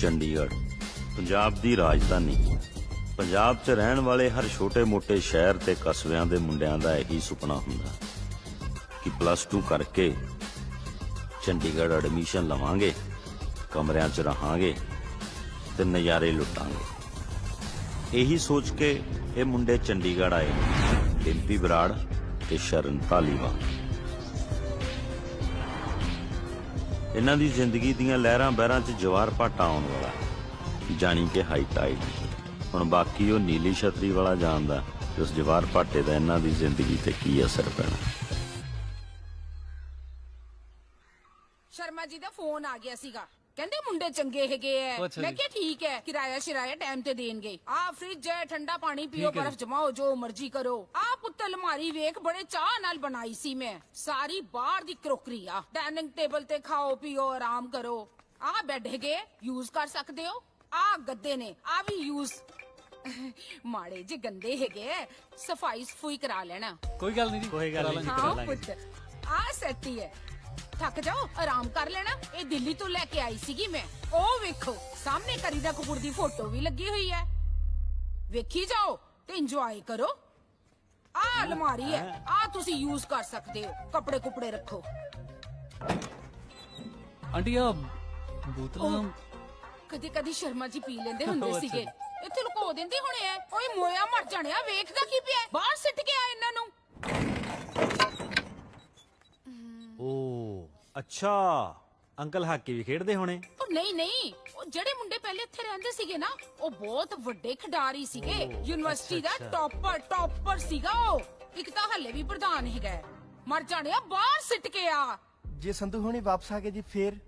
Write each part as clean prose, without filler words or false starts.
चंडीगढ़ पंजाब दी राजधानी। पंजाब च रहन वाले हर छोटे मोटे शहर ते कस्बिਆਂ ਦੇ ਮੁੰਡਿਆਂ ਦਾ ਇਹੀ ਸੁਪਨਾ ਹੁੰਦਾ कि +2 करके चंडीगढ़ एडमिशन लवांगे, कमरिਆਂ च रहांगे ते नज़ारे लुटांगे। यही सोच के ये मुंडे चंडीगढ़ आए, डिम्पी बराड़ ते शरण धालीवाल। इन्हां दी जिंदगी दीयां लहरां बहरां च जवार भाटा आउण वाला, जानी कि हाई टाइड। हुण बाकी वो नीली छतरी वाला जानदा कि उस जवार भाटे दा इन्हां दी जिंदगी ते की असर पैना। शर्मा जी दा फोन आ गया सीगा, कहंदे मुंडे चंगे हैगे है। मैं क्या ठीक है, किराया शिराया टाइम ते देणगे। आ फ्रिज है, ठंडा पानी पियो, बर्फ जमाओ, जो मर्जी करो। आ पुत्त अलमारी वेख बड़े चाह नाल बनाई सी मैं, सारी बाहर दी क्रोकरी आ। डाइनिंग टेबल ते खाओ पियो आराम करो। आ बेड हैगे, यूज कर सकते हो। आ गद्दे ने, आ भी यूज माड़े जे गंदे हैगे, सफाई सफुई करा लेना। कोई गल नहीं जी, कोई गल नहीं। हाँ पुत्त, आ सेट ही है। थक जाओ आराम कर लेना। ये दिल्ली तो लेके आई सीगी मैं। ओ वेखो सामने करीदा कपूर दी फोटो भी लगी हुई है, वेखी जाओ ते इंजॉय करो। आ अलमारी है, आ तुसी यूज कर सकते हो, कपड़े कुपड़े रखो। आंटी आ बोतलां कदी कदी शर्मा जी पी लेंदे हुंदे सीगे, इत्थे लुको देंदे होणे ऐ। ओए मोया मर जाणिया, वेखदा की पिया, बाहर सिट के आ इन्हां नूं। अच्छा अंकल हाकी भी खेडदे होने। नहीं नहीं, ਉਹ ਜਿਹੜੇ ਮੁੰਡੇ ਪਹਿਲੇ ਇੱਥੇ ਰਹਿੰਦੇ ਸੀਗੇ ਨਾ, ਉਹ ਬਹੁਤ ਵੱਡੇ ਖਿਡਾਰੀ ਸੀਗੇ। ਯੂਨੀਵਰਸਿਟੀ ਦਾ ਟੌਪਰ ਸੀਗਾ ਉਹ। ਇੱਕ ਤਾਂ ਹੱਲੇ ਵੀ ਪ੍ਰਧਾਨ ਹੈਗਾ। ਮਰ ਜਾਣਿਆ, ਬਾਹਰ ਸਿੱਟ ਕੇ ਆ। ਜੇ ਸੰਧੂ ਹੋਣੀ ਵਾਪਸ ਆ ਗਏ ਜੀ ਫੇਰ?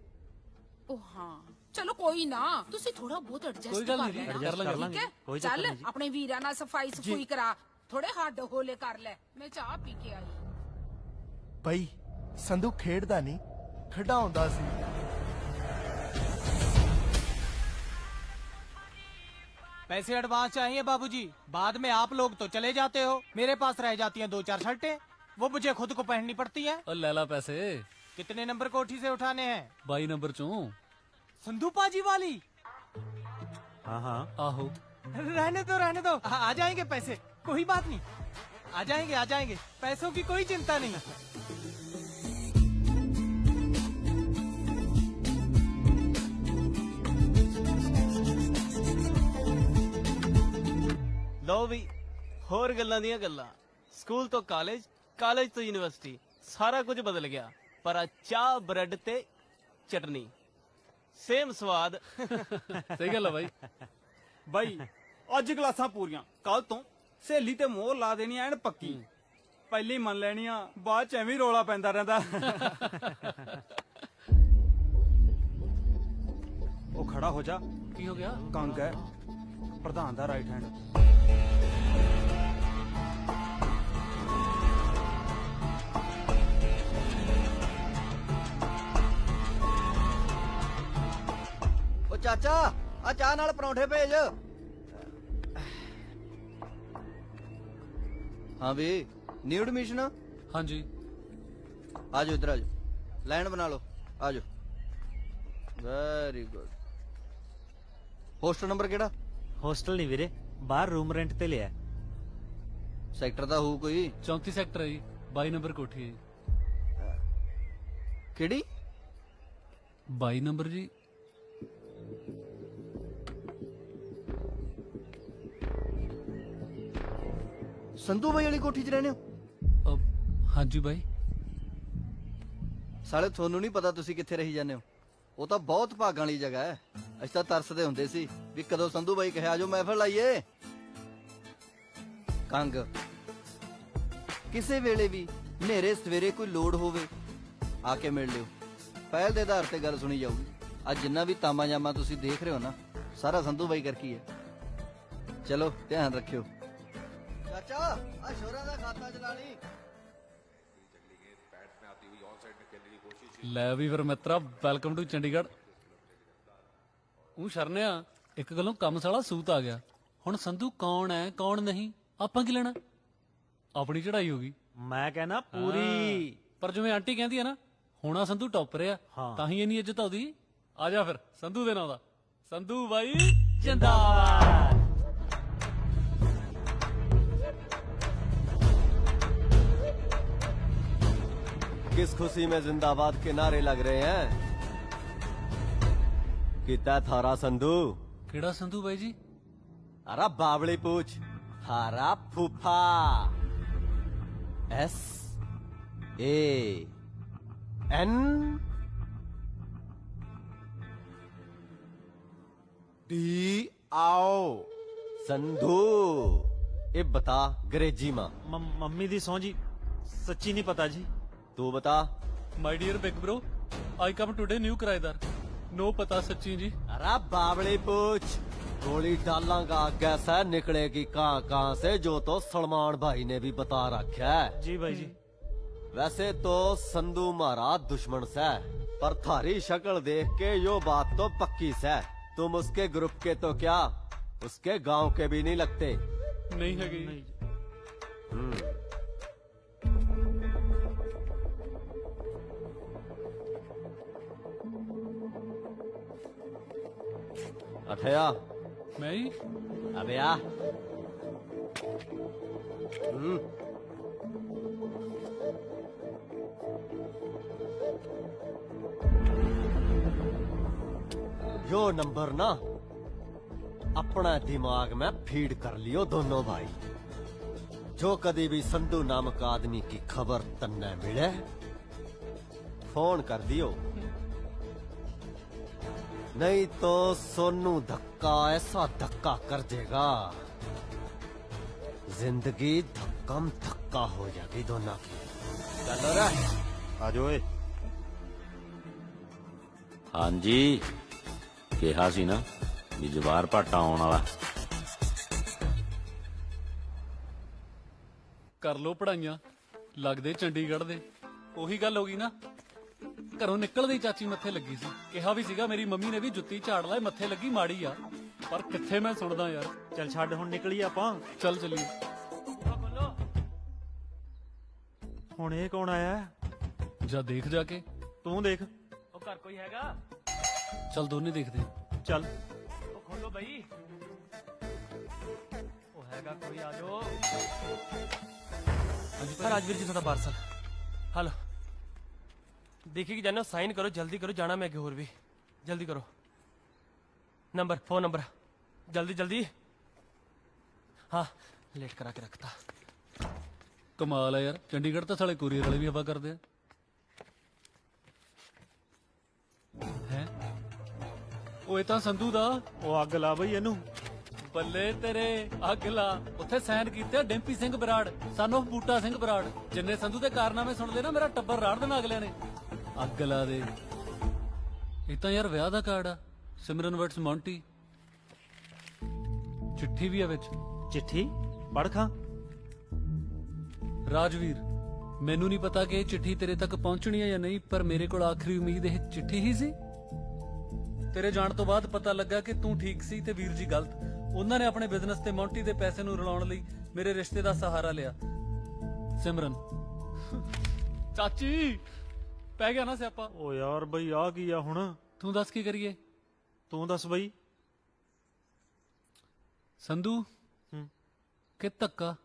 ਉਹ ਹਾਂ ਚਲੋ ਕੋਈ ਨਾ, ਤੁਸੀਂ ਥੋੜਾ ਬਹੁਤ ਐਡਜਸਟ ਕਰ ਲੈਣਾ, ਠੀਕ ਹੈ? ਚੱਲ ਆਪਣੇ ਵੀਰਾਂ ਨਾਲ ਸਫਾਈ ਸਫੂਈ ਕਰਾ, ਥੋੜੇ ਹੱਡ ਹੋਲੇ ਕਰ ਲੈ। ਮੈਂ ਚਾਹ ਪੀ ਕੇ ਆਈ। ਭਾਈ ਸੰਧੂ ਖੇਡਦਾ ਨਹੀਂ, ਖਿਡਾਉਂਦਾ ਸੀ। पैसे एडवांस चाहिए बाबूजी, बाद में आप लोग तो चले जाते हो, मेरे पास रह जाती हैं 2-4 शर्टें, वो मुझे खुद को पहननी पड़ती हैं। और लैला पैसे कितने नंबर कोठी से उठाने हैं? 22 नंबर चों। संधू पाजी वाली? हाँ आहो। रहने दो, आ जाएंगे पैसे, कोई बात नहीं, आ जाएंगे, पैसों की कोई चिंता नहीं। लो भी होर गल्लां दियां गल्लां, स्कूल तो कालेज, कालेज तो यूनिवर्सिटी, सारा कुछ बदल गया, पर चाह ब्रेड ते चटनी सेम स्वाद। सही गल है भाई। भाई अज क्लासां पूरियां, कल तो सहेली ते मोहर ला देनी एन पक्की। पहले ही मन लेनी, बाद च एवें रौला पैंदा रहिंदा। ओ खड़ा हो जा। की हो गया? कंग है प्रधान दा राइट हैंड। ਚਾਚਾ ਆ ਚਾਹ ਨਾਲ ਪਰੌਂਠੇ ਭੇਜ। हाँ भी न्यू एडमिशन? हाँ जी। आ जाओ इधर, आ जाओ, लाइन बना लो, आ जाओ। Very good. होस्टल नंबर केड़ा? होस्टल नहीं वीरे, बाहर रूम रेंट ते लिया। सैक्टर दा हो कोई? 34 सैक्टर है जी, 22 नंबर कोठी है। केड़ी? 22 नंबर जी। संधू भाई वाली कोठी च रहने हो? हाँ जी भाई। साले थोनू नहीं पता तुसी कित्थे रही जाने हो? वो तो बहुत भागां वाली जगह है। असीं तां तरसदे हुंदे सी भी कदों संधू भाई कहे आजो महफिल लाइए। कंग किसे वेले भी नेरे सवेरे कोई लोड़ होवे आके मिल लियो, पहल दे आधार ते गल सुनी जाऊगी। आज जिन्ना भी तामा जामा तुसी देख रहे हो ना, सारा संधू भाई करकी है। चलो ध्यान रखियो। चाचा आ शोरा दा खाता चला ली। ਲੈ ਵੀ ਫਿਰ ਮਿੱਤਰਾ, ਵੈਲਕਮ ਟੂ ਚੰਡੀਗੜ੍ਹ। ਉਹ ਸ਼ਰਨਿਆ ਇੱਕ ਗੱਲੋਂ ਕੰਮ ਸਾਲਾ ਸੂਤ ਆ ਗਿਆ। ਹੁਣ ਸੰਧੂ ਕੌਣ ਹੈ ਕੌਣ ਨਹੀਂ ਆਪਾਂ ਕੀ ਲੈਣਾ, ਆਪਣੀ ਚੜਾਈ ਹੋ ਗਈ। मैं कहना पूरी। ਪਰ ਜਿਵੇਂ ਆਂਟੀ ਕਹਿੰਦੀ ਹੈ ਨਾ, ਹੋਣਾ ਸੰਧੂ ਟੌਪਰ ਆ, ਤਾਂ ਹੀ ਇੰਨੀ ਇੱਜ਼ਤ ਆਉਦੀ। ਆ ਜਾ ਫਿਰ ਸੰਧੂ ਦੇ ਨਾਂ ਦਾ ਸੰਧੂ ਬਾਈ ਜਿੰਦਾਬਾਦ। किस खुशी में जिंदाबाद के नारे लग रहे हैं? कितना थारा संधू? ਕਿਹੜਾ ਸੰਧੂ ਬਾਈ ਜੀ? अरे बावली पूछ। थारा फूफा। S A N D आओ संधू। ये बता अंग्रेजी माँ। ਮੰਮੀ ਦੀ ਸਹੁੰ ਜੀ ਸੱਚੀ ਨਹੀਂ ਪਤਾ ਜੀ। तू बता। My dear big bro I come today new ਕਿਰਾਏਦਾਰ। नो पता सच्ची जी। अरे बावली पूछ। गोली डालांगा आगे से निकलेगी कहाँ से, जो तो सलमान भाई ने भी बता रखा है। जी भाई जी। वैसे तो संधू मारा दुश्मन से, पर थारी शक्ल देख के यो बात तो पक्की से। तुम उसके ग्रुप के तो क्या, उसके गांव के भी नहीं लगते। नहीं है गई। अठया मैं ही अबे आ। यो नंबर ना अपना दिमाग में फीड कर लियो दोनों भाई। जो कभी भी संधू नामक आदमी की खबर तन्ने मिले फोन कर दियो, नहीं तो सोनू धक्का ऐसा धक्का कर देगा, जिंदगी धक्कम धक्का हो जाएगी दोनों की। चलो रे ਆ ਜਾਓ ਏ। ਹਾਂਜੀ ਕਿਹਾ ਸੀ ਨਾ ਵੀ ਜਵਾਰ ਭਾਟਾ ਆਉਣ ਵਾਲਾ। कर लो पढ़ाइयां लगदे चंडीगढ़ दे। ਉਹੀ ਗੱਲ ਹੋ ਗਈ ਨਾ, ਘਰੋਂ ਨਿਕਲਦੇ ਹੀ ਚਾਚੀ ਮੱਥੇ ਲੱਗੀ ਸੀ। ਕਿਹਾ ਵੀ ਸੀਗਾ ਮੇਰੀ ਮੰਮੀ ਨੇ ਵੀ ਜੁੱਤੀ ਝਾੜ ਲੈ, ਮੱਥੇ ਲੱਗੀ ਮਾੜੀ ਆ, ਪਰ ਕਿੱਥੇ ਮੈਂ ਸੁਣਦਾ ਯਾਰ। ਚੱਲ ਛੱਡ ਹੁਣ ਨਿਕਲੀਏ ਆਪਾਂ। ਚੱਲ ਚੱਲੀਏ। ਹੁਣ ਇਹ ਕੌਣ ਆਇਆ? ਜਾ ਦੇਖ ਜਾ ਕੇ। ਤੂੰ ਦੇਖ। ਉਹ ਘਰ ਕੋਈ ਹੈਗਾ? ਚੱਲ ਦੋਨੇ ਦੇਖਦੇ ਹਾਂ। ਚੱਲ। ਉਹ ਖੋਲੋ ਬਈ। ਉਹ ਹੈਗਾ ਕੋਈ? ਆ ਜਾਓ। राजवीर जी थोड़ा पार्सल। हेलो देखिए कि जानो, साइन करो, जल्दी करो, जाना मैं और भी। जल्दी करो। नंबर, फोन नंबर जल्दी जल्दी। हाँ लेट करा के रखता। ਕਮਾਲ ਹੈ ਯਾਰ, ਚੰਡੀਗੜ੍ਹ ਤਾਂ ਸਾਲੇ ਕੋਰੀਅਰ ਵਾਲੇ ਵੀ ਹਵਾ ਕਰਦੇ ਆ। ਹੈ ਉਹ ਇਹ ਤਾਂ ਸੰਧੂ ਦਾ। ਉਹ ਅੱਗ ਲਾ ਬਈ ਇਹਨੂੰ। ਬੱਲੇ ਤੇਰੇ, ਅੱਗ ਲਾ। ਉੱਥੇ ਸਾਈਨ ਕੀਤੇ ਡਿੰਪੀ ਸਿੰਘ ਬਰਾੜ, ਸਨ ਆਫ ਬੂਟਾ ਸਿੰਘ ਬਰਾੜ। ਜਿੰਨੇ ਸੰਧੂ ਦੇ ਕਾਰਨਾਮੇ ਸੁਣਦੇ ਨਾ, ਮੇਰਾ ਟੱਬਰ ਰਾੜ ਦੇਣਾ ਅਗਲਿਆਂ ਨੇ। ਅੱਗ ਲਾ ਦੇ। ਇਹ ਤਾਂ ਯਾਰ ਵਿਆਹ ਦਾ ਕਾਰਡ ਆ, ਸਿਮਰਨ ਵਰਟਸ ਮੌਂਟੀ। ਚਿੱਠੀ ਵੀ ਆ ਵਿੱਚ। ਚਿੱਠੀ ਪੜ੍ਹ ਖਾਂ। ਰਾਜਵੀਰ, ਮੈਨੂੰ ਨਹੀਂ ਪਤਾ ਕਿ ਇਹ ਚਿੱਠੀ ਤੇਰੇ ਤੱਕ ਪਹੁੰਚਣੀ ਹੈ ਜਾਂ ਨਹੀਂ, ਪਰ ਮੇਰੇ ਕੋਲ ਆਖਰੀ ਉਮੀਦ ਇਹ ਚਿੱਠੀ ਹੀ ਸੀ। ਤੇਰੇ ਜਾਣ ਤੋਂ ਬਾਅਦ ਪਤਾ ਲੱਗਾ ਕਿ ਤੂੰ ਠੀਕ ਸੀ ਤੇ ਵੀਰ ਜੀ ਗਲਤ। ਉਹਨਾਂ ਨੇ ਆਪਣੇ ਬਿਜ਼ਨਸ ਤੇ ਮੌਂਟੀ ਦੇ ਪੈਸੇ ਨੂੰ ਰਲਾਉਣ ਲਈ ਮੇਰੇ ਰਿਸ਼ਤੇ ਦਾ ਸਹਾਰਾ ਲਿਆ। ਸਿਮਰਨ ਚਾਚੀ ਪੈ ਗਿਆ ਨਾ ਸਿਆਪਾ। ਓ ਯਾਰ ਬਈ ਆ ਕੀ ਆ ਹੁਣ? ਤੂੰ ਦੱਸ ਕੀ ਕਰੀਏ? ਤੂੰ ਦੱਸ ਬਈ। ਸੰਧੂ ਕਿ ਧੱਕਾ?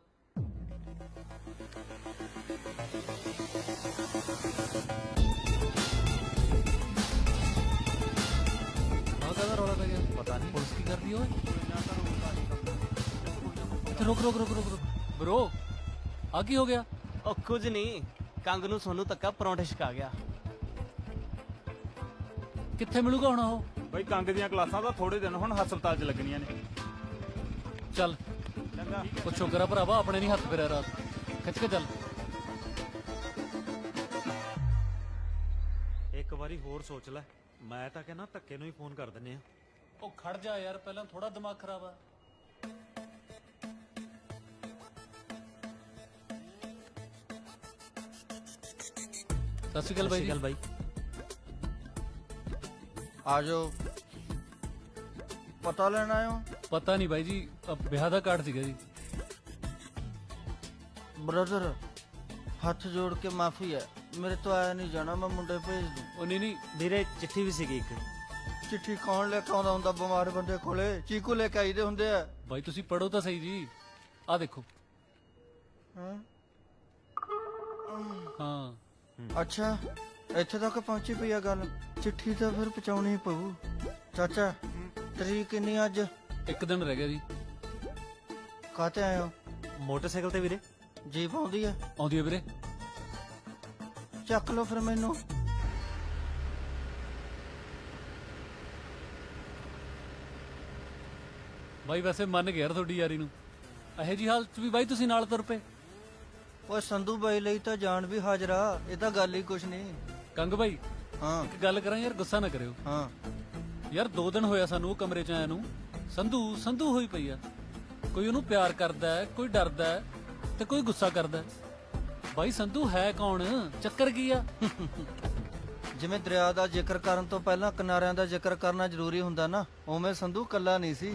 ਰੌਲਾ ਪੈ ਗਿਆ। ਪਤਾ ਨਹੀਂ ਪੁਲਿਸ ਕੀ ਕਰਦੀ ਓਏ। ਰੁਕ ਰੁਕ ਰੁਕ ਰੁਕ ਰੁਕ ਬ్రో, ਆ ਕੀ ਹੋ ਗਿਆ? ਉਹ ਕੁਝ ਨਹੀਂ, ਕੰਗ ਨੂੰ ਸੋਨੂੰ ਤੱਕਾ ਪਰੌਂਠੇ ਛਕਾ ਗਿਆ। ਕਿੱਥੇ ਮਿਲੂਗਾ ਹੁਣ ਉਹ? ਬਈ ਕੰਗ ਦੀਆਂ ਕਲਾਸਾਂ ਤਾਂ ਥੋੜੇ ਦਿਨ ਹੁਣ ਹਸਪਤਾਲ 'ਚ ਲੱਗਣੀਆਂ ਨੇ। ਚੱਲ ਚੰਗਾ। ਉਹ ਛੋਕਰਾ ਭਰਾਵਾ ਆਪਣੇ ਨਹੀਂ ਹੱਥ ਫੇਰਿਆ ਰਾਤ। ਖਿੱਚ ਕੇ ਚੱਲ। ਇੱਕ ਵਾਰੀ ਹੋਰ ਸੋਚ ਲੈ। ਮੈਂ ਤਾਂ ਕਹਿੰਦਾ ਧੱਕੇ ਨੂੰ ਹੀ ਫੋਨ ਕਰ ਦਿੰਨੇ ਆ। ਉਹ ਖੜ ਜਾ ਯਾਰ, ਪਹਿਲਾਂ ਥੋੜਾ ਦਿਮਾਗ ਖਰਾਬ ਆ। ਸਤਿ ਸ਼੍ਰੀ ਅਕਾਲ ਬਾਈ ਜੀ। ਬਾਈ ਆ ਜਾਓ। ਪਤਾ ਲੈਣ ਆਏ ਹੋ? ਪਤਾ ਨਹੀਂ ਬਾਈ ਜੀ, ਵਿਆਹ ਦਾ ਕਾਰਡ ਸੀਗਾ ਜੀ। ਬ੍ਰਦਰ ਹੱਥ ਜੋੜ ਕੇ ਮਾਫੀ ਹੈ, ਮੇਰੇ ਤੋਂ ਆਇਆ ਨਹੀਂ ਜਾਣਾ, ਮੈਂ ਮੁੰਡੇ ਭੇਜ ਦੂੰ। ਉਹ ਨਹੀਂ ਨਹੀਂ ਵੀਰੇ ਚਿੱਠੀ ਵੀ ਸੀਗੀ ਇੱਕ। ਚਿੱਠੀ ਕੌਣ ਲੈ ਕੇ ਆਉਂਦਾ ਹੁੰਦਾ ਬਿਮਾਰ ਬੰਦੇ ਕੋਲੇ? ਚੀਕੂ ਲੈ ਕੇ ਆਈਦੇ ਹੁੰਦੇ ਆ। ਬਾਈ ਤੁਸੀਂ ਪੜੋ ਤਾਂ ਸਹੀ ਜੀ, ਆ ਦੇਖੋ। ਹਾਂ ਅੱਛਾ ਇੱਥੇ ਤੱਕ ਪਹੁੰਚੀ ਪਈ ਆ ਗੱਲ। ਚਿੱਠੀ ਤਾਂ ਫਿਰ ਪਹੁੰਚਾਉਣੀ ਪਊ। ਚਾਚਾ ਤਰੀਕ ਕਿੰਨੀ ਅੱਜ? 1 ਦਿਨ ਰਹਿ ਗਿਆ ਜੀ। ਕਾਹਤੇ ਆਏ ਹੋ? ਮੋਟਰਸਾਈਕਲ ਤੇ ਵੀਰੇ। ਜੀਪ ਆਉਂਦੀ ਆ? ਆਉਂਦੀ ਹੈ ਵੀਰੇ। ਚੱਕ ਲਓ ਫਿਰ ਮੈਨੂੰ। ਬਾਈ ਵੈਸੇ ਮੰਨ ਗਿਆ ਯਾਰ ਤੁਹਾਡੀ ਯਾਰੀ ਨੂੰ। ਇਹੋ ਜੀ ਹਾਲਤ 'ਚ ਵੀ ਬਾਈ ਤੁਸੀਂ ਨਾਲ ਤੁਰ ਪਏ। ਓਏ ਸੰਧੂ ਬਾਈ ਲਈ ਤਾਂ ਜਾਨ ਵੀ ਹਾਜ਼ਰਾ। ਇਹ ਤਾਂ ਗੱਲ ਹੀ ਕੁਛ ਨਹੀਂ। ਕੰਗ ਬਾਈ ਹਾਂ ਇੱਕ ਗੱਲ ਕਰਾਂ ਯਾਰ, ਗੁੱਸਾ ਨਾ ਕਰਿਓ ਹਾਂ। ਯਾਰ 2 ਦਿਨ ਹੋਇਆ ਸਾਨੂੰ ਉਹ ਕਮਰੇ 'ਚ ਆਇਆ ਨੂੰ। ਸੰਧੂ ਹੋਈ ਪਈ ਆ। ਕੋਈ ਉਹਨੂੰ ਪਿਆਰ ਕਰਦਾ ਹੈ, ਕੋਈ ਡਰਦਾ ਹੈ ਤੇ ਕੋਈ ਗੁੱਸਾ ਕਰਦਾ ਹੈ। ਬਾਈ ਸੰਧੂ ਹੈ ਕੌਣ? ਚੱਕਰ ਕੀ ਆ? ਜਿਵੇਂ ਦਰਿਆ ਦਾ ਜ਼ਿਕਰ ਕਰਨ ਤੋਂ ਪਹਿਲਾਂ ਕਿਨਾਰਿਆਂ ਦਾ ਜ਼ਿਕਰ ਕਰਨਾ ਜ਼ਰੂਰੀ ਹੁੰਦਾ ਨਾ, ਉਵੇਂ ਸੰਧੂ ਕੱਲਾ ਨਹੀਂ ਸੀ।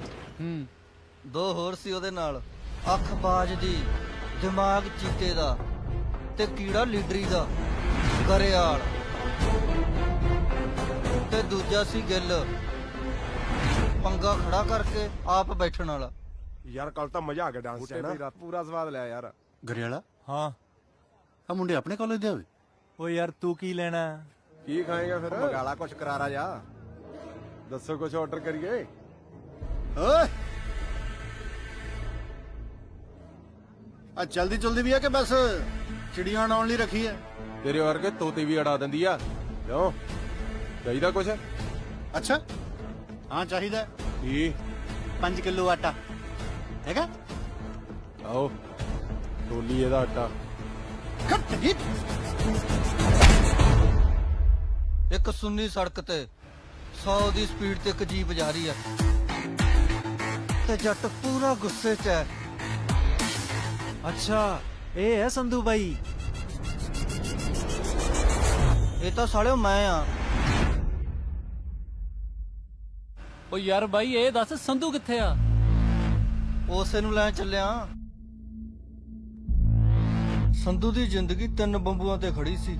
2 ਹੋਰ ਸੀ ਉਹਦੇ ਨਾਲ। ਅੱਖ ਬਾਜ ਦੀ, ਦਿਮਾਗ ਚੀਤੇ ਦਾ ਤੇ ਕੀੜਾ ਲੀਡਰੀ ਦਾ, ਗਰੇਵਾਲ। ਤੇ ਦੂਜਾ ਸੀ ਗਿੱਲ, ਪੰਗਾ ਖੜਾ ਕਰਕੇ ਆਪ ਬੈਠਣ ਵਾਲਾ। ਯਾਰ ਕੱਲ ਤਾਂ ਮਜ਼ਾ ਆ ਗਿਆ ਡਾਂਸ ਚ ਨਾ, ਪੂਰਾ ਸਵਾਦ ਲਿਆ ਯਾਰ। ਗਰੇਵਾਲਾ ਹਾਂ ਆ ਮੁੰਡੇ ਆਪਣੇ ਕਾਲਜ ਦੇ ਆਵੇ। ਓ ਯਾਰ ਤੂੰ ਕੀ ਲੈਣਾ? ਕੀ ਖਾਏਗਾ ਫਿਰ? ਮਗਾਲਾ ਕੁਛ ਕਰਾਰਾ ਜਾ। ਦੱਸੋ ਕੁਛ ਆਰਡਰ ਕਰੀਏ। ਓਏ ਆ ਜਲਦੀ ਵੀ ਆ ਕਿ ਬਸ ਚਿੜੀਆਂ ਉਡਾਉਣ ਲਈ ਰੱਖੀ ਹੈ? ਤੇਰੇ ਵਰਗੇ ਤੋਤੇ ਵੀ ਅੜਾ ਦਿੰਦੀ ਆ। ਕਿਉਂ ਚਾਹੀਦਾ ਕੁਛ? ਅੱਛਾ ਹਾਂ ਚਾਹੀਦਾ। ਕੀ? 5 ਕਿਲੋ ਆਟਾ ਹੈਗਾ? ਆਓ ਟੋਲੀ ਇਹਦਾ ਆਟਾ। ਇੱਕ ਸੁੰਨੀ ਸੜਕ ਤੇ 100 ਦੀ ਸਪੀਡ ਤੇ ਇੱਕ ਜੀਪ ਜਾ ਰਹੀ ਆ ਤੇ ਜੱਟ ਪੂਰਾ ਗੁੱਸੇ 'ਚ ਹੈ। ਅੱਛਾ ਇਹ ਹੈ ਸੰਧੂ ਬਾਈ। ਇਹ ਤਾਂ ਸਾਲਿਓ ਮੈਂ ਆ। ਓ ਯਾਰ ਬਾਈ ਇਹ ਦੱਸ ਸੰਧੂ ਕਿੱਥੇ ਆ? ਉਸੇ ਨੂੰ ਲੈਣ ਚੱਲਿਆ। ਸੰਧੂ ਦੀ ਜ਼ਿੰਦਗੀ 3 ਬੰਬੂਆਂ ਤੇ ਖੜੀ ਸੀ,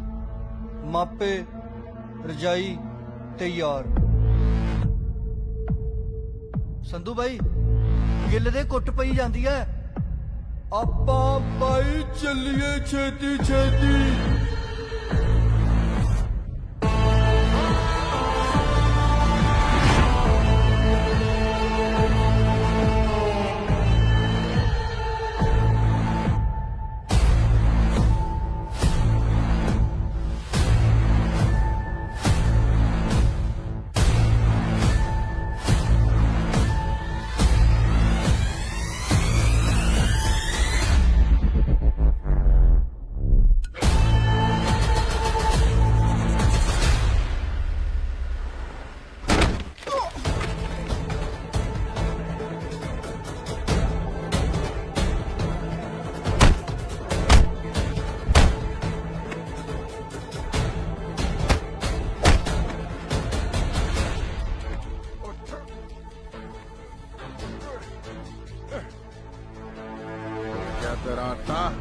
ਮਾਪੇ, ਰਜਾਈ ਤੇ ਯਾਰ। ਸੰਧੂ ਬਾਈ ਗਿੱਲ ਦੇ ਕੁੱਟ ਪਈ ਜਾਂਦੀ ਐ। ਆਪਾਂ ਬਾਈ ਚੱਲੀਏ ਛੇਤੀ ਛੇਤੀ। ਤੇਰਾ ਆਟਾ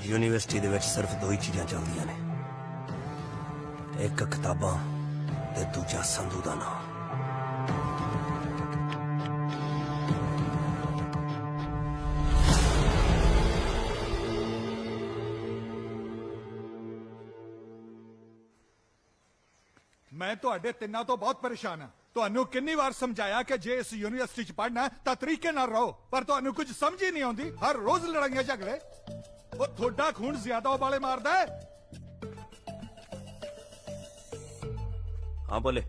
यूनिवर्सिटी दे विच सिर्फ दो ही चीजां चलदियां ने, एक किताबां ते दूजा संधू दा नाम। मैं ਤੁਹਾਡੇ ਤਿੰਨਾਂ ਤੋਂ ਬਹੁਤ ਪਰੇਸ਼ਾਨ ਹਾਂ। ਤੁਹਾਨੂੰ ਕਿੰਨੀ ਵਾਰ ਸਮਝਾਇਆ ਕਿ ਜੇ ਇਸ ਯੂਨੀਵਰਸਿਟੀ 'ਚ ਪੜ੍ਹਨਾ ਹੈ ਤਾਂ ਤਰੀਕੇ ਨਾਲ ਰਹੋ, ਪਰ ਤੁਹਾਨੂੰ ਕੁਝ ਸਮਝ ਹੀ ਨਹੀਂ ਆਉਂਦੀ। ਹਰ ਰੋਜ਼ ਲੜਾਈਆਂ ਝਗੜੇ। ਉਹ ਤੁਹਾਡਾ ਖੂਨ ਜ਼ਿਆਦਾ ਉਬਾਲੇ ਮਾਰਦਾ ਹੈ। हाँ बोले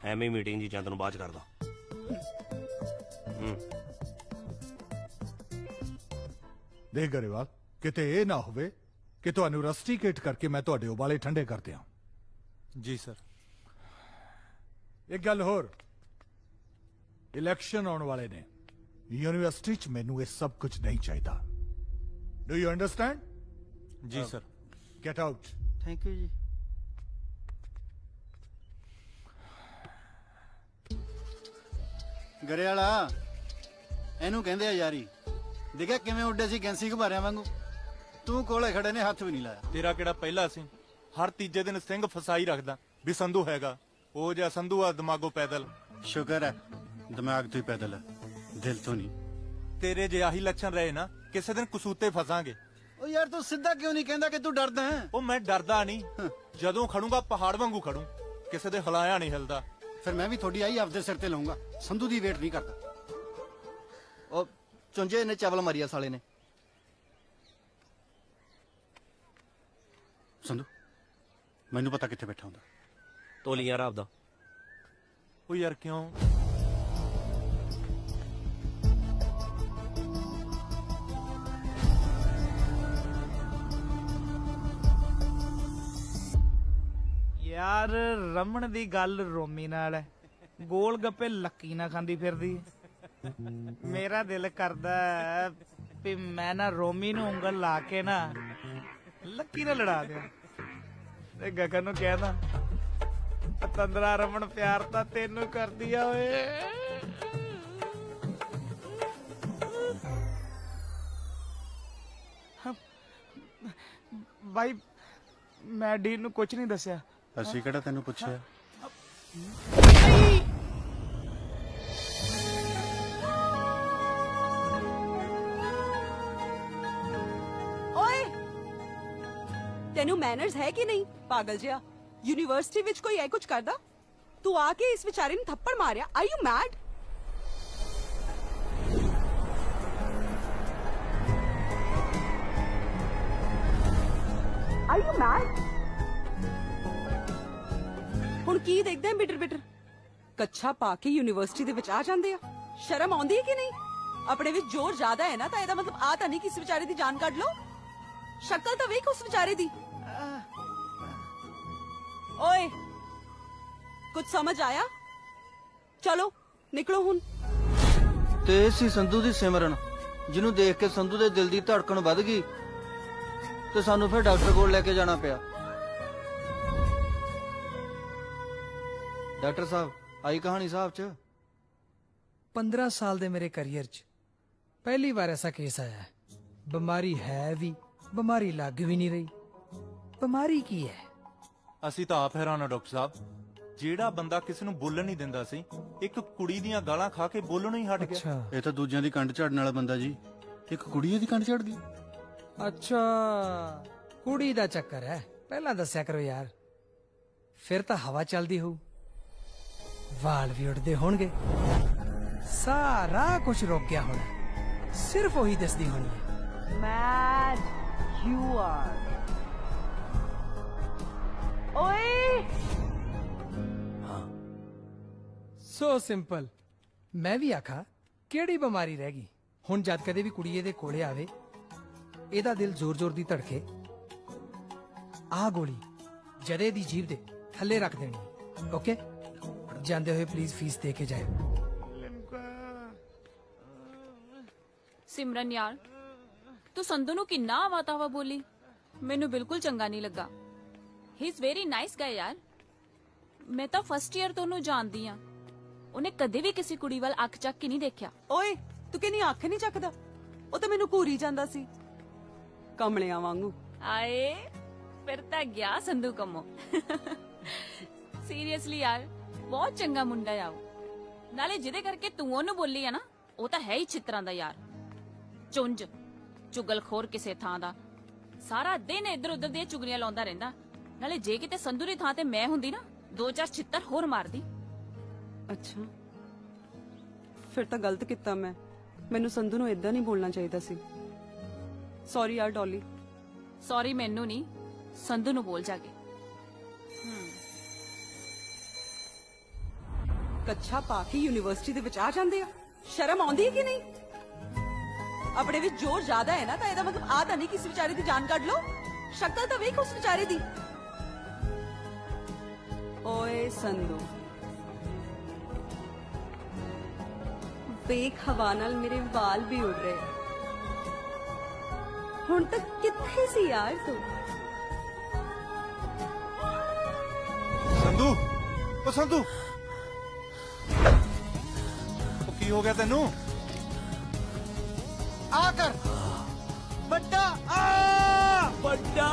ਐਵੇਂ ਮੀਟਿੰਗ ਜੀ ਤੈਨੂੰ ਬਾਅਦ ਚ ਕਰਦਾ। ਦੇਖ ਗਰੇਵਾਲ, ਕਿਤੇ ਇਹ ਨਾ ਹੋਵੇ ਕਿ ਤੁਹਾਨੂੰ ਰਸਟੀਕੇਟ ਕਰਕੇ ਮੈਂ ਤੁਹਾਡੇ ਉਬਾਲੇ ਠੰਡੇ ਕਰ ਦਿਆਂ। ਜੀ ਸਰ। ਇੱਕ ਗੱਲ ਹੋਰ, ਇਲੈਕਸ਼ਨ ਆਉਣ ਵਾਲੇ ਨੇ। ਯੂਨੀਵਰਸਿਟੀ 'ਚ ਮੈਨੂੰ ਇਹ ਸਭ ਕੁਝ ਨਹੀਂ ਚਾਹੀਦਾ। Do you understand? ਜੀ sir. Get out. Thank you ਜੀ। ਗਰੇਵਾਲਾ, ਇਹਨੂੰ ਕਹਿੰਦੇ ਆ ਯਾਰੀ। ਦੇਖਿਆ ਕਿਵੇਂ ਉੱਡੇ ਸੀ ਗੈਂਸੀ ਘੁਬਾਰਿਆਂ ਵਾਂਗੂ। ਤੂੰ ਕੋਲੇ ਖੜੇ ਨੇ ਹੱਥ ਵੀ ਨਹੀਂ ਲਾਇਆ। ਤੇਰਾ ਕਿਹੜਾ ਪਹਿਲਾ ਸੀ? ਹਰ ਤੀਜੇ ਦਿਨ ਸਿੰਘ ਫਸਾਈ ਰੱਖਦਾ ਵੀ ਸੰਧੂ ਹੈਗਾ। ਉਹ ਜਿਹਾ ਸੰਧੂ ਆ ਦਿਮਾਗੋਂ ਪੈਦਲ। ਸ਼ੁਕਰ ਹੈ ਦਿਮਾਗ ਤੋਂ ਹੀ ਪੈਦਲ ਹੈ, ਦਿਲ ਤੋਂ ਨਹੀਂ। ਤੇਰੇ ਜੇ ਆਹੀ ਲੱਛਣ ਰਹੇ ਨਾ, ਕਿਸੇ ਦਿਨ ਕਸੂਤੇ ਫਸਾਂਗੇ। ਉਹ ਯਾਰ ਤੂੰ ਸਿੱਧਾ ਕਿਉਂ ਨਹੀਂ ਕਹਿੰਦਾ ਕਿ ਤੂੰ ਡਰਦਾ ਹੈ? ਉਹ ਮੈਂ ਡਰਦਾ ਨਹੀਂ, ਜਦੋਂ ਖੜੂੰਗਾ ਪਹਾੜ ਵਾਂਗੂ ਖੜੂੰ, ਕਿਸੇ ਦੇ ਹਲਾਇਆ ਨਹੀਂ ਹਿਲਦਾ। ਫਿਰ ਮੈਂ ਵੀ ਤੁਹਾਡੀ ਆਈ ਆਪਦੇ ਸਿਰ ਤੇ ਲਾਉਂਗਾ। ਸੰਧੂ ਦੀ ਵੇਟ ਨਹੀਂ ਕਰਦਾ। ਉਹ ਚੁੰਝੇ ਨੇ ਚਾਵਲ ਮਾਰੀਆ ਸਾਲੇ ਨੇ। ਸੰਧੂ ਮੈਨੂੰ ਪਤਾ ਕਿੱਥੇ ਬੈਠਾ ਹੁੰਦਾ। ਤੋਲੀ ਯਾਰ ਆਪਦਾ। ਉਹ ਯਾਰ ਕਿਉਂ? ਯਾਰ ਰਮਣ ਦੀ ਗੱਲ ਰੋਮੀ ਨਾਲ ਹੈ, ਗੋਲ ਗੱਪੇ ਲੱਕੀ ਨਾ ਖਾਂਦੀ ਫਿਰਦੀ। ਮੇਰਾ ਦਿਲ ਕਰਦਾ ਹੈ ਵੀ ਮੈਂ ਨਾ ਰੋਮੀ ਨੂੰ ਉਂਗਲ ਲਾ ਕੇ ਨਾ ਲੱਕੀ ਨਾਲ ਲੜਾ ਦਿਆਂ ਤੇ ਗਗਨ ਨੂੰ ਕਹਿਦਾ, ਪਤੰਦਰਾ ਰਮਣ ਪਿਆਰ ਤਾਂ ਤੈਨੂੰ ਕਰਦੀ ਆ ਓਏ। ਬਾਈ ਮੈਂ ਡੀ ਨੂੰ ਕੁਝ ਨਹੀਂ ਦੱਸਿਆ। ਅਸੀਂ ਕਿਹੜਾ ਤੈਨੂੰ ਪੁੱਛਿਆ? ਓਏ ਤੈਨੂੰ ਮੈਨਰਸ ਹੈ ਕਿ ਨਹੀਂ ਪਾਗਲ ਜਿਹਾ? ਯੂਨੀਵਰਸਿਟੀ ਵਿੱਚ ਕੋਈ ਐ ਕੁਝ ਕਰਦਾ? ਤੂੰ ਆ ਕੇ ਇਸ ਵਿਚਾਰੇ ਨੂੰ ਥੱਪੜ ਮਾਰਿਆ। Are you mad? Are you mad? ਹੁਣ ਕੀ ਦੇਖਦੇ ਬਿਟਰ ਬਿਟਰ? ਕੱਛਾ ਪਾ ਕੇ ਯੂਨੀਵਰਸਿਟੀ ਦੇ ਵਿੱਚ ਆ ਜਾਂਦੇ ਆ। ਸ਼ਰਮ ਆਉਂਦੀ ਹੈ ਕਿ ਨਹੀਂ? ਆਪਣੇ ਵਿੱਚ ਜ਼ੋਰ ਜ਼ਿਆਦਾ ਹੈ ਨਾ, ਤਾਂ ਇਹਦਾ ਮਤਲਬ ਆ ਤਾਂ ਨਹੀਂ ਕਿ ਇਸ ਵਿਚਾਰੇ ਦੀ ਜਾਨ ਕੱਢ ਲਓ। ਸ਼ਕਲ ਤਾਂ ਵੇਖ ਉਸ ਵਿਚਾਰੇ ਦੀ। ਓਏ ਕੁਝ ਸਮਝ ਆਇਆ? ਚਲੋ ਨਿਕਲੋ ਹੁਣ। ਤੇ ਇਹ ਸੀ ਸੰਧੂ ਦੀ ਸਿਮਰਨ, ਜਿਹਨੂੰ ਦੇਖ ਕੇ ਸੰਧੂ ਦੇ ਦਿਲ ਦੀ ਧੜਕਣ ਵੱਧ ਗਈ ਤੇ ਸਾਨੂੰ ਫਿਰ ਡਾਕਟਰ ਕੋਲ ਲੈ ਕੇ ਜਾਣਾ ਪਿਆ। ਡਾਕਟਰ ਸਾਹਿਬ, ਆਈ ਕਹਾਣੀ ਸਾਹਿਬ ਚ 15 ਸਾਲ ਦੇ ਮੇਰੇ ਕੈਰੀਅਰ ਚ ਪਹਿਲੀ ਵਾਰ ਐਸਾ ਕੇਸ ਆਇਆ ਹੈ। ਬਿਮਾਰੀ ਹੈ ਵੀ, ਬਿਮਾਰੀ ਲੱਗ ਵੀ ਨਹੀਂ ਰਹੀ। ਬਿਮਾਰੀ ਕੀ ਹੈ? ਅਸੀਂ ਤਾਂ ਆਪ ਹੈਰਾਨ ਆ ਡਾਕਟਰ ਸਾਹਿਬ। ਜਿਹੜਾ ਬੰਦਾ ਕਿਸੇ ਨੂੰ ਬੋਲਣ ਨਹੀਂ ਦਿੰਦਾ ਸੀ, ਇੱਕ ਕੁੜੀ ਦੀਆਂ ਗਾਲਾਂ ਖਾ ਕੇ ਬੋਲਣੋਂ ਹੀ ਹਟ ਗਿਆ। ਇਹ ਤਾਂ ਦੂਜਿਆਂ ਦੀ ਕੰਡ ਝਾੜਨ ਵਾਲਾ ਬੰਦਾ ਜੀ। ਇੱਕ ਕੁੜੀ ਇਹਦੀ ਕੰਡ ਝਾੜ ਗਈ। ਅੱਛਾ, ਕੁੜੀ ਦਾ ਚੱਕਰ ਹੈ। ਪਹਿਲਾਂ ਦੱਸਿਆ ਕਰੋ ਯਾਰ। ਫਿਰ ਤਾਂ ਹਵਾ ਚੱਲਦੀ ਹੋਊ, ਵਾਲ ਵੀ ਉੱਡਦੇ ਹੋਣਗੇ, ਸਾਰਾ ਕੁਝ ਰੁਕ ਗਿਆ ਹੋਣਾ, ਸਿਰਫ ਉਹੀ ਦੱਸਦੀ ਹੋਣੀ ਹੈ। Mad you are. ਓਏ ਸੋ ਸਿੰਪਲ। ਮੈਂ ਵੀ ਆਖਾ ਕਿਹੜੀ ਬਿਮਾਰੀ ਰਹਿ ਗਈ ਹੁਣ? ਜਦ ਕਦੇ ਵੀ ਕੁੜੀ ਇਹਦੇ ਕੋਲੇ ਆਵੇ, ਇਹਦਾ ਦਿਲ ਜ਼ੋਰ ਜ਼ੋਰ ਦੀ ਧੜਕੇ, ਆਹ ਗੋਲੀ ਜਦੇ ਦੀ ਜੀਭ ਦੇ ਥੱਲੇ ਰੱਖ ਦੇਣੀ। ਓਕੇ, ਜਾਂਦੇ ਹੋਏ ਪਲੀਜ਼ ਫੀਸ ਦੇ ਕੇ ਜਾਇਓ। ਸਿਮਰਨ ਯਾਰ, ਤੂੰ ਸੰਧੂ ਨੂੰ ਕਿੰਨਾ ਆਵਾ-ਤਾਵਾ ਬੋਲੀ, ਮੈਨੂੰ ਬਿਲਕੁਲ ਚੰਗਾ ਨਹੀਂ ਲੱਗਾ। ਹੀ ਇਜ਼ ਵੈਰੀ ਨਾਈਸ ਗਾਇ ਯਾਰ। ਮੈਂ ਤਾਂ ਫਸਟ ਈਅਰ ਤੋਂ ਉਹਨੂੰ ਜਾਣਦੀ ਆ। ਉਹਨੇ ਕਦੇ ਵੀ ਕਿਸੇ ਕੁੜੀ ਵੱਲ ਅੱਖ ਚੱਕ ਕੇ ਨਹੀਂ ਦੇਖਿਆ। ਓਏ ਤੂੰ ਕਿੰਨੀ ਅੱਖ ਨਹੀਂ ਚੱਕਦਾ? ਉਹ ਤਾਂ ਮੈਨੂੰ ਘੂਰੀ ਜਾਂਦਾ ਸੀ ਕਮਲਿਆਂ ਵਾਂਗੂ। ਆਏ ਫਿਰ ਤਾਂ ਗਿਆ ਸੰਧੂ ਕੰਮੋ। ਸੀਰੀਅਸਲੀ ਯਾਰ ਬਹੁਤ ਚੰਗਾ ਮੁੰਡਾ ਆ ਉਹ। ਨਾਲੇ ਜਿਹਦੇ ਕਰਕੇ ਤੂੰ ਉਹਨੂੰ ਬੋਲੀ ਆ ਨਾ, ਉਹ ਤਾਂ ਹੈ ਹੀ ਛਿੱਤਰਾਂ ਦਾ ਯਾਰ, ਚੁੰਝ ਚੁਗਲਖੋਰ ਕਿਸੇ ਥਾਂ ਦਾ। ਸਾਰਾ ਦਿਨ ਇੱਧਰ ਉੱਧਰ ਦੀਆਂ ਚੁਗਲੀਆਂ ਲਾਉਂਦਾ ਰਹਿੰਦਾ। ਨਾਲੇ ਜੇ ਕਿਤੇ ਸੰਧੂ ਦੀ ਥਾਂ ਤੇ ਮੈਂ ਹੁੰਦੀ ਨਾ, 2-4 ਛਿੱਤਰ ਹੋਰ ਮਾਰਦੀ। ਅੱਛਾ, ਫਿਰ ਤਾਂ ਗਲਤ ਕੀਤਾ ਮੈਂ। ਮੈਨੂੰ ਸੰਧੂ ਨੂੰ ਇਦਾਂ ਨਹੀਂ ਬੋਲਣਾ ਚਾਹੀਦਾ ਸੀ। ਸੌਰੀ ਯਾਰ ਡੋਲੀ। ਸੌਰੀ ਮੈਨੂੰ ਨਹੀਂ, ਸੰਧੂ ਨੂੰ ਬੋਲ ਜਾ ਕੇ। ਕੱਛਾ ਪਾ ਕੇ ਯੂਨੀਵਰਸਿਟੀ ਦੇ ਵਿੱਚ ਆ ਜਾਂਦੇ ਆ, ਸ਼ਰਮ ਆਉਂਦੀ ਹੈ ਕਿ ਨਹੀਂ? ਆਪਣੇ ਵਿੱਚ ਜ਼ੋਰ ਜ਼ਿਆਦਾ ਹੈ ਨਾ, ਤਾਂ ਇਹਦਾ ਮਤਲਬ ਆ ਤਾਂ ਨਹੀਂ ਕਿਸੇ ਵਿਚਾਰੇ ਦੀ ਜਾਨ ਕੱਢ ਲਓ। ਸ਼ਕਲ ਤਾਂ ਵੇਖ ਉਸ ਵਿਚਾਰੇ ਦੀ। ਓਏ ਸੰਧੂ, ਵੇਖ ਹਵਾ ਨਾਲ ਮੇਰੇ ਵਾਲ ਵੀ ਉੱਡ ਰਹੇ। ਹੁਣ ਤੱਕ ਕਿੱਥੇ ਸੀ ਯਾਰ ਤੂੰ? ਸੰਧੂ, ਉਹ ਸੰਧੂ, ਉਹ ਕੀ ਹੋ ਗਿਆ ਤੈਨੂੰ? ਆ ਕਰ ਵੱਡਾ, ਆ ਵੱਡਾ,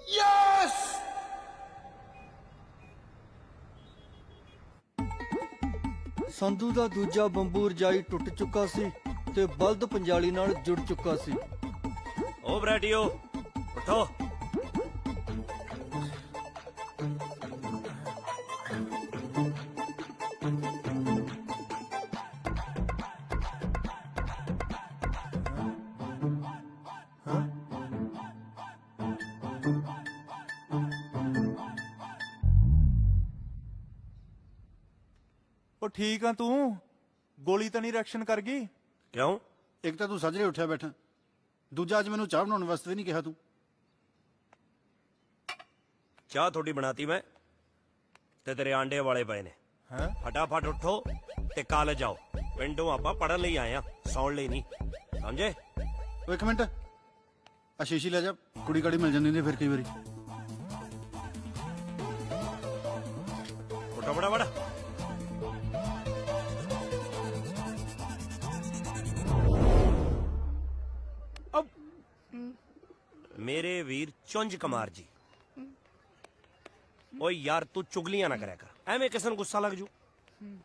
ਯੈਸ। ਸੰਧੂ ਦਾ ਦੂਜਾ ਬੰਬੂ ਰਜਾਈ ਟੁੱਟ ਚੁੱਕਾ ਸੀ ਤੇ ਬਲਦ ਪੰਜਾਲੀ ਨਾਲ ਜੁੜ ਚੁੱਕਾ ਸੀ। ਓ ਬ੍ਰੈਡੀਓ ਉਠੋ। ਉਹ ਠੀਕ ਆ ਤੂੰ? ਗੋਲੀ ਤਾਂ ਨਹੀਂ ਰਿਐਕਸ਼ਨ ਕਰ ਗਈ? ਕਿਉਂ? ਇੱਕ ਤਾਂ ਤੂੰ ਸੱਜਰੇ ਉੱਠਿਆ ਬੈਠਾ, ਦੂਜਾ ਅੱਜ ਮੈਨੂੰ ਚਾਹ ਬਣਾਉਣ ਵਾਸਤੇ ਵੀ ਨਹੀਂ ਕਿਹਾ ਤੂੰ। ਚਾਹ ਤੁਹਾਡੀ ਬਣਾਤੀ ਮੈਂ, ਤੇ ਤੇਰੇ ਆਂਡੇ ਵਾਲੇ ਪਏ ਨੇ। ਫਟਾਫਟ ਉੱਠੋ ਤੇ ਕਾਲਜ ਜਾਓ। ਪਿੰਡੋਂ ਆਪਾਂ ਪੜਨ ਲਈ ਆਏ ਆ, ਸੌਣ ਲਈ ਨਹੀਂ, ਸਮਝੇ? ਉਹ ਇੱਕ ਮਿੰਟ, ਆਸ਼ੀਸ਼ੀ ਲੈ ਜਾ, ਕੁੜੀ ਕਾੜੀ ਮਿਲ ਜਾਂਦੀ ਹੁੰਦੀ ਫਿਰ ਕਈ ਵਾਰੀ। ਉੱਠੋ ਬੜਾ ਬੜਾ। ਮੇਰੇ ਵੀਰ ਚੁੰਝ ਕੁਮਾਰ ਜੀ, ਓਏ ਯਾਰ ਤੂੰ ਚੁਗਲੀਆਂ ਨਾ ਕਰਿਆ ਕਰ, ਐਵੇਂ ਕਿਸੇ ਨੂੰ ਗੁੱਸਾ ਲੱਗ ਜੂ।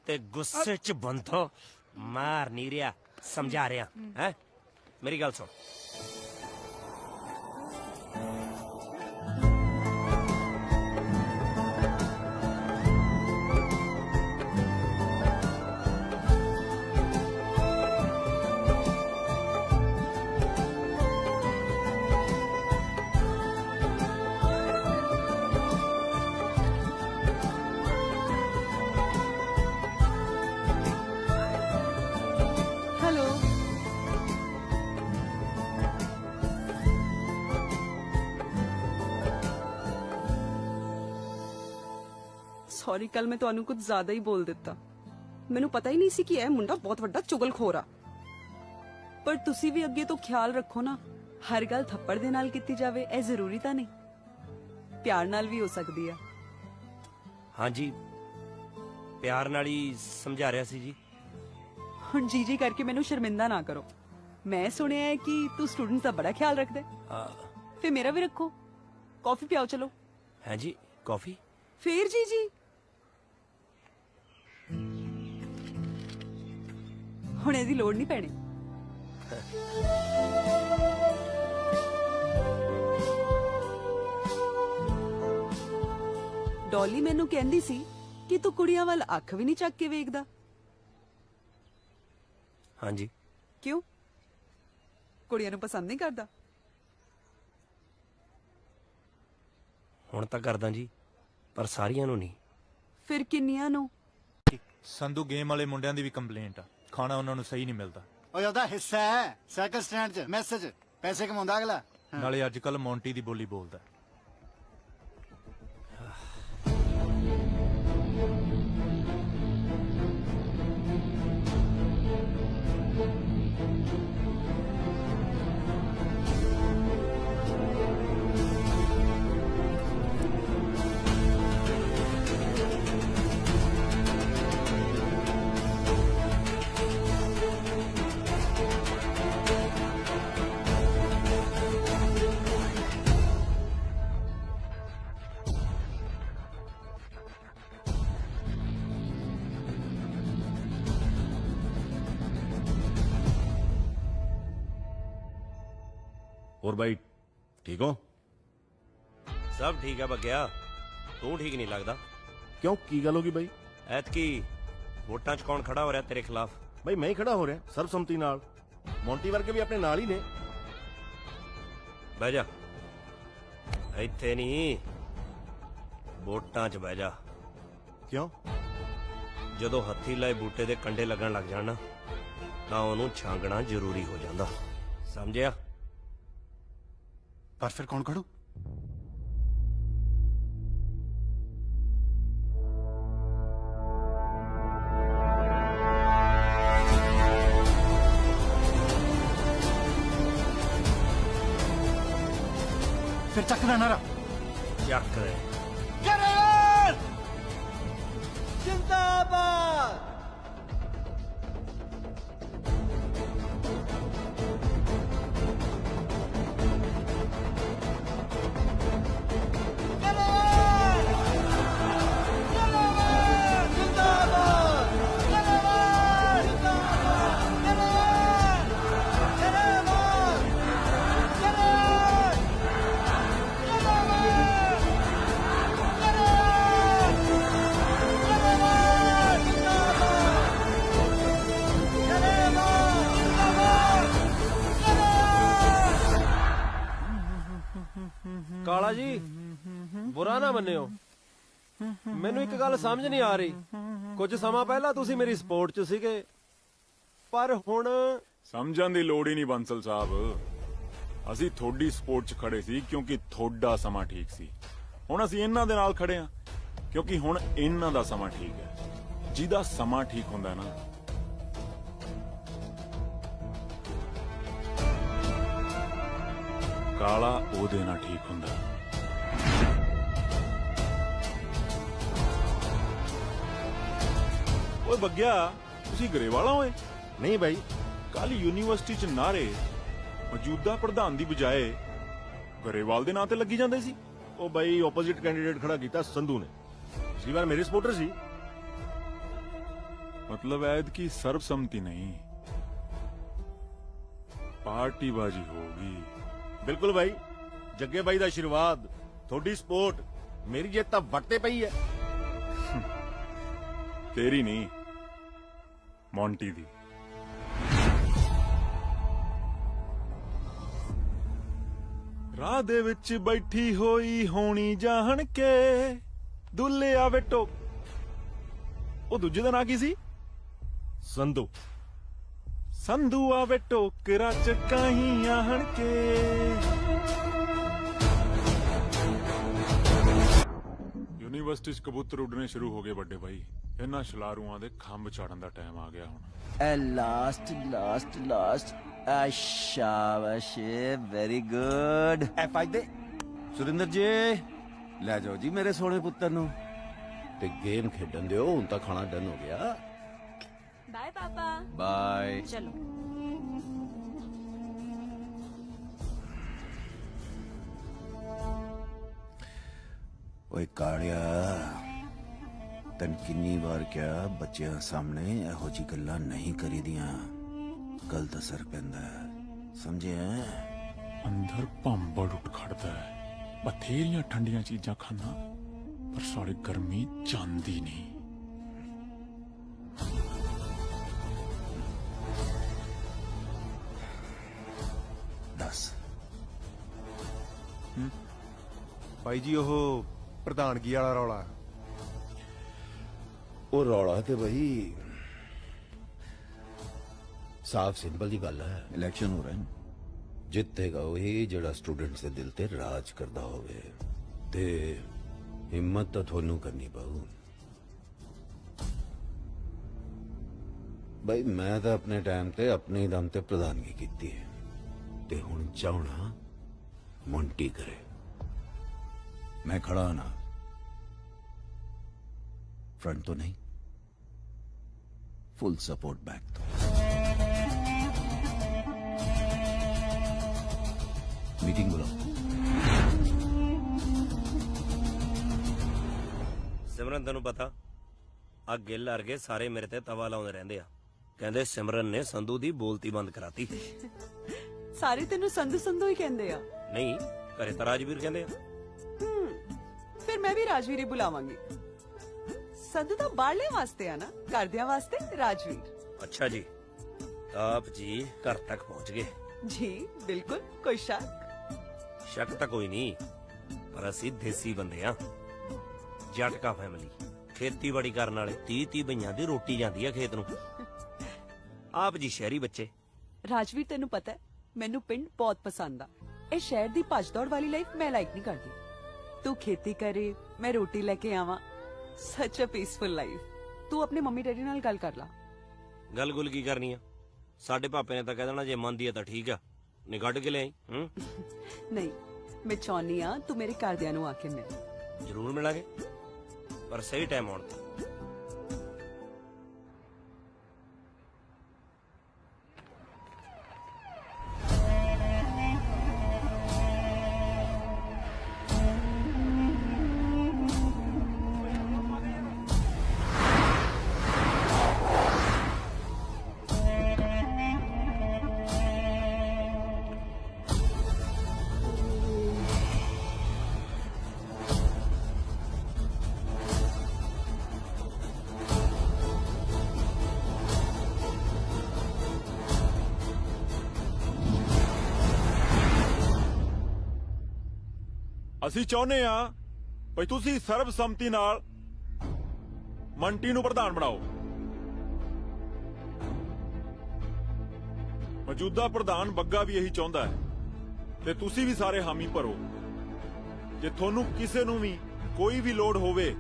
ਤੇ ਗੁੱਸੇ ਚ ਬੰਦੋ ਮਾਰ ਨਹੀਂ ਰਿਹਾ, ਸਮਝਾ ਰਿਹਾ ਹੈ। ਮੇਰੀ ਗੱਲ ਸੁਣ, ਸੌਰੀ, ਕੱਲ ਮੈਂ ਤੁਹਾਨੂੰ ਕੁਝ ਜ਼ਿਆਦਾ ਹੀ ਬੋਲ ਦਿੱਤਾ। ਮੈਨੂੰ ਪਤਾ ਹੀ ਨਹੀਂ ਸੀ ਕਿ ਇਹ ਮੁੰਡਾ ਬਹੁਤ ਵੱਡਾ ਚੁਗਲਖੋਰ ਆ। ਪਰ ਤੁਸੀਂ ਵੀ ਅੱਗੇ ਤੋਂ ਖਿਆਲ ਰੱਖੋ ਨਾ, ਹਰ ਗੱਲ ਥੱਪੜ ਦੇ ਨਾਲ ਕੀਤੀ ਜਾਵੇ ਇਹ ਜ਼ਰੂਰੀ ਤਾਂ ਨਹੀਂ, ਪਿਆਰ ਨਾਲ ਵੀ ਹੋ ਸਕਦੀ ਆ। ਹਾਂਜੀ ਪਿਆਰ ਨਾਲ ਹੀ ਸਮਝਾ ਰਿਹਾ ਸੀ ਜੀ। ਹੁਣ ਜੀ ਕਰਕੇ ਮੈਨੂੰ ਸ਼ਰਮਿੰਦਾ ਨਾ ਕਰੋ। ਮੈਂ ਸੁਣਿਆ ਹੈ ਕਿ ਤੂੰ ਸਟੂਡੈਂਟਸ ਦਾ ਬੜਾ ਖਿਆਲ ਰੱਖਦਾ ਹੈ, ਫਿਰ ਮੇਰਾ ਵੀ ਰੱਖੋ। ਕਾਫੀ ਪਿਆਓ ਚਲੋ। ਹੈ ਜੀ, ਕਾਫੀ? ਫੇਰ ਜੀ ਹੁਣ ਇਹਦੀ ਲੋੜ ਨਹੀਂ ਪੈਣੀ। ਡੋਲੀ ਮੈਨੂੰ ਕਹਿੰਦੀ ਸੀ ਕਿ ਤੂੰ ਕੁੜੀਆਂ ਵੱਲ ਅੱਖ ਵੀ ਨਹੀਂ ਚੱਕ ਕੇ ਵੇਖਦਾ। ਹਾਂਜੀ। ਕਿਉਂ? ਕੁੜੀਆਂ ਨੂੰ ਪਸੰਦ ਨਹੀਂ ਕਰਦਾ? ਹੁਣ ਤਾਂ ਕਰਦਾ ਜੀ, ਪਰ ਸਾਰੀਆਂ ਨੂੰ ਨਹੀਂ। ਫਿਰ ਕਿੰਨੀਆਂ ਨੂੰ? ਸੰਧੂ ਗੇਮ ਵਾਲੇ ਮੁੰਡਿਆਂ ਦੀ ਵੀ ਕੰਪਲੇਂਟ ਆ, ਖਾਣਾ ਉਹਨਾਂ ਨੂੰ ਸਹੀ ਨਹੀਂ ਮਿਲਦਾ। ਓਏ ਉਹਦਾ ਹਿੱਸਾ ਹੈ ਸਾਈਕਲ ਸਟੈਂਡ 'ਚ ਮੈਸੇਜ, ਪੈਸੇ ਕਮਾਉਂਦਾ ਅਗਲਾ। ਨਾਲੇ ਅੱਜ ਕੱਲ ਮੌਂਟੀ ਦੀ ਬੋਲੀ ਬੋਲਦਾ। ਹੋਰ ਬਾਈ ਠੀਕ ਹੋ? ਸਭ ਠੀਕ ਹੈ ਬੱਗਿਆ, ਤੂੰ ਠੀਕ ਨਹੀਂ ਲੱਗਦਾ। ਕਿਉਂ, ਕੀ ਗੱਲ ਹੋ ਗਈ ਬਾਈ? ਐਤਕੀ ਵੋਟਾਂ 'ਚ ਕੌਣ ਖੜਾ ਹੋ ਰਿਹਾ ਤੇਰੇ ਖਿਲਾਫ? ਬਾਈ ਮੈਂ ਹੀ ਖੜਾ ਹੋ ਰਿਹਾ ਸਰਬਸੰਮਤੀ ਨਾਲ। ਮੌਂਟੀ ਵਰਗੇ ਵੀ ਆਪਣੇ ਨਾਲ ਹੀ ਨੇ। ਬਹਿ ਜਾ, ਇੱਥੇ ਨਹੀਂ, ਵੋਟਾਂ 'ਚ ਬਹਿ ਜਾ। ਕਿਉਂ? ਜਦੋਂ ਹੱਥੀ ਲਾਏ ਬੂਟੇ ਦੇ ਕੰਡੇ ਲੱਗਣ ਲੱਗ ਜਾਣ ਤਾਂ ਉਹਨੂੰ ਛਾਂਗਣਾ ਜ਼ਰੂਰੀ ਹੋ ਜਾਂਦਾ, ਸਮਝਿਆ? ਪਰ ਫਿਰ ਕੌਣ ਖੜੂ? ਫਿਰ ਚੱਕਦਾ ਨਾਰਾ ਚੱਕ ਦੇ। जिंदाबाद। ਕਾਲਾ ਜੀ ਬੁਰਾ ਨਾ ਮੰਨਿਓ, ਮੈਨੂੰ ਇੱਕ ਗੱਲ ਸਮਝ ਨਹੀਂ ਆ ਰਹੀ। ਕੁਝ ਸਮਾਂ ਪਹਿਲਾਂ ਤੁਸੀਂ ਮੇਰੀ ਸਪੋਰਟ 'ਚ ਸੀਗੇ, ਪਰ ਹੁਣ ਸਮਝਣ ਦੀ ਲੋੜ ਹੀ ਨਹੀਂ ਬੰਸਲ ਸਾਹਿਬ। ਅਸੀਂ ਤੁਹਾਡੀ ਸਪੋਰਟ 'ਚ ਖੜੇ ਸੀ ਕਿਉਂਕਿ ਤੁਹਾਡਾ ਸਮਾਂ ਠੀਕ ਸੀ। ਹੁਣ ਅਸੀਂ ਇਹਨਾਂ ਦੇ ਨਾਲ ਖੜੇ ਹਾਂ ਕਿਉਂਕਿ ਹੁਣ ਇਹਨਾਂ ਦਾ ਸਮਾਂ ਠੀਕ ਹੈ। ਜਿਹਦਾ ਸਮਾਂ ਠੀਕ ਹੁੰਦਾ ਨਾ, ਕਾਲਾ ਉਹਦੇ ਨਾਲ ਠੀਕ ਹੁੰਦਾ। ਓਏ ਬੱਗਿਆ, ਤੁਸੀਂ ਗਰੇਵਾਲਾ ਹੋਏ? ਨਹੀਂ ਬਾਈ, ਕੱਲ ਯੂਨੀਵਰਸਿਟੀ 'ਚ ਨਾਰੇ ਮੌਜੂਦਾ ਪ੍ਰਧਾਨ ਦੀ ਬਜਾਏ ਗਰੇਵਾਲ ਦੇ ਨਾਂ ਤੇ ਲੱਗੀ ਜਾਂਦੇ ਸੀ। ਉਹ ਬਾਈ ਆਪੋਜ਼ਿਟ ਕੈਂਡੀਡੇਟ ਖੜਾ ਕੀਤਾ ਸੰਧੂ ਨੇ, ਪਿਛਲੀ ਵਾਰ ਮੇਰੇ ਸਪੋਰਟਰ ਸੀ। मतलब ऐद की सर्वसम्मति नहीं, पार्टीबाजी होगी। बिल्कुल भाई, जग्गे भाई दा आशीर्वाद, थोड़ी सपोर्ट, मेरी जित तां वट्टे पई है। तेरी नहीं, मॉन्टी दी। राह दे विच बैठी होई होनी जाहन के दुल्ले आवे टोक। ओ दूजे दा नां की सी? संधू। संधू आवे टोकरा चकाही आहन के। यूनिवर्सिटी च कबूतर उड़ने शुरू हो गए बड़े भाई। इन्हां छलारूआं दे खंभ चाड़न दा टाइम आ गया हुण। लास्ट लास्ट लास्ट, शाबाश, वेरी गुड। फायदे सुरिंदर जी ले जाओ जी मेरे सोने पुत्र नु ते गेम खेडन दियो। हुण तां खाना डन हो गया। बाय पापा। बाय। चलो ओए कालिया, तन किन्नी बार क्या बच्चों सामने एहो जी गल्लां नहीं करी दियां, गलत असर पैंदा है, समझे? अंदर भंबड़ उठ खड़दा है। बथेरियां ठंडियां चीजां खाना पर साड़ी गर्मी जांदी नहीं। दस भाई जी ओह प्रधानगी वाला रौला। ਉਹ ਰੌਲਾ ਤੇ ਬਈ ਸਾਫ ਸਿੰਪਲ ਦੀ ਗੱਲ ਹੈ। ਇਲੈਕਸ਼ਨ ਹੋ ਰਹੇ ਨੇ, ਜਿੱਤੇਗਾ ਉਹੀ ਜਿਹੜਾ ਸਟੂਡੈਂਟਸ ਦੇ ਦਿਲ ਤੇ ਰਾਜ ਕਰਦਾ ਹੋਵੇ, ਤੇ ਹਿੰਮਤ ਤਾਂ ਤੁਹਾਨੂੰ ਕਰਨੀ ਪਊ। ਬਈ ਮੈਂ ਤਾਂ ਆਪਣੇ ਟਾਈਮ ਤੇ ਆਪਣੇ ਦਮ ਤੇ ਪ੍ਰਧਾਨਗੀ ਕੀਤੀ ਹੈ, ਤੇ ਹੁਣ ਚਾਹਣਾ ਮੌਂਟੀ ਕਰੇ। ਮੈਂ ਖੜਾ ਨਾ, फ्रंट तो नहीं, फुल सपोर्ट बैक तो। मीटिंग बुलाओ। ਸਿਮਰਨ ਤੈਨੂੰ ਪਤਾ ਆ ਗਿੱਲ ਅਰਗੇ ਸਾਰੇ ਮੇਰੇ ਤੇ ਤਵਾ ਲਾਉਂਦੇ ਰਹਿੰਦੇ ਆ। ਕਹਿੰਦੇ ਸਿਮਰਨ ਨੇ ਸੰਧੂ ਦੀ ਬੋਲਤੀ ਬੰਦ ਕਰਾਤੀ। ਸਾਰੇ ਤੈਨੂੰ ਸੰਧੂ ਸੰਧੂ ਹੀ ਕਹਿੰਦੇ ਆ। ਨਹੀਂ, ਘਰੇ ਤਾਂ ਰਾਜਵੀਰ ਕਹਿੰਦੇ ਆ। ਫਿਰ ਮੈਂ ਵੀ ਰਾਜਵੀਰ ਹੀ ਬੁਲਾਵਾਂਗੀ। ਸੰਧੂ ਤਾਂ ਬਾਹਰਲੇ ਵਾਸਤੇ ਆ ਨਾ, ਘਰਦਿਆਂ ਵਾਸਤੇ ਰਾਜਵੀਰ। ਅੱਛਾ ਜੀ, ਆਪ ਜੀ ਘਰ ਤੱਕ ਪਹੁੰਚ ਗਏ? ਜੀ ਬਿਲकुल, कोई शक? ਸ਼ੱਕ ਤਾਂ ਕੋਈ ਨਹੀਂ, ਪਰ ਅਸੀਂ ਦੇਸੀ ਬੰਦੇ ਆ, ਜਟਕਾ ਫੈਮਿਲੀ, ਖੇਤੀਬਾੜੀ ਕਰਨ ਵਾਲੇ। 30-30 ਬਈਆਂ ਦੀ ਰੋਟੀ ਜਾਂਦੀ ਆ ਖੇਤ ਨੂੰ। ਆਪ ਜੀ ਸ਼ਹਿਰੀ ਬੱਚੇ। ਰਾਜਵੀਰ ਤੈਨੂੰ ਪਤਾ ਹੈ ਮੈਨੂੰ ਪਿੰਡ ਬਹੁਤ ਪਸੰਦ ਆ। ਇਹ ਸ਼ਹਿਰ ਦੀ ਭੱਜ ਦੌੜ ਵਾਲੀ ਲਾਈਫ ਮੈਂ ਲਾਈਕ ਨਹੀਂ ਕਰਦੀ। ਤੂੰ ਖੇਤੀ ਕਰੇ, ਮੈਂ ਰੋਟੀ ਲੈ ਕੇ ਆਵਾਂ, ਸੱਚ ਅ ਪੀਸਫੁਲ ਲਾਈਫ। ਤੂੰ ਆਪਣੇ ਮੰਮੀ ਡੈਡੀ ਨਾਲ ਗੱਲ ਕਰ ਲਾ। ਗੱਲ ਗੁੱਲ ਕੀ ਕਰਨੀ ਆ? ਸਾਡੇ ਪਾਪੇ ਨੇ ਤਾਂ ਕਹਿ ਦੇਣਾ ਜੇ ਮੰਨਦੀ ਆ ਤਾਂ ਠੀਕ ਆ, ਨਹੀਂ ਕੱਢ ਕੇ ਲਿਆਈ। ਨਹੀਂ, ਮੈਂ ਚਾਹੁੰਦੀ ਆ ਤੂੰ ਮੇਰੇ ਘਰਦਿਆਂ ਨੂੰ ਆ ਕੇ ਮਿਲ। ਜ਼ਰੂਰ ਮਿਲਾਂਗੇ, ਪਰ ਸਹੀ ਟਾਈਮ ਆਉਣ ਤੇ। ਅਸੀਂ ਚਾਹੁੰਦੇ ਆ ਭਈ ਤੁਸੀਂ ਸਰਬਸੰਮਤੀ ਨਾਲ ਮੰਟੀ ਨੂੰ ਪ੍ਰਧਾਨ ਬਣਾਓ। ਮੌਜੂਦਾ ਪ੍ਰਧਾਨ ਬੱਗਾ ਵੀ ਇਹੀ ਚਾਹੁੰਦਾ ਹੈ ਤੇ ਤੁਸੀਂ ਵੀ ਸਾਰੇ ਹਾਮੀ ਭਰੋ। ਜੇ ਤੁਹਾਨੂੰ ਕਿਸੇ ਨੂੰ ਵੀ ਕੋਈ ਵੀ ਲੋੜ ਹੋਵੇ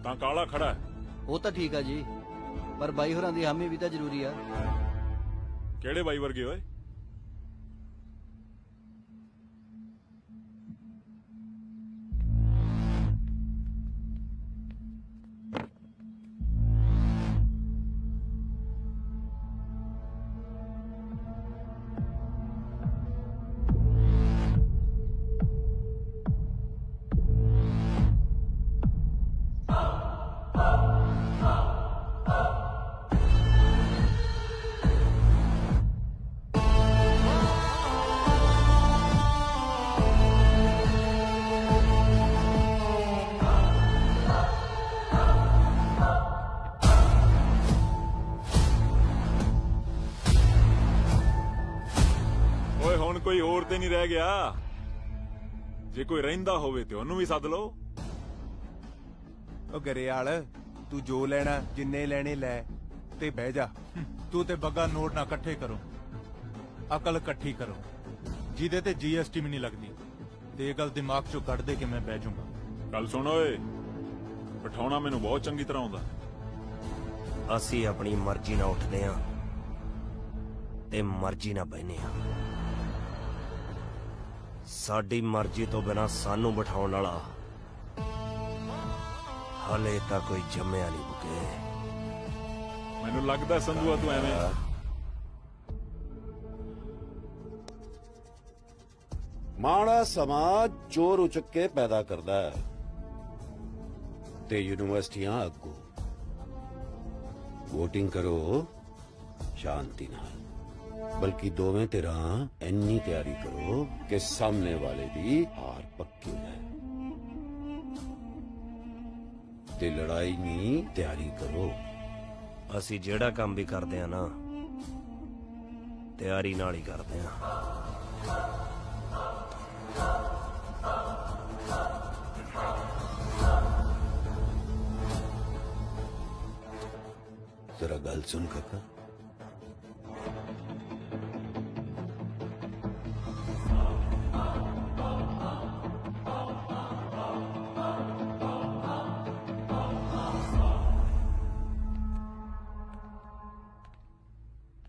ਤਾਂ ਕਾਲਾ ਖੜਾ ਹੈ। ਉਹ ਤਾਂ ਠੀਕ ਆ ਜੀ, ਪਰ ਬਾਈ ਹੋਰਾਂ ਦੀ ਹਾਮੀ ਵੀ ਤਾਂ ਜ਼ਰੂਰੀ ਆ। ਕਿਹੜੇ ਬਾਈ ਵਰਗੇ ਓਏ? ਕੋਈ ਹੋਰ ਤੇ ਨਹੀਂ ਰਹਿ ਗਿਆ। ਜੇ ਕੋਈ ਰਹਿੰਦਾ ਹੋਵੇ ਤੇ ਉਹਨੂੰ ਵੀ ਸੱਦ ਲਓ। ਉਹ ਗਰੇਵਾਲ, ਤੂੰ ਜੋ ਲੈਣਾ ਜਿੰਨੇ ਲੈਣੇ ਲੈ ਤੇ ਬਹਿ ਜਾ। ਤੂੰ ਤੇ ਬੱਗਾ ਨੋਟ ਨਾ ਇਕੱਠੇ ਕਰੋ, ਅਕਲ ਇਕੱਠੀ ਕਰੋ, ਜਿਹਦੇ ਤੇ GST ਵੀ ਨਹੀਂ ਲੱਗਦੀ। ਤੇ ਇਹ ਗੱਲ ਦਿਮਾਗ ਚੋਂ ਕੱਢ ਦੇ ਕਿ ਮੈਂ ਬਹਿ ਜਾਊਂਗਾ। ਗੱਲ ਸੁਣ ਓਏ, ਬਿਠਾਉਣਾ ਮੈਨੂੰ ਬਹੁਤ ਚੰਗੀ ਤਰ੍ਹਾਂ ਆਉਂਦਾ। ਅਸੀਂ ਆਪਣੀ ਮਰਜ਼ੀ ਨਾਲ ਉੱਠਦੇ ਆ ਤੇ ਮਰਜ਼ੀ ਨਾਲ ਬਹਿਨੇ ਆ। ਸਾਡੀ ਮਰਜ਼ੀ ਤੋਂ ਬਿਨਾਂ ਸਾਨੂੰ ਬਿਠਾਉਣ ਵਾਲਾ ਹਲੇ ਤਾਂ ਕੋਈ ਜੰਮਿਆ ਨਹੀਂ ਬੁਕੇ। ਮੈਨੂੰ ਲੱਗਦਾ ਸੰਧੂਆ ਤੂੰ ਐਵੇਂ ਮਾੜਾ ਸਮਾਂ ਚੋਰ ਉਚਕ ਕੇ ਪੈਦਾ ਕਰਦਾ ਹੈ ਤੇ ਯੂਨੀਵਰਸਿਟੀਆਂ ਅੱਗੋਂ। ਵੋਟਿੰਗ ਕਰੋ ਸ਼ਾਂਤੀ ਨਾਲ, ਬਲਕਿ ਦੋਵੇਂ ਧਿਰਾਂ ਇੰਨੀ ਤਿਆਰੀ ਕਰੋ ਕਿ ਸਾਹਮਣੇ ਵਾਲੇ ਦੀ ਹਾਰ ਪੱਕੀ ਹੈ। ਤੇ ਲੜਾਈ ਨਹੀਂ, ਤਿਆਰੀ ਕਰੋ। ਅਸੀਂ ਜਿਹੜਾ ਕੰਮ ਵੀ ਕਰਦੇ ਆ ਨਾ, ਤਿਆਰੀ ਨਾਲ ਹੀ ਕਰਦੇ ਆ। जरा गल सुन काका।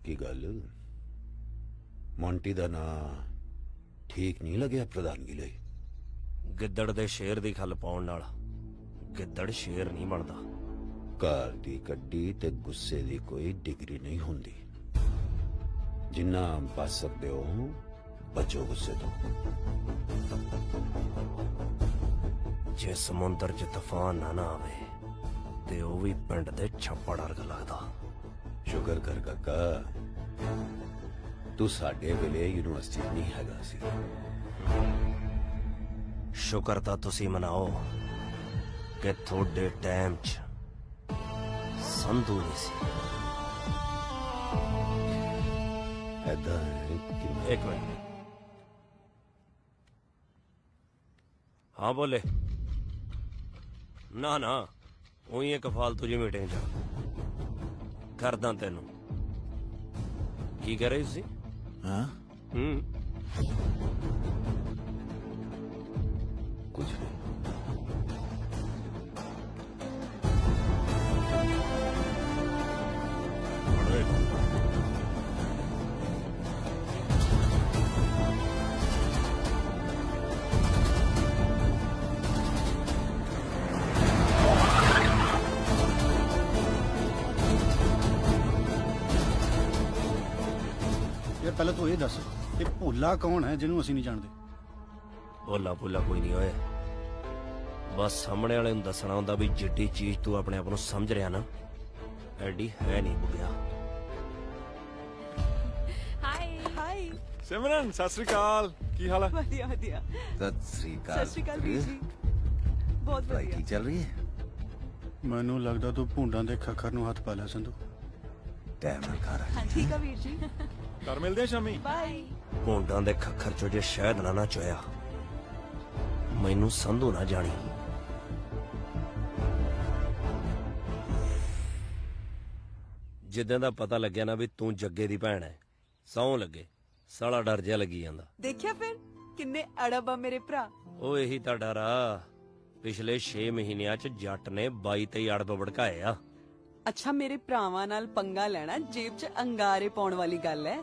की गल मोंटी दा ना ठीक नहीं लग्या प्रधानगी ਲਈ? ਗਿੱਦੜ ਦੇ ਸ਼ੇਰ ਦੀ ਖੱਲ ਪਾਉਣ ਨਾਲ ਗਿੱਦੜ ਸ਼ੇਰ ਨਹੀਂ ਬਣਦਾ। ਘਰ ਦੀ ਕੱਢੀ ਤੇ ਗੁੱਸੇ ਦੀ ਕੋਈ ਡਿਗਰੀ ਨਹੀਂ ਹੁੰਦੀ। ਜਿੰਨਾ ਬਚ ਸਕਦੇ ਹੋ ਬਚੋ ਗੁੱਸੇ ਤੋਂ। ਜੇ ਸਮੁੰਦਰ 'ਚ ਤੂਫਾਨ ਨਾ ਆਵੇ ਤੇ ਉਹ ਵੀ ਪਿੰਡ ਦੇ ਛੱਪੜ ਵਰਗਾ ਲੱਗਦਾ। ਸ਼ੁਕਰ ਕਰ ਕਾਕਾ, ਤੂੰ ਸਾਡੇ ਵੇਲੇ ਯੂਨੀਵਰਸਿਟੀ ਨਹੀਂ ਹੈਗਾ ਸੀ। ਸ਼ੁਕਰ ਤਾਂ ਤੁਸੀਂ ਮਨਾਓ ਕਿ ਤੁਹਾਡੇ ਟਾਈਮ 'ਚ ਸੰਧੂ ਨਹੀਂ ਸੀ। ਐਦਾਂ ਇੱਕ ਮਿੰਟ। हाँ बोले ना ना ਉਹੀ ਇੱਕ ਫਾਲਤੂ ਜਿਹੀ ਮੀਟਿੰਗ ਚ ਕਰਦਾ ਤੈਨੂੰ। ਕੀ ਕਰ ਰਹੀ ਸੀ? ਹਾਂ ਕੁਝ ਨਹੀਂ। ਯਾਰ ਪਹਿਲਾਂ ਤੂੰ ਇਹ ਦੱਸ ਕਿ ਭੋਲਾ ਕੌਣ ਹੈ ਜਿਹਨੂੰ ਅਸੀਂ ਨਹੀਂ ਜਾਣਦੇ? ਭੋਲਾ ਭੋਲਾ ਕੋਈ ਨਹੀਂ ਹੋਏ, ਬਸ ਸਾਹਮਣੇ ਵਾਲੇ ਨੂੰ ਦੱਸਣਾ ਹੁੰਦਾ ਵੀ ਜਿੱਡੀ ਚੀਜ਼ ਤੂੰ ਆਪਣੇ ਆਪ ਨੂੰ ਸਮਝ ਰਿਹਾ ਨਾ ਐਡੀ ਹੈ ਨਹੀਂ ਬੁੱਢਿਆ। ਹਾਈ ਸਿਮਰਨ ਸਤਿ ਸ੍ਰੀ ਅਕਾਲ, ਕੀ ਹਾਲ ਹੈ? ਵਧੀਆ ਵਧੀਆ। ਸਤਿ ਸ੍ਰੀ ਅਕਾਲ। ਸਤਿ ਸ੍ਰੀ ਅਕਾਲ ਵੀਰ ਜੀ। ਬਹੁਤ ਵਧੀਆ। ਕੀ ਚੱਲ ਰਹੀ ਹੈ? ਮੈਨੂੰ ਲੱਗਦਾ ਤੂੰ ਭੁੰਡਾਂ ਦੇ ਖੱਖਰ ਨੂੰ ਹੱਥ ਪਾ ਲਿਆ ਸੰਧੂ। ਟਾਈਮ ਨਾਲ ਖਾ ਹਾਂ ਠੀਕ ਆ ਵੀਰ ਜੀ। ਘਰ ਮਿਲਦੇ ਆ ਸ਼ਾਮੀ। ਬਾਏ। ਭੋਂਡਾਂ ਦੇ ਖੱਖਰ ਚੋਂ ਜੇ ਸ਼ਹਿਦ ਨਾ ਚੋਇਆ ਮੈਨੂੰ ਸੰਧੂ ਨਾ ਜਾਣੀ। ਜਿੱਦਾਂ ਦਾ ਪਤਾ ਲੱਗਿਆ ਨਾ ਵੀ ਤੂੰ ਜੱਗੇ ਦੀ ਭੈਣ ਹੈ, ਸਹੁੰ ਲੱਗੇ ਸਾਲਾ ਡਰ ਜਿਹਾ ਲੱਗੀ ਜਾਂਦਾ। ਦੇਖਿਆ ਫਿਰ ਕਿੰਨੇ ਅੜਬ ਆ ਮੇਰੇ ਭਰਾ। ਉਹ ਇਹੀ ਤਾਂ ਡਰ ਆ। ਪਿਛਲੇ 6 ਮਹੀਨਿਆਂ ਚ ਜੱਟ ਨੇ 22-23 ਅੜਬ ਭੜਕਾਏ ਆ। ਅੱਛਾ ਮੇਰੇ ਭਰਾਵਾਂ ਨਾਲ ਪੰਗਾ ਲੈਣਾ ਜੇਬ 'ਚ ਅੰਗਾਰੇ ਪਾਉਣ ਵਾਲੀ ਗੱਲ ਹੈ।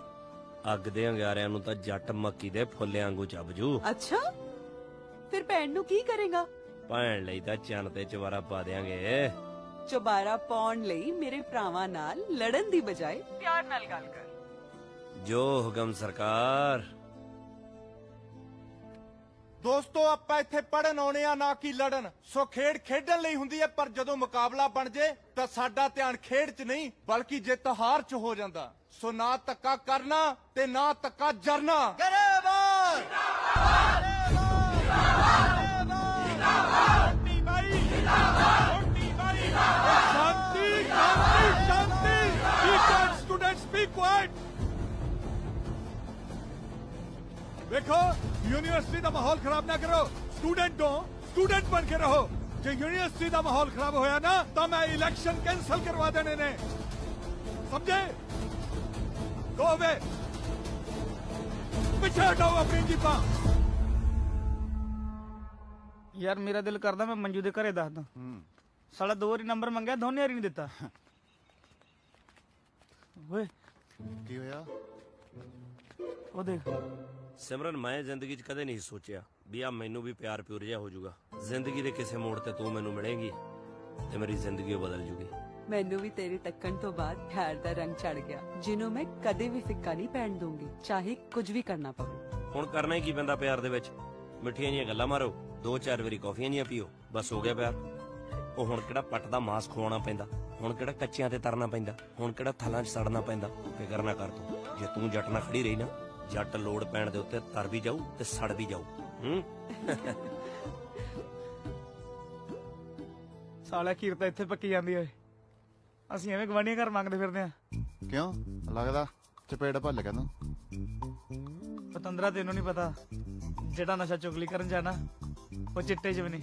ਅੱਗ ਦੇ ਅੰਗਾਰਿਆਂ ਨੂੰ ਤਾਂ ਜੱਟ ਮੱਕੀ ਦੇ ਫੁੱਲਿਆਂ ਵਾਂਗੂ ਚੱਬਜੂ। ਅੱਛਾ ਫਿਰ ਭੈਣ ਨੂੰ ਕੀ ਕਰੇਗਾ? ਭੈਣ ਲਈ ਤਾਂ ਚੰਨ ਤੇ ਚਵਾਰਾ ਪਾ ਦਿਆਂਗੇ। ਚੁਬਾਰਾ ਪਾਉਣ ਲਈ ਮੇਰੇ ਭਰਾਵਾਂ ਨਾਲ ਲੜਨ ਦੀ ਬਜਾਏ ਪਿਆਰ ਨਾਲ ਗੱਲ ਕਰ। ਜੋ ਹੁਕਮ ਸਰਕਾਰ। ਦੋਸਤੋ ਆਪਾਂ ਇੱਥੇ ਪੜਨ ਆਉਣੇ ਆ ਨਾ ਕਿ ਲੜਨ। ਸੋ ਖੇਡ ਖੇਡਣ ਲਈ ਹੁੰਦੀ ਹੈ, ਪਰ ਜਦੋਂ ਮੁਕਾਬਲਾ ਬਣ ਜੇ ਤਾਂ ਸਾਡਾ ਧਿਆਨ ਖੇਡ 'ਚ ਨਹੀਂ ਬਲਕਿ ਜਿੱਤ ਹਾਰ 'ਚ ਹੋ ਜਾਂਦਾ। ਸੋ ਨਾ ਧੱਕਾ ਕਰਨਾ ਤੇ ਨਾ ਧੱਕਾ ਜਰਨਾ। ਗਰੇਵਾਲ शांति शांति शांति। Students be quiet. देखो यूनिवर्सिटी का माहौल खराब ना करो। स्टूडेंट हो स्टूडेंट बन के रहो। जो यूनिवर्सिटी का माहौल खराब होया ना तो मैं इलेक्शन कैंसिल करवा देने ने, समझे? गो अवे, पीछे हटाओ अपनी जीपा। ਯਾਰ ਮੇਰਾ ਦਿਲ ਕਰਦਾ ਮੈਂ ਮੰਜੂ ਦੇ ਘਰੇ ਦੱਸਦਾ। ਸਾਲਾ 2 ਵਾਰੀ ਨੰਬਰ ਮੰਗਿਆ, ਦੋਨੇ ਵਾਰੀ ਨਹੀਂ ਦਿੱਤਾ। ਓਏ ਕੀ ਹੋਇਆ? ਉਹ ਦੇਖ ਸਿਮਰਨ, ਮੈਂ ਜ਼ਿੰਦਗੀ 'ਚ ਕਦੇ ਨਹੀਂ ਸੋਚਿਆ ਵੀ ਆ ਮੈਨੂੰ ਵੀ ਪਿਆਰ ਪਿਉਰ ਜਿਹਾ ਹੋ ਜਾਊਗਾ। ਜ਼ਿੰਦਗੀ ਦੇ ਕਿਸੇ ਮੋੜ ਤੇ ਤੂੰ ਮੈਨੂੰ ਮਿਲੇਂਗੀ ਤੇ ਮੇਰੀ ਜ਼ਿੰਦਗੀ ਬਦਲ ਜੂਗੀ। ਮੈਨੂੰ ਵੀ ਤੇਰੇ ਤੱਕਣ ਤੋਂ ਬਾਅਦ ਪਿਆਰ ਦਾ ਰੰਗ ਚੜ ਗਿਆ, ਜਿਹਨੂੰ ਮੈਂ ਕਦੇ ਵੀ ਫਿੱਕਾ ਨਹੀਂ ਪੈਣ ਦੂੰਗੀ, ਚਾਹੇ ਕੁਝ ਵੀ ਕਰਨਾ ਪਵੇ। ਹੁਣ ਕਰਨਾ ਹੀ ਕੀ ਪੈਂਦਾ ਪਿਆਰ ਦੇ ਵਿੱਚ? ਮਿੱਠੀਆਂ ਜੀਆਂ ਗੱਲਾਂ ਮਾਰੋ, 2-4 ਵਾਰੀ ਕੌਫੀਆਂ ਜੀਆਂ ਪੀਓ, ਬਸ ਹੋ ਗਿਆ ਪਿਆਰ। ਉਹ ਹੁਣ ਕਿਹੜਾ ਪੱਟ ਦਾ ਮਾਸ ਖਵਾਉਣਾ ਪੈਂਦਾ, ਹੁਣ ਕਿਹੜਾ ਕੱਚਿਆਂ ਤੇ ਤਰਨਾ ਪੈਂਦਾ, ਹੁਣ ਕਿਹੜਾ ਥਲਾਂ 'ਚ ਸੜਨਾ ਪੈਂਦਾ। ਫਿਕਰ ਨਾ ਕਰ ਤੂੰ, ਜੇ ਤੂੰ ਜੱਟ ਨਾਲ ਖੜੀ ਰਹੀ ਨਾ, ਜੱਟ ਲੋੜ ਪੈਣ ਦੇ ਉੱਤੇ ਤਰ ਵੀ ਜਾਊ ਤੇ ਸੜ ਵੀ ਜਾਊ। ਸਾਲਾ ਖੀਰ ਤਾਂ ਇੱਥੇ ਪੱਕੀ ਜਾਂਦੀ ਓਏ। ਅਸੀਂ ਐਵੇਂ ਗਵਾਂਢੀਆਂ ਘਰ ਮੰਗਦੇ ਫਿਰਦੇ ਆ। ਕਿਉਂ ਲੱਗਦਾ ਚਪੇੜ ਭੱਲ ਗਿਆ ਤੂੰ? ਪਤੰਦਰਾ ਤੈਨੂੰ ਨਹੀਂ ਪਤਾ, ਜਿਹੜਾ ਨਸ਼ਾ ਚੁਗਲੀ ਕਰਨ ਜਾਣਾ ਉਹ ਚਿੱਟੇ 'ਚ ਵੀ ਨਹੀਂ।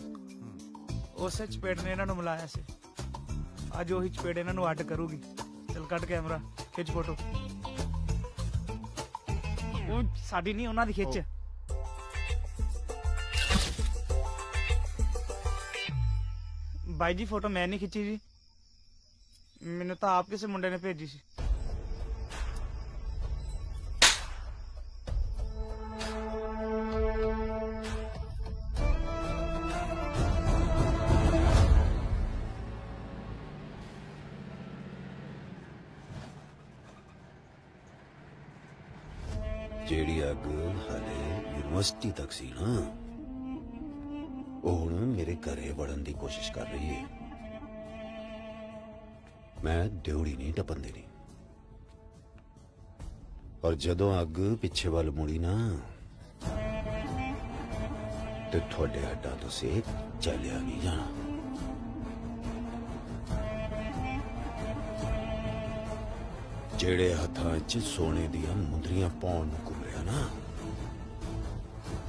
ਉਸੇ ਚਪੇੜ ਨੇ ਇਹਨਾਂ ਨੂੰ ਮਿਲਾਇਆ ਸੀ। ਅੱਜ ਉਹੀ ਚਪੇੜ ਇਹਨਾਂ ਨੂੰ ਅੱਡ ਕਰੂਗੀ। ਚਲ ਕੱਟ ਕੈਮਰਾ, ਖਿੱਚ ਫੋਟੋ। ਉਹ ਸਾਡੀ ਨਹੀਂ, ਉਹਨਾਂ ਦੀ ਖਿੱਚ। ਬਾਈ ਜੀ ਫੋਟੋ ਮੈਂ ਨਹੀਂ ਖਿੱਚੀ ਜੀ, ਮੈਨੂੰ ਤਾਂ ਆਪ ਕਿਸੇ ਮੁੰਡੇ ਨੇ ਭੇਜੀ ਸੀ। ਜਿਹੜੀ ਅੱਗ ਹਾਲੇ ਯੂਨੀਵਰਸਿਟੀ ਤੱਕ ਸੀ ਨਾ, ਉਹ ਹੁਣ ਮੇਰੇ ਘਰੇ ਵੜਨ ਦੀ ਕੋਸ਼ਿਸ਼ ਕਰ ਰਹੀ ਹੈ। ਮੈਂ ਡਿਉੜੀ ਨਹੀਂ ਟੱਪਣ ਦੇਣੀ। ਔਰ ਜਦੋਂ ਅੱਗ ਪਿੱਛੇ ਵੱਲ ਮੁੜੀ ਨਾ ਤੇ ਤੁਹਾਡੇ ਹੱਡਾਂ ਤੋਂ ਸੇਕ ਚੱਲਿਆ ਨਹੀਂ ਜਾਣਾ। ਜਿਹੜੇ ਹੱਥਾਂ 'ਚ ਸੋਨੇ ਦੀਆਂ ਮੁੰਦਰੀਆਂ ਪਾਉਣ ਨੂੰ ਘੁੰਮਰਿਆ ਨਾ,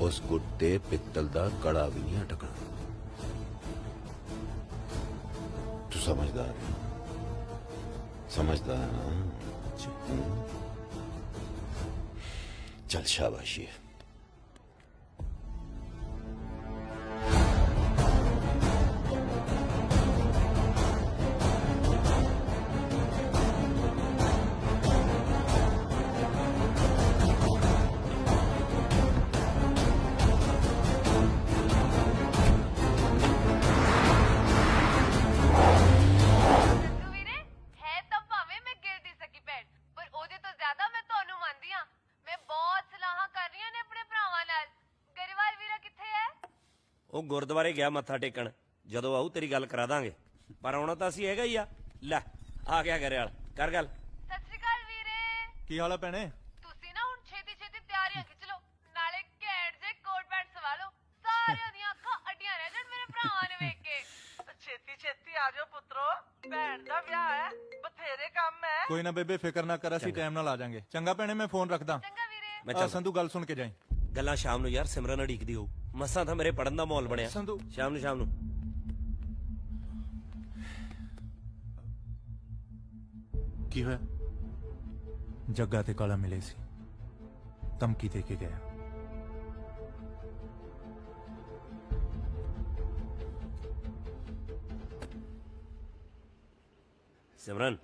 ਉਸ ਗੁੱਟ ਤੇ ਪਿੱਤਲ ਦਾ ਕੜਾ ਵੀ ਨਹੀਂ ਅਟਕਣਾ। ਤੂੰ ਸਮਝਦਾਰ ਹੈ, ਸਮਝਦਾਰ ਨਾ? चल शाबाशी। ਉਹ ਗੁਰਦੁਆਰੇ ਗਿਆ ਮੱਥਾ ਟੇਕਣ, ਜਦੋਂ ਆਊ ਤੇਰੀ ਗੱਲ ਕਰਾ ਦਾਂਗੇ। ਪਰ ਆਉਣਾ ਤਾਂ ਅਸੀਂ ਹੈਗਾ ਹੀ ਆ। ਲੈ ਆ ਗਿਆ ਗਰੇਵਾਲ, ਕਰ ਗੱਲ। ਸਤਿ ਸ਼੍ਰੀ ਅਕਾਲ ਵੀਰੇ। ਕੀ ਹਾਲ ਆ ਭੈਣੇ? ਤੁਸੀਂ ਨਾ ਹੁਣ ਛੇਤੀ ਛੇਤੀ ਤਿਆਰੀਆਂ ਖਿੱਚ ਲਓ, ਨਾਲੇ ਘੈਂਟ ਜੇ ਕੋਟ ਪੈਂਟ ਸਵਾ ਲਓ। ਸਾਰਿਆਂ ਦੀਆਂ ਅੱਖਾਂ ਅੱਡੀਆਂ ਰਹਿ ਜਾਣ ਮੇਰੇ ਭਰਾਵਾਂ ਨੂੰ ਵੇਖ ਕੇ। ਛੇਤੀ ਛੇਤੀ ਆ ਜਾਓ ਪੁੱਤਰੋ, ਭੈਣ ਦਾ ਵਿਆਹ ਹੈ, ਬਥੇਰੇ ਕੰਮ ਹੈ। ਕੋਈ ਨਾ ਬੇਬੇ, ਫਿਕਰ ਨਾ ਕਰ, ਅਸੀਂ ਟਾਈਮ ਨਾਲ ਆ ਜਾਾਂਗੇ। ਚੰਗਾ ਭੈਣੇ, ਮੈਂ ਫੋਨ ਰੱਖਦਾ। ਮੈਂ ਚੱਲ ਸੰਧੂ ਗੱਲ ਸੁਣ ਕੇ ਜਾਈਂ। ਗੱਲਾਂ ਸ਼ਾਮ ਨੂੰ ਯਾਰ, ਸਿਮਰਨ ਅੜੀਕਦੀ ਹੋਊ। ਮਸਾਂ ਤਾਂ ਮੇਰੇ ਪੜਨ ਦਾ ਮਾਹੌਲ ਬਣਿਆ। ਸੰਧੂ ਸ਼ਾਮ ਨੂੰ ਕੀ ਹੋਇਆ? ਜੱਗਾ ਤੇ ਕਾਲਾ ਮਿਲੇ ਸੀ, ਧਮਕੀ ਦੇ ਕੇ ਗਿਆ। ਸਿਮਰਨ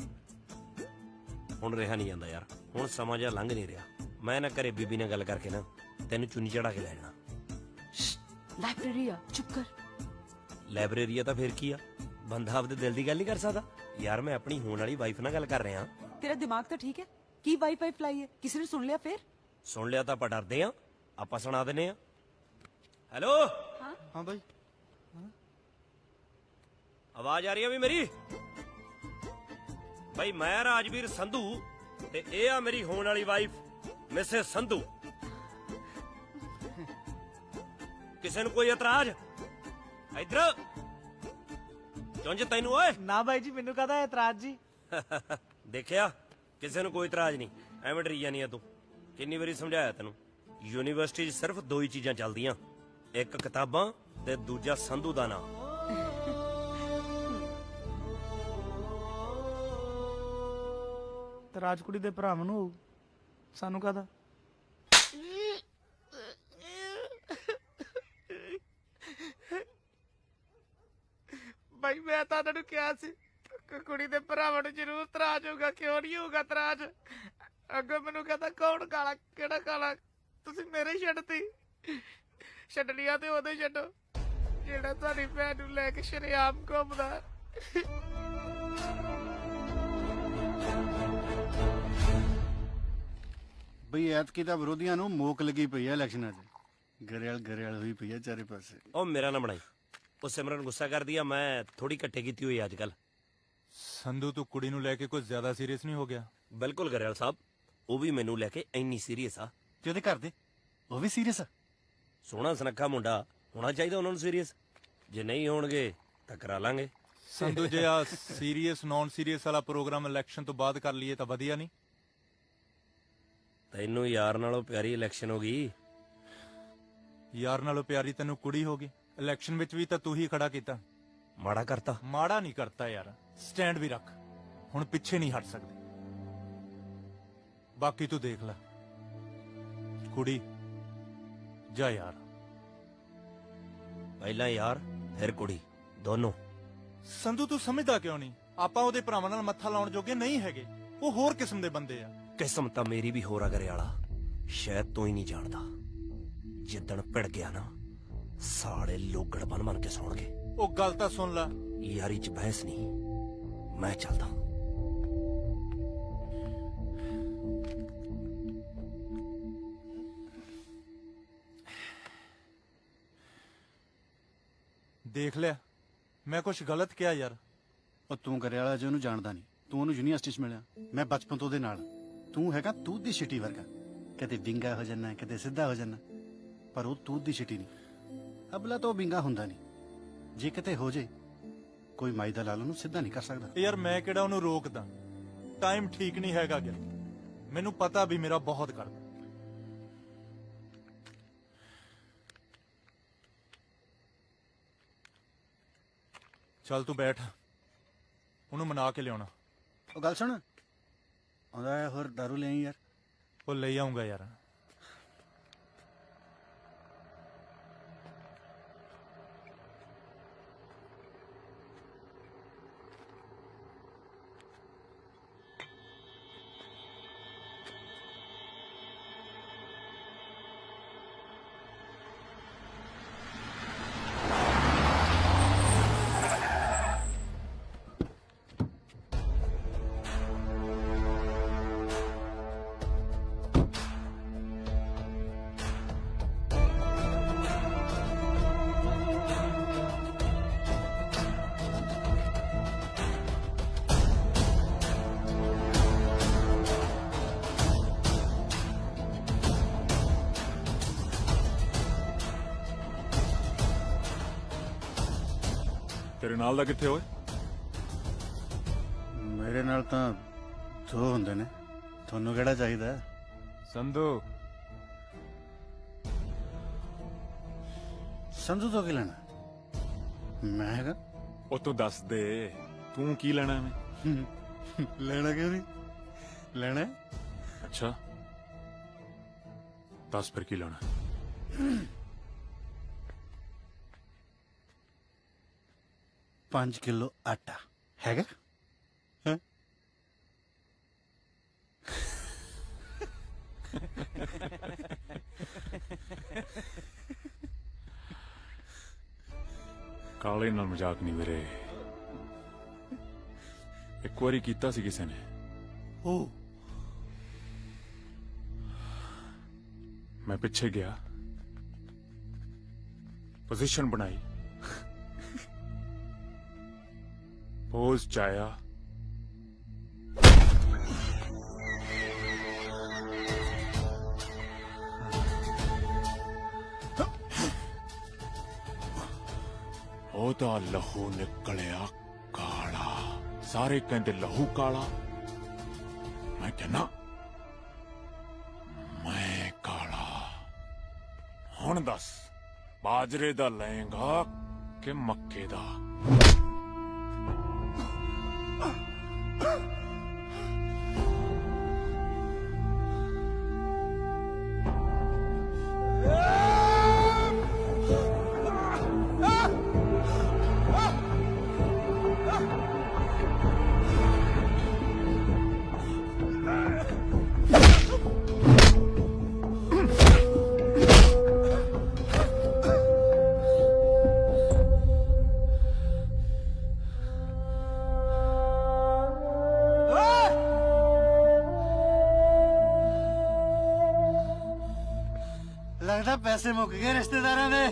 ਹੁਣ ਰਿਹਾ ਨਹੀਂ ਜਾਂਦਾ ਯਾਰ, ਹੁਣ ਸਮਾਂ ਜਿਹਾ ਲੰਘ ਨਹੀਂ ਰਿਹਾ। ਮੈਂ ਨਾ ਘਰੇ ਬੀਬੀ ਨਾਲ ਗੱਲ ਕਰਕੇ ਨਾ ਤੈਨੂੰ ਚੁੰਨੀ ਚੜਾ ਕੇ ਲੈ ਜਾਣਾ। ਲਾਇਬ੍ਰੇਰੀ ਆ, ਚੁੱਪ ਕਰ। ਲਾਇਬ੍ਰੇਰੀ ਆ ਤਾਂ ਫੇਰ ਕੀ ਆ, ਬੰਦਾ ਆਪਦੇ ਦਿਲ ਦੀ ਗੱਲ ਨਹੀਂ ਕਰ ਸਕਦਾ ਯਾਰ। ਮੈਂ ਆਪਣੀ ਹੋਣ ਵਾਲੀ ਵਾਈਫ ਨਾਲ ਗੱਲ ਕਰ ਰਿਹਾ। ਤੇਰਾ ਦਿਮਾਗ ਤਾਂ ਠੀਕ ਹੈ? ਕੀ ਵਾਈਫਾਈ ਫਲਾਈ ਹੈ? ਕਿਸੇ ਨੇ ਸੁਣ ਲਿਆ ਫੇਰ? ਸੁਣ ਲਿਆ ਤਾਂ ਆਪਾਂ ਡਰਦੇ ਆ, ਆਪਾਂ ਸੁਣਾ ਦਿੰਨੇ ਆ। ਹੈਲੋ ਹਾਂ ਬਾਈ, ਆਵਾਜ਼ ਆ ਰਹੀ ਆ ਵੀ ਮੇਰੀ? ਬਈ ਮੈਂ ਰਾਜਵੀਰ ਸੰਧੂ ਤੇ ਇਹ ਆ ਮੇਰੀ ਹੋਣ ਵਾਲੀ ਵਾਈਫ ਮਿਸੇਸ ਸੰਧੂ। ਕਿਸੇ ਨੂੰ ਕੋਈ ਇਤਰਾਜ਼? ਇੱਧਰ ਚੁੰਝ ਤੈਨੂੰ ਓਏ। ਨਾ ਬਾਈ ਜੀ, ਮੈਨੂੰ ਕਹਦਾ ਇਤਰਾਜ਼ ਜੀ। ਦੇਖਿਆ, ਕਿਸੇ ਨੂੰ ਕੋਈ ਇਤਰਾਜ਼ ਨਹੀਂ। ਐਵੇਂ ਡਰੀ ਜਾਨੀ ਆ ਤੂੰ। ਕਿੰਨੀ ਵਾਰੀ ਸਮਝਾਇਆ ਤੈਨੂੰ, ਯੂਨੀਵਰਸਿਟੀ 'ਚ ਸਿਰਫ ਦੋ ਹੀ ਚੀਜ਼ਾਂ ਚੱਲਦੀਆਂ, ਇੱਕ ਕਿਤਾਬਾਂ ਤੇ ਦੂਜਾ ਸੰਧੂ ਦਾ ਨਾਂ। ਤੇ ਰਾਜਕੁੜੀ ਦੇ ਭਰਾਵਾਂ ਨੂੰ ਸਾਨੂੰ ਕਹਦਾ। ਬਾਈ ਮੈਂ ਤਾਂ ਉਹਨਾਂ ਨੂੰ ਕਿਹਾ ਸੀ ਕੁੜੀ ਦੇ ਭਰਾਵਾਂ ਨੂੰ ਜ਼ਰੂਰ ਤਰਾਜ ਹੋਊਗਾ, ਕਿਉਂ ਨਹੀਂ ਹੋਊਗਾ ਤਰਾਜ। ਅੱਗੋਂ ਮੈਨੂੰ ਕਹਿੰਦਾ ਕੌਣ ਕਾਲਾ, ਕਿਹੜਾ ਕਾਲਾ? ਤੁਸੀਂ ਮੇਰੇ ਛੱਡਤੀ, ਛੱਡ ਲਿਆ ਤੇ ਉਹਦੇ ਛੱਡੋ ਜਿਹੜਾ ਤੁਹਾਡੀ ਭੈਣ ਨੂੰ ਲੈ ਕੇ ਸ਼ਰੇਆਮ ਘੁੰਮਦਾ। ਬਈ ਐਤਕੀ ਤਾਂ ਵਿਰੋਧੀਆਂ ਨੂੰ ਮੋਕ ਲੱਗੀ ਪਈ ਹੈ ਇਲੈਕਸ਼ਨਾਂ 'ਚ। ਗਰੇਵਾਲ ਹੋਈ ਪਈ ਹੈ ਚਾਰੇ ਪਾਸੇ। ਉਹ ਮੇਰਾ ਨਾ ਬਣਾਈ, ਉਹ ਸਿਮਰਨ ਗੁੱਸਾ ਕਰਦੀ ਆ। ਮੈਂ ਥੋੜੀ ਇਕੱਠੇ ਕੀਤੀ ਹੋਈ ਅੱਜ ਕੱਲ। ਸੰਧੂ ਤੂੰ ਕੁੜੀ ਨੂੰ ਲੈ ਕੇ ਕੁਝ ਜ਼ਿਆਦਾ ਸੀਰੀਅਸ ਨਹੀਂ ਹੋ ਗਿਆ? ਬਿਲਕੁਲ ਗਰੇਵਾਲ ਸਾਹਿਬ, ਉਹ ਵੀ ਮੈਨੂੰ ਲੈ ਕੇ ਇੰਨੀ ਸੀਰੀਅਸ ਆ। ਤੇ ਉਹਦੇ ਘਰ ਦੇ ਉਹ ਵੀ ਸੀਰੀਅਸ ਆ? ਸੋਹਣਾ ਸੁਨੱਖਾ ਮੁੰਡਾ ਹੋਣਾ ਚਾਹੀਦਾ ਉਹਨਾਂ ਨੂੰ ਸੀਰੀਅਸ। ਜੇ ਨਹੀਂ ਹੋਣਗੇ ਤਾਂ ਕਰਾ ਲਾਂਗੇ। ਸੰਧੂ ਜੇ ਆ ਸੀਰੀਅਸ ਨੌਨ ਸੀਰੀਅਸ ਵਾਲਾ ਪ੍ਰੋਗਰਾਮ ਇਲੈਕਸ਼ਨ ਤੋਂ ਬਾਅਦ ਕਰ ਲਈਏ ਤਾਂ ਵਧੀਆ ਨਹੀਂ? ਤੈਨੂੰ ਯਾਰ ਨਾਲੋਂ ਪਿਆਰੀ ਇਲੈਕਸ਼ਨ ਹੋ ਗਈ। ਯਾਰ ਨਾਲੋਂ ਪਿਆਰੀ ਤੈਨੂੰ ਕੁੜੀ ਹੋ ਗਈ। ਇਲੈਕਸ਼ਨ ਵਿੱਚ ਵੀ ਤਾਂ ਤੂੰ ਹੀ ਖੜਾ ਕੀਤਾ। ਮਾੜਾ ਕਰਤਾ? ਮਾੜਾ ਨਹੀਂ ਕਰਤਾ ਯਾਰ, ਸਟੈਂਡ ਵੀ ਰੱਖ। ਹੁਣ ਪਿੱਛੇ ਨਹੀਂ ਹਟ ਸਕਦੇ। ਬਾਕੀ ਤੂੰ ਦੇਖ ਲੈ। ਕੁੜੀ ਜਾ ਯਾਰ। ਪਹਿਲਾਂ ਯਾਰ ਫਿਰ ਕੁੜੀ, ਦੋਨੋਂ। ਸੰਧੂ ਤੂੰ ਸਮਝਦਾ ਕਿਉਂ ਨਹੀਂ? ਆਪਾਂ ਉਹਦੇ ਭਰਾਵਾਂ ਨਾਲ ਮੱਥਾ ਲਾਉਣ ਜੋਗੇ ਨਹੀਂ ਹੈਗੇ। ਉਹ ਹੋਰ ਕਿਸਮ ਦੇ ਬੰਦੇ ਆ। ਕਿਸਮ ਤਾਂ ਮੇਰੀ ਵੀ ਹੋਰ ਆ ਗਰੇਵਾਲਾ, ਸ਼ਾਇਦ ਤੂੰ ਹੀ ਨਹੀਂ ਜਾਣਦਾ। ਜਿੱਦਣ ਭਿੜ ਗਿਆ ਨਾ, ਸਾਲੇ ਲੋਗੜ ਬਣ ਕੇ ਸੌਣਗੇ। ਉਹ ਗੱਲ ਤਾਂ ਸੁਣ ਲੈ। ਯਾਰੀ 'ਚ ਬਹਿਸ ਨਹੀਂ, ਮੈਂ ਚੱਲਦਾ। ਦੇਖ ਲਿਆ, ਮੈਂ ਕੁਝ ਗਲਤ ਕਿਹਾ ਯਾਰ? ਉਹ ਤੂੰ ਗਰੇਵਾਲਾ ਜੇ ਉਹਨੂੰ ਜਾਣਦਾ ਨਹੀਂ, ਤੂੰ ਉਹਨੂੰ ਯੂਨੀਵਰਸਿਟੀ 'ਚ ਮਿਲਿਆ, ਮੈਂ ਬਚਪਨ ਤੋਂ ਉਹਦੇ ਨਾਲ। ਤੂੰ ਹੈਗਾ ਤੂਤ ਦੀ ਛਿਟੀ ਵਰਗਾ, ਕਦੇ ਵਿੰਗਾ ਹੋ ਜਾਣਾ ਕਦੇ ਸਿੱਧਾ ਹੋ ਜਾਣਾ, ਪਰ ਉਹ ਤੂਤ ਦੀ ਛਿਟੀ ਨਹੀਂ। ਅਬਲਾ ਤਾਂ ਉਹ ਵਿੰਗਾ ਹੁੰਦਾ ਨਹੀਂ, ਜੇ ਕਿਤੇ ਹੋ ਜੇ ਕੋਈ ਮਾਈ ਦਾ ਲਾਲ ਉਹਨੂੰ ਸਿੱਧਾ ਨਹੀਂ ਕਰ ਸਕਦਾ। ਯਾਰ ਮੈਂ ਕਿਹੜਾ ਉਹਨੂੰ ਰੋਕਦਾ, ਟਾਈਮ ਠੀਕ ਨਹੀਂ ਹੈਗਾ ਗਿਆ, ਮੈਨੂੰ ਪਤਾ ਵੀ ਮੇਰਾ ਬਹੁਤ ਕਰਦਾ। ਚੱਲ ਤੂੰ ਬੈਠ, ਉਹਨੂੰ ਮਨਾ ਕੇ ਲਿਆਉਣਾ। ਉਹ ਗੱਲ ਸੁਣ, ਆਉਂਦਾ ਹੈ ਹੋਰ ਦਾਰੂ ਲਿਆਈ ਯਾਰ। ਉਹ ਲੈ ਆਉਂਗਾ ਯਾਰ। ਤੇਰੇ ਨਾਲ ਦਾ ਕਿੱਥੇ ਹੋਏ? ਮੇਰੇ ਨਾਲ ਤਾਂ ਦੋ ਹੁੰਦੇ ਨੇ, ਤੁਹਾਨੂੰ ਕਿਹੜਾ ਚਾਹੀਦਾ? ਸੰਧੂ। ਸੰਧੂ ਤੋਂ ਕੀ ਲੈਣਾ? ਮੈਂ ਹੈਗਾ। ਉਹ ਤੂੰ ਦੱਸ ਦੇ, ਤੂੰ ਕੀ ਲੈਣਾ ਐਵੇਂ? ਲੈਣਾ ਕਿਉਂ ਨਹੀਂ, ਲੈਣਾ। ਅੱਛਾ ਦੱਸ ਫਿਰ ਕੀ ਲੈਣਾ? 5 ਕਿਲੋ ਆਟਾ ਹੈਗਾ? ਹੈਂ? ਕਾਲੇ ਨਾਲ ਮਜ਼ਾਕ ਨਹੀਂ ਵੀਰੇ, ਇੱਕ ਵਾਰੀ ਕੀਤਾ ਸੀ ਕਿਸੇ ਨੇ। ਉਹ ਮੈਂ ਪਿੱਛੇ ਗਿਆ, ਪੋਜੀਸ਼ਨ ਬਣਾਈ, ਪੋਜ਼ ਚ ਆਇਆ, ਉਹਦਾ ਲਹੂ ਨਿਕਲਿਆ ਕਾਲਾ। ਸਾਰੇ ਕਹਿੰਦੇ ਲਹੂ ਕਾਲਾ, ਮੈਂ ਕਹਿੰਦਾ ਮੈਂ ਕਾਲਾ। ਹੁਣ ਦੱਸ, ਬਾਜਰੇ ਦਾ ਲਏਗਾ ਕਿ ਮੱਕੇ ਦਾ? ਲੱਗਦਾ ਪੈਸੇ ਮੁੱਕ ਗਏ ਰਿਸ਼ਤੇਦਾਰਾਂ ਦੇ।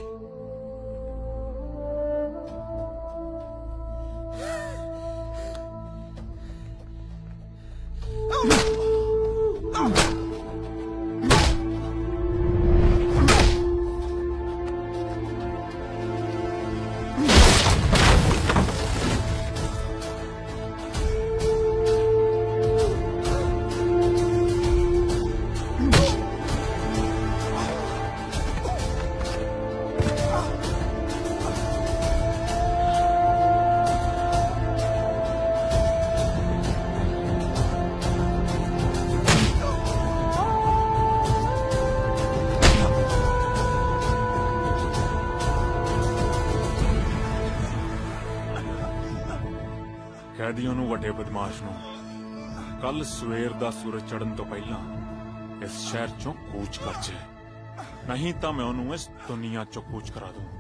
ਕੈਦੀਆਂ ਨੂੰ, ਵੱਡੇ ਬਦਮਾਸ਼ ਨੂੰ, ਕੱਲ ਸਵੇਰ ਦਾ ਸੂਰਜ ਚੜ੍ਹਨ ਤੋਂ ਪਹਿਲਾਂ ਇਸ ਸ਼ਹਿਰ ਚੋਂ ਕੂਚ ਕਰ ਜੇ, ਨਹੀਂ ਤਾਂ ਮੈਂ ਉਹਨੂੰ ਇਸ ਦੁਨੀਆ ਚੋਂ ਕੂਚ ਕਰਾ ਦੂੰ।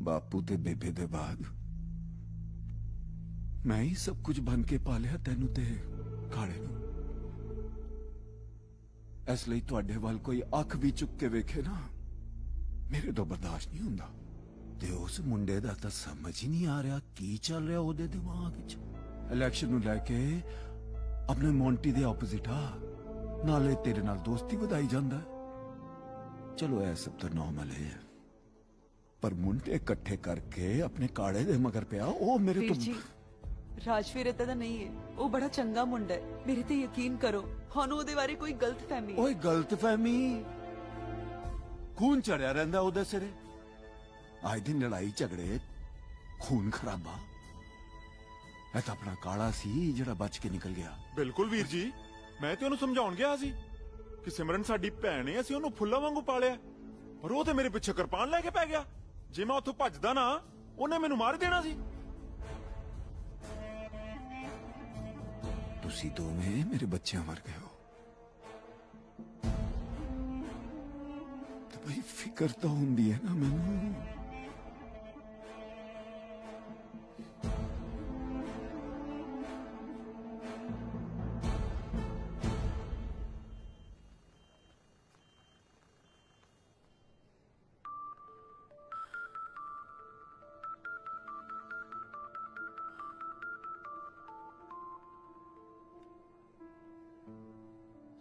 ਬਾਪੂ ਤੇ ਬੇਬੇ ਦੇ ਬਾਅਦ ਮੈਂ ਹੀ ਸਭ ਕੁਝ ਬਣ ਕੇ ਪਾਲਿਆ ਤੈਨੂੰ ਤੇ ਕਾਲੇ ਨੂੰ। ਇਸ ਲਈ ਤੁਹਾਡੇ ਵੱਲ ਕੋਈ ਅੱਖ ਵੀ ਚੁੱਕ ਕੇ ਵੇਖੇ ਨਾ, ਮੇਰੇ ਤੋਂ ਬਰਦਾਸ਼ਤ ਨਹੀਂ ਹੁੰਦਾ। ਤੇ ਉਸ ਮੁੰਡੇ ਦਾ ਤਾਂ ਸਮਝ ਹੀ ਨਹੀਂ ਆ ਰਿਹਾ ਕੀ ਚੱਲ ਰਿਹਾ ਉਹਦੇ ਦਿਮਾਗ 'ਚ। ਇਲੈਕਸ਼ਨ ਨੂੰ ਲੈ ਕੇ ਆਪਣੇ ਮੌਂਟੀ ਦੇ ਆਪੋਜ਼ਿਟ ਆ, ਨਾਲੇ ਤੇਰੇ ਨਾਲ ਦੋਸਤੀ ਵਧਾਈ ਜਾਂਦਾ। ਚਲੋ ਇਹ ਸਭ ਤਾਂ ਨਾਰਮਲ ਹੈ, ਪਰ ਮੁੰਡੇ ਇਕੱਠੇ ਕਰਕੇ ਆਪਣੇ ਕਾਲੇ ਦੇ ਮਗਰ ਪਿਆ, ਉਹ ਮੇਰੇ ਵੀਰ ਤੋਂ ਜੀ, ਰਾਜਵੀਰ ਏਦਾਂ ਦਾ ਨਹੀਂ ਹੈ, ਉਹ ਬੜਾ ਚੰਗਾ ਮੁੰਡਾ ਹੈ, ਮੇਰੇ ਤੇ ਯਕੀਨ ਕਰੋ। ਸਾਨੂੰ ਉਹਦੇ ਬਾਰੇ ਕੋਈ ਗਲਤਫਹਿਮੀ ਹੈ। ਓਏ ਗਲਤਫਹਿਮੀ ਖੂਨ ਚੜਿਆ ਰਹਿੰਦਾ ਉਹਦੇ ਸਿਰੇ। ਅੱਜ ਦਿਨ ਲੜਾਈ ਝਗੜੇ, ਖੂਨ ਖਰਾਬਾ। ਇਹ ਤਾਂ ਆਪਣਾ ਕਾਲਾ ਸੀ ਜਿਹੜਾ ਬਚ ਕੇ ਨਿਕਲ ਗਿਆ। ਬਿਲਕੁਲ ਵੀਰ ਜੀ, ਮੈਂ ਤੇ ਉਹਨੂੰ ਸਮਝਾਉਣ ਗਿਆ ਸੀ ਕਿ ਸਿਮਰਨ ਸਾਡੀ ਭੈਣ ਹੈ, ਅਸੀਂ ਉਹਨੂੰ ਫੁੱਲਾਂ ਵਾਂਗੂ ਪਾਲਿਆ, ਪਰ ਉਹ ਤੇ ਮੇਰੇ ਪਿੱਛੇ ਕਿਰਪਾਨ ਲੈ ਕੇ ਪੈ ਗਿਆ। ਜੇ ਮੈਂ ਉੱਥੋਂ ਭੱਜਦਾ ਨਾ, ਉਹਨੇ ਮੈਨੂੰ ਮਾਰ ਦੇਣਾ ਸੀ। ਤੁਸੀਂ ਦੋਵੇਂ ਮੇਰੇ ਬੱਚਿਆਂ ਵਰਗੇ ਹੋ, ਤੇ ਬਈ ਫਿਕਰ ਤਾਂ ਹੁੰਦੀ ਹੈ ਨਾ ਮੈਨੂੰ।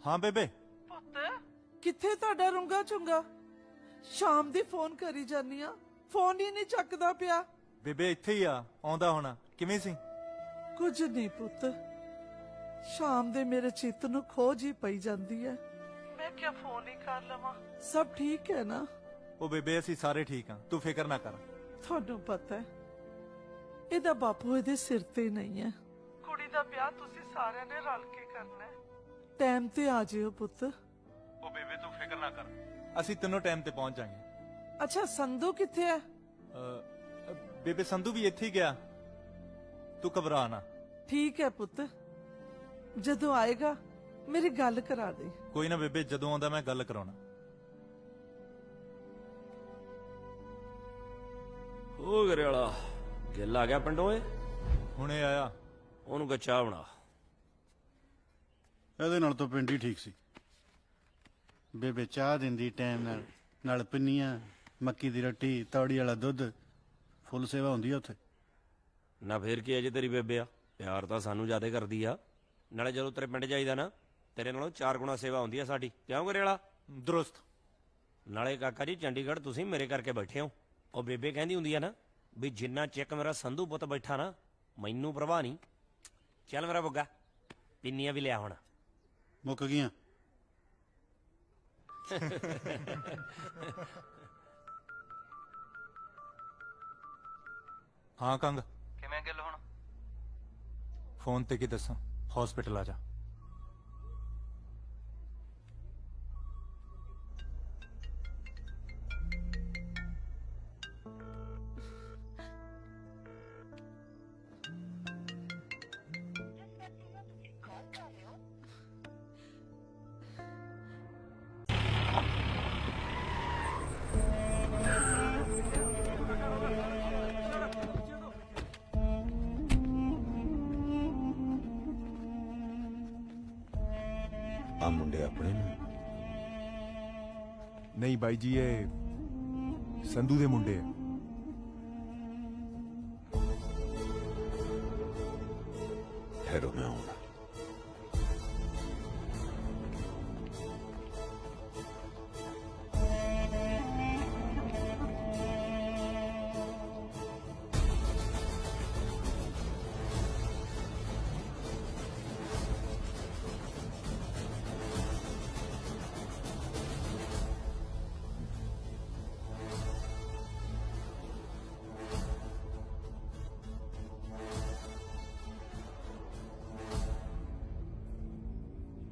ਹਾਂ ਬੇਬੇ। ਪੁੱਤ ਕਿੱਥੇ ਤੁਹਾਡਾ ਰੁੰਗਾ ਚੁੰਗਾ? ਸ਼ਾਮ ਦੀ ਫੋਨ ਕਰੀ ਜਾਨੀ ਆ, ਫੋਨ ਹੀ ਨਹੀਂ ਚੱਕਦਾ ਪਿਆ। ਬੇਬੇ ਇੱਥੇ ਹੀ ਆ, ਆਉਂਦਾ ਹੋਣਾ। ਕਿਵੇਂ ਸੀ? ਕੁਝ ਨਹੀਂ ਪੁੱਤ, ਸ਼ਾਮ ਦੇ ਮੇਰੇ ਚਿੱਤ ਨੂੰ ਖੋਜ ਹੀ ਪਈ ਜਾਂਦੀ ਹੈ। ਮੈਂ ਕਿਹਾ ਫੋਨ ਹੀ ਕਰ ਲਵਾਂ। ਸਭ ਠੀਕ ਹੈ ਨਾ? ਉਹ ਬੇਬੇ ਅਸੀਂ ਸਾਰੇ ਠੀਕ ਆ, ਤੂੰ ਫਿਕਰ ਨਾ ਕਰ। ਤੁਹਾਨੂੰ ਪਤਾ ਹੈ ਇਹਦਾ ਬਾਪੂ ਇਹਦੇ ਸਿਰ ਤੇ ਨਹੀਂ ਹੈ। ਕੁੜੀ ਦਾ ਵਿਆਹ ਤੁਸੀਂ ਸਾਰਿਆਂ ਨੇ ਰਲ ਕੇ ਕਰਨਾ ਹੈ। ਟਾਈਮ ਤੇ ਆ ਜਿਓ ਪੁੱਤ। ਉਹ ਬੇਬੇ ਤੂੰ ਫਿਕਰ ਨਾ ਕਰ, ਅਸੀਂ ਤਿੰਨੋਂ ਟਾਈਮ ਤੇ ਪਹੁੰਚ ਜਾਾਂਗੇ। ਅੱਛਾ ਸੰਧੂ ਕਿੱਥੇ ਹੈ? ਬੇਬੇ ਸੰਧੂ ਵੀ ਇੱਥੇ ਹੀ ਗਿਆ, ਤੂੰ ਘਬਰਾ ਨਾ। ਠੀਕ ਹੈ ਪੁੱਤ, ਜਦੋਂ ਆਏਗਾ ਮੇਰੀ ਗੱਲ ਕਰਾ ਦੇ। ਕੋਈ ਨਾ ਬੇਬੇ, ਜਦੋਂ ਆਉਂਦਾ ਮੈਂ ਗੱਲ ਕਰਾਉਣਾ। ਉਹ ਘਰੇ ਵਾਲਾ ਗਿੱਲ ਆ ਗਿਆ ਪਿੰਡੋਂ ਏ? ਹੁਣੇ ਆਇਆ। ਉਹਨੂੰ ਗੱਚਾ ਬਣਾ। ਇਹਦੇ ਨਾਲ ਤਾਂ ਪਿੰਡ ਹੀ ਠੀਕ ਸੀ। ਬੇਬੇ ਚਾਹ ਦਿੰਦੀ ਟਾਈਮ ਨਾਲ ਪਿੰਨੀਆਂ, ਮੱਕੀ ਦੀ ਰੋਟੀ, ਤੌੜੀ ਵਾਲਾ ਦੁੱਧ, ਫੁੱਲ ਸੇਵਾ ਹੁੰਦੀ ਆ ਉੱਥੇ। ਨਾ ਫੇਰ ਕੀ ਅਜੇ ਤੇਰੀ ਬੇਬੇ ਆ, ਪਿਆਰ ਤਾਂ ਸਾਨੂੰ ਜ਼ਿਆਦਾ ਕਰਦੀ ਆ। ਨਾਲੇ ਜਦੋਂ ਤੇਰੇ ਪਿੰਡ ਜਾਈਦਾ ਨਾ, ਤੇਰੇ ਨਾਲੋਂ 4 ਗੁਣਾ ਸੇਵਾ ਹੁੰਦੀ ਆ ਸਾਡੀ। ਕਿਉਂ ਘਰੇ ਵਾਲਾ? ਦਰੁਸਤ। ਨਾਲੇ ਕਾਕਾ ਜੀ, ਚੰਡੀਗੜ੍ਹ ਤੁਸੀਂ ਮੇਰੇ ਕਰਕੇ ਬੈਠੇ ਹੋ। ਉਹ ਬੇਬੇ ਕਹਿੰਦੀ ਹੁੰਦੀ ਆ ਨਾ ਵੀ ਜਿੰਨਾ ਚਿਕ ਮੇਰਾ ਸੰਧੂ ਪੁੱਤ ਬੈਠਾ ਨਾ, ਮੈਨੂੰ ਪ੍ਰਵਾਹ ਨਹੀਂ। ਚੱਲ ਮੇਰਾ ਬੁੱਗਾ, ਪਿੰਨੀਆਂ ਵੀ ਲਿਆ ਹੁਣ। ਮੁੱਕ ਗਈਆਂ। ਹਾਂ ਕੰਗ, ਕਿਵੇਂ ਗੱਲ ਹੁਣ? ਫੋਨ ਤੇ ਕੀ ਦੱਸਾਂ, ਹਸਪੀਟਲ ਆ ਜਾ। ਆ ਮੁੰਡੇ ਆਪਣੇ ਨੂੰ? ਨਹੀਂ ਬਾਈ ਜੀ, ਇਹ ਸੰਧੂ ਦੇ ਮੁੰਡੇ ਆ। ਠਹਿਰੋ, ਮੈਂ ਆਉਣਾ।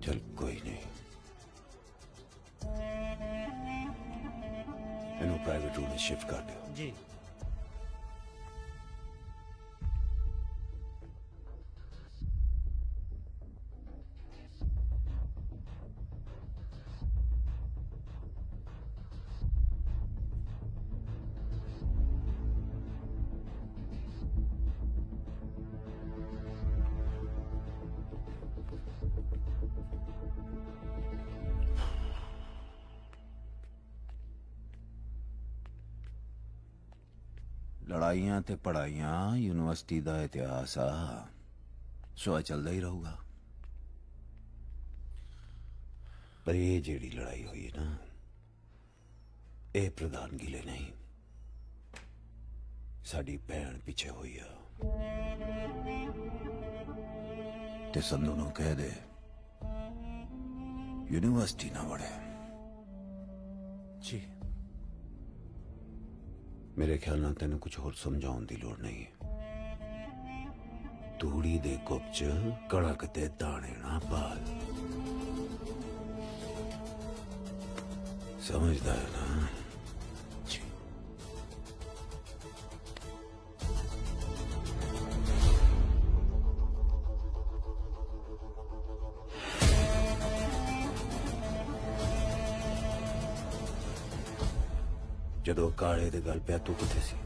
चल कोई नहीं, इन्हों प्राइवेट रूम में शिफ्ट कर दो। जी। ਲੜਾਈਆਂ ਤੇ ਪੜਾਈਆਂ ਯੂਨੀਵਰਸਿਟੀ ਦਾ ਇਤਿਹਾਸ ਆ, ਸੋ ਇਹ ਚੱਲਦਾ ਹੀ ਰਹੂਗਾ। ਪਰ ਇਹ ਜਿਹੜੀ ਲੜਾਈ ਹੋਈ ਹੈ ਨਾ, ਇਹ ਪ੍ਰਧਾਨਗੀ ਲਈ ਨਹੀਂ, ਸਾਡੀ ਭੈਣ ਪਿੱਛੇ ਹੋਈ ਆ। ਤੇ ਸੰਧੂ ਨੂੰ ਕਹਿ ਦੇ ਯੂਨੀਵਰਸਿਟੀ ਨਾ ਵੜੇ। ਜੀ। ਮੇਰੇ ਖਿਆਲ ਨਾਲ ਤੈਨੂੰ ਕੁਝ ਹੋਰ ਸਮਝਾਉਣ ਦੀ ਲੋੜ ਨਹੀਂ ਹੈ। ਤੂੜੀ ਦੇ ਕੁੱਪ 'ਚ ਕਣਕ ਤੇ ਦਾਣੇ ਨਾ ਪਾਲ, ਸਮਝਦਾ ਹੈ ਨਾ? ਜੀ। ਜਦੋਂ ਕਾਲੇ ਦੇ ਗੱਲ ਪਿਆ ਤੂੰ ਕਿੱਥੇ ਸੀ?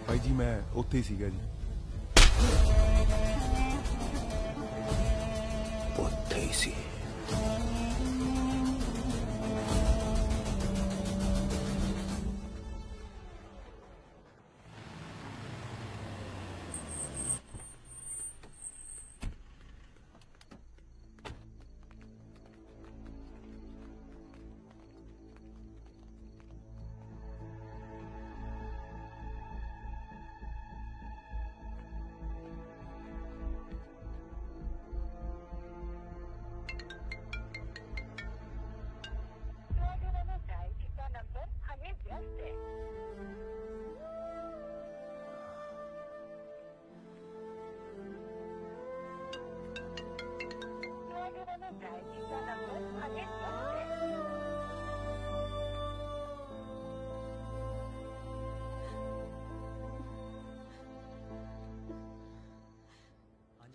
ਬਾਈ ਜੀ ਮੈਂ ਉੱਥੇ ਹੀ ਸੀਗਾ ਜੀ। ਉੱਥੇ ਹੀ ਸੀ।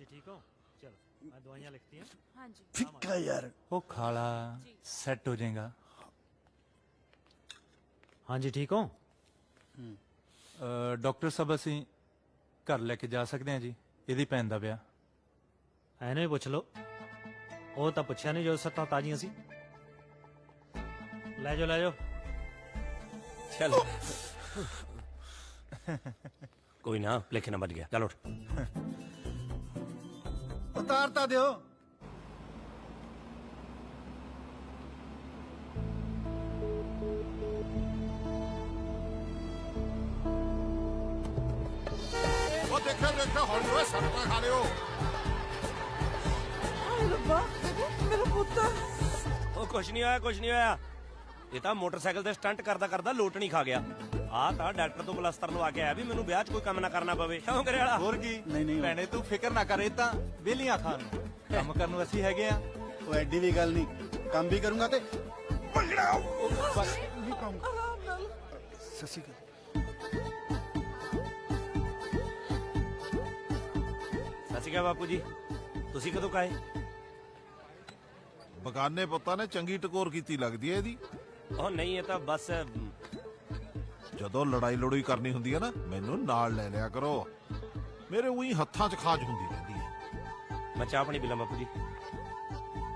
ठीक हो? चलो मैं दवाइयाँ लिखती हूँ। हाँ जी। ਫਿੱਕਾ ਯਾਰ ਉਹ ਖਾਲਾ ਸੈੱਟ ਹੋ ਜਾਏਗਾ। हाँ जी ठीक हो? ਡਾਕਟਰ ਸਾਹਿਬ ਅਸੀਂ ਘਰ ਲੈ ਕੇ ਜਾ ਸਕਦੇ ਹਾਂ ਜੀ, ਇਹਦੀ ਭੈਣ ਦਾ ਵਿਆਹ। ਐਨੇ ਹੀ ਪੁੱਛ ਲਓ, ਉਹ ਤਾਂ ਪੁੱਛਿਆ ਨਹੀਂ ਜੋ ਸੱਤਾਂ ਤਾਜ਼ੀਆਂ ਸੀ। ਲੈ ਜਾਓ चल कोई ना, लेके ना बच गया। चलो उठ। ਉਤਾਰ ਤਾਂ ਦਿਓ। ਉਹ ਦੇਖਿਆ ਹੌਲੀ ਹੋਏ ਸੜਕਾਂ ਖਾ ਲਿਓ। ਹਾਏ ਰੱਬਾ, ਮੇਰਾ ਪੁੱਤ। ਉਹ ਕੁਛ ਨਹੀਂ ਹੋਇਆ। ਇਹ ਤਾਂ ਮੋਟਰਸਾਈਕਲ ਤੇ ਸਟੰਟ ਕਰਦਾ ਲੋਟਣੀ ਖਾ ਗਿਆ। ਆ ਤਾਂ ਡਾਕਟਰ ਤੋਂ ਪਲਸਤਰ ਲਵਾ ਕੇ ਆਇਆ ਵੀ ਮੈਨੂੰ ਵਿਆਹ 'ਚ ਕੋਈ ਕੰਮ ਨਾ ਕਰਨਾ ਪਵੇ। ਕਿਉਂ ਕਰੇ ਵਾਲਾ? ਹੋਰ ਕੀ? ਨਹੀਂ ਭੈਣੇ ਤੂੰ ਫਿਕਰ ਨਾ ਕਰ, ਇਹ ਤਾਂ ਵਿਹਲੀਆਂ ਖਾਣ ਨੂੰ ਕੰਮ ਕਰਨ ਨੂੰ ਅਸੀਂ ਹੈਗੇ ਆ। ਉਹ ਐਡੀ ਵੀ ਗੱਲ ਨਹੀਂ, ਕੰਮ ਵੀ ਕਰੂੰਗਾ ਤੇ ਆਰਾਮ ਨਾਲ। ਸਸੀ ਗੱਲ। ਸਤਿ ਸ਼੍ਰੀ ਅਕਾਲ ਬਾਪੂ ਜੀ, ਤੁਸੀਂ ਕਦੋਂ ਕਾਏ? ਬਗਾਨੇ ਪੁੱਤਾਂ ਨੇ ਚੰਗੀ ਟਕੋਰ ਕੀਤੀ ਲੱਗਦੀ ਹੈ ਇਹਦੀ। ਉਹ ਨਹੀਂ, ਇਹ ਤਾਂ ਬਸ ਜਦੋਂ ਲੜਾਈ ਕਰਨੀ ਹੁੰਦੀ ਹੈ ਨਾ, ਮੈਨੂੰ ਨਾਲ ਲੈ ਲਿਆ ਕਰੋ। ਮੇਰੇ ਉਹੀ ਹੱਥਾਂ 'ਚ ਖਾਜ ਹੁੰਦੀ ਰਹਿੰਦੀ ਹੈ। ਮੈਂ ਚਾਹ ਪਾਣੀ ਪੀ ਲਾਂ ਬਾਪੂ ਜੀ,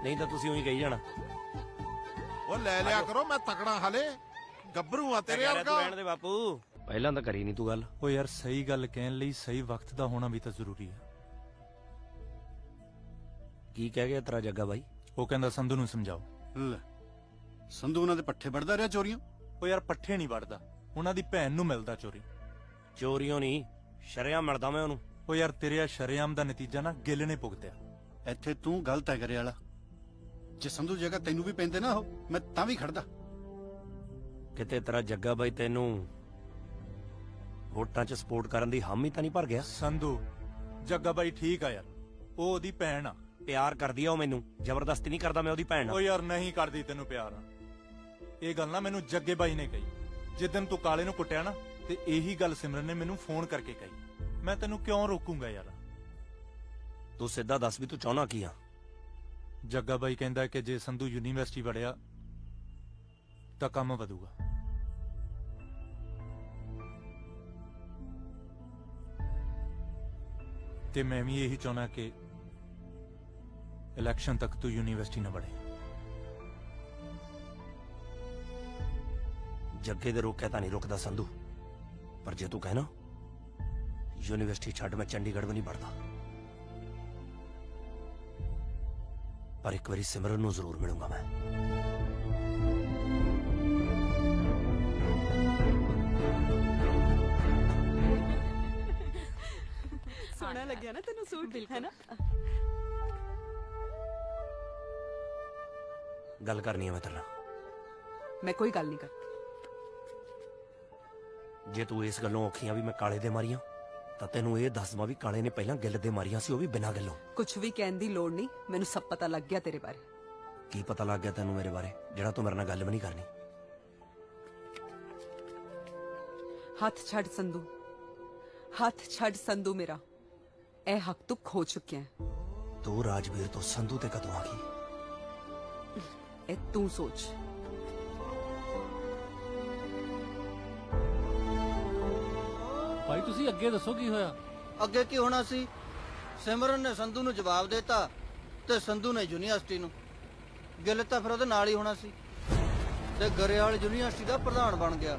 ਨਹੀਂ ਤਾਂ ਤੁਸੀਂ ਉਹੀ ਕਹੀ ਜਾਣਾ। ਉਹ ਲੈ ਲਿਆ ਕਰੋ, ਮੈਂ ਤਕੜਾ ਹਾਲੇ ਗੱਭਰੂ ਆ ਤੇਰੇ ਵਰਗਾ। ਰਹਿਣ ਦੇ ਬਾਪੂ, ਪਹਿਲਾਂ ਤਾਂ ਕਰੀ ਨਹੀਂ ਤੂੰ ਗੱਲ। ਉਹ ਯਾਰ ਸਹੀ ਗੱਲ ਕਹਿਣ ਲਈ ਸਹੀ ਵਕਤ ਦਾ ਹੋਣਾ ਵੀ ਤਾਂ ਜ਼ਰੂਰੀ ਹੈ। ਕੀ ਕਹਿ ਗਿਆ ਤੇਰਾ ਜੱਗਾ ਬਾਈ? ਉਹ ਕਹਿੰਦਾ ਸੰਧੂ ਨੂੰ ਸਮਝਾਓ। ਲੈ, ਸੰਧੂ ਉਹਨਾਂ ਦੇ ਪੱਠੇ ਵੜਦਾ ਰਿਹਾ ਚੋਰੀਆਂ। ਉਹ ਯਾਰ ਪੱਠੇ ਨਹੀਂ ਵੜਦਾ, ਉਹਨਾਂ ਦੀ ਭੈਣ ਨੂੰ ਮਿਲਦਾ ਚੋਰੀਆਂ ਨਹੀਂ, ਸ਼ਰਿਆਂ ਮਿਲਦਾ ਮੈਂ ਉਹਨੂੰ। ਉਹ ਯਾਰ ਤੇਰੇ ਸ਼ਰੇਆਮ ਦਾ ਨਤੀਜਾ ਨਾ ਗਿੱਲ ਨੇ ਭੁਗਤਿਆ। ਇੱਥੇ ਤੂੰ ਗਲਤ ਹੈ ਕਰੇ ਵਾਲਾ। ਜੇ ਸੰਧੂ ਜਗ੍ਹਾ ਤੈਨੂੰ ਵੀ ਪੈਂਦੇ ਨਾ, ਉਹ ਮੈਂ ਤਾਂ ਵੀ ਖੜਦਾ। ਕਿਤੇ ਤੇਰਾ ਜੱਗਾ ਬਾਈ ਤੈਨੂੰ ਵੋਟਾਂ 'ਚ ਸਪੋਰਟ ਕਰਨ ਦੀ ਹਾਮੀ ਤਾਂ ਨਹੀਂ ਭਰ ਗਿਆ? ਸੰਧੂ ਜੱਗਾ ਬਾਈ ਠੀਕ ਆ ਯਾਰ, ਉਹ ਉਹਦੀ ਭੈਣ ਆ। ਪਿਆਰ ਕਰਦੀ ਆ ਉਹ ਮੈਨੂੰ, ਜ਼ਬਰਦਸਤੀ ਨਹੀਂ ਕਰਦਾ ਮੈਂ ਉਹਦੀ ਭੈਣ। ਉਹ ਯਾਰ ਨਹੀਂ ਕਰਦੀ ਤੈਨੂੰ ਪਿਆਰ। ਇਹ ਗੱਲ ਨਾ ਮੈਨੂੰ ਜੱਗੇ ਬਾਈ ਨੇ ਕਹੀ ਜਿੱਦਨ ਤੂੰ ਕਾਲੇ ਨੂੰ ਕੁੱਟਿਆ ਨਾ, ਤੇ ਇਹੀ ਗੱਲ ਸਿਮਰਨ ਨੇ ਮੈਨੂੰ ਫੋਨ ਕਰਕੇ ਕਹੀ। ਮੈਂ ਤੈਨੂੰ ਕਿਉਂ ਰੋਕੂੰਗਾ ਯਾਰ? ਤੂੰ ਸਿੱਧਾ ਦੱਸ ਵੀ ਤੂੰ ਚਾਹਣਾ ਕੀ ਆ? ਜੱਗਾ ਬਾਈ ਕਹਿੰਦਾ ਕਿ ਜੇ ਸੰਧੂ ਯੂਨੀਵਰਸਿਟੀ ਵੜਿਆ ਤਾਂ ਕੰਮ ਵਧੂਗਾ। ਤੇ ਮੈਂ ਵੀ ਇਹੀ ਚਾਹਣਾ ਕਿ ਇਲੈਕਸ਼ਨ ਤੱਕ ਤੂੰ ਯੂਨੀਵਰਸਿਟੀ ਨਾ ਵੜੇ। ਜੱਗੇ ਦੇ ਰੋਕਿਆ ਤਾਂ ਨਹੀਂ ਰੁਕਦਾ ਸੰਧੂ। पर जे तू कहना यूनिवर्सिटी छड़ मैं चंडीगढ़ भी नहीं पढ़ता, पर एक बारी सिमरन नूं जरूर मिलूंगा मैं। सोना लग गया ना तेनू सूट, है ना? गल करनी है मैं तेरे नाल। मैं कोई गल नहीं करती। जे तू इस गल्लों औखियां भी मैं काले दे मारियां ਤਾਂ ਤੈਨੂੰ ਇਹ ਦੱਸ ਦਵਾਂ ਵੀ ਕਾਲੇ ਨੇ ਪਹਿਲਾਂ ਗਿੱਲ ਦੇ ਮਾਰੀਆਂ ਸੀ, ਉਹ ਵੀ ਬਿਨਾਂ ਗੱਲੋਂ। ਕੁਝ ਵੀ ਕਹਿਣ ਦੀ ਲੋੜ ਨਹੀਂ, ਮੈਨੂੰ ਸਭ ਪਤਾ ਲੱਗ ਗਿਆ ਤੇਰੇ ਬਾਰੇ। ਕੀ ਪਤਾ ਲੱਗ ਗਿਆ ਤੈਨੂੰ ਮੇਰੇ ਬਾਰੇ ਜਿਹੜਾ ਤੂੰ ਮੇਰੇ ਨਾਲ ਗੱਲ ਵੀ ਨਹੀਂ ਕਰਨੀ? ਹੱਥ ਛੱਡ ਸੰਧੂ, ਹੱਥ ਛੱਡ ਸੰਧੂ ਮੇਰਾ। ਇਹ ਹੱਕ ਤੂੰ ਖੋ ਚੁੱਕਿਆ ਹੈ। ਤੂੰ ਰਾਜਵੀਰ ਤੋਂ ਸੰਧੂ ਤੇ ਕਦੋਂ ਆ ਗਈ? ਇਹ ਤੂੰ ਸੋਚ। ਭਾਈ ਤੁਸੀਂ ਅੱਗੇ ਦੱਸੋ ਕੀ ਹੋਇਆ? ਅੱਗੇ ਕੀ ਹੋਣਾ ਸੀ? ਸਿਮਰਨ ਨੇ ਸੰਧੂ ਨੂੰ ਜਵਾਬ ਦਿੱਤਾ ਤੇ ਸੰਧੂ ਨੇ ਯੂਨੀਵਰਸਿਟੀ ਨੂੰ। ਗਿੱਲ ਤਾਂ ਫਿਰ ਉਹਦੇ ਨਾਲ ਹੀ ਹੋਣਾ ਸੀ ਤੇ ਗਰੇਵਾਲ ਯੂਨੀਵਰਸਿਟੀ ਦਾ ਪ੍ਰਧਾਨ ਬਣ ਗਿਆ।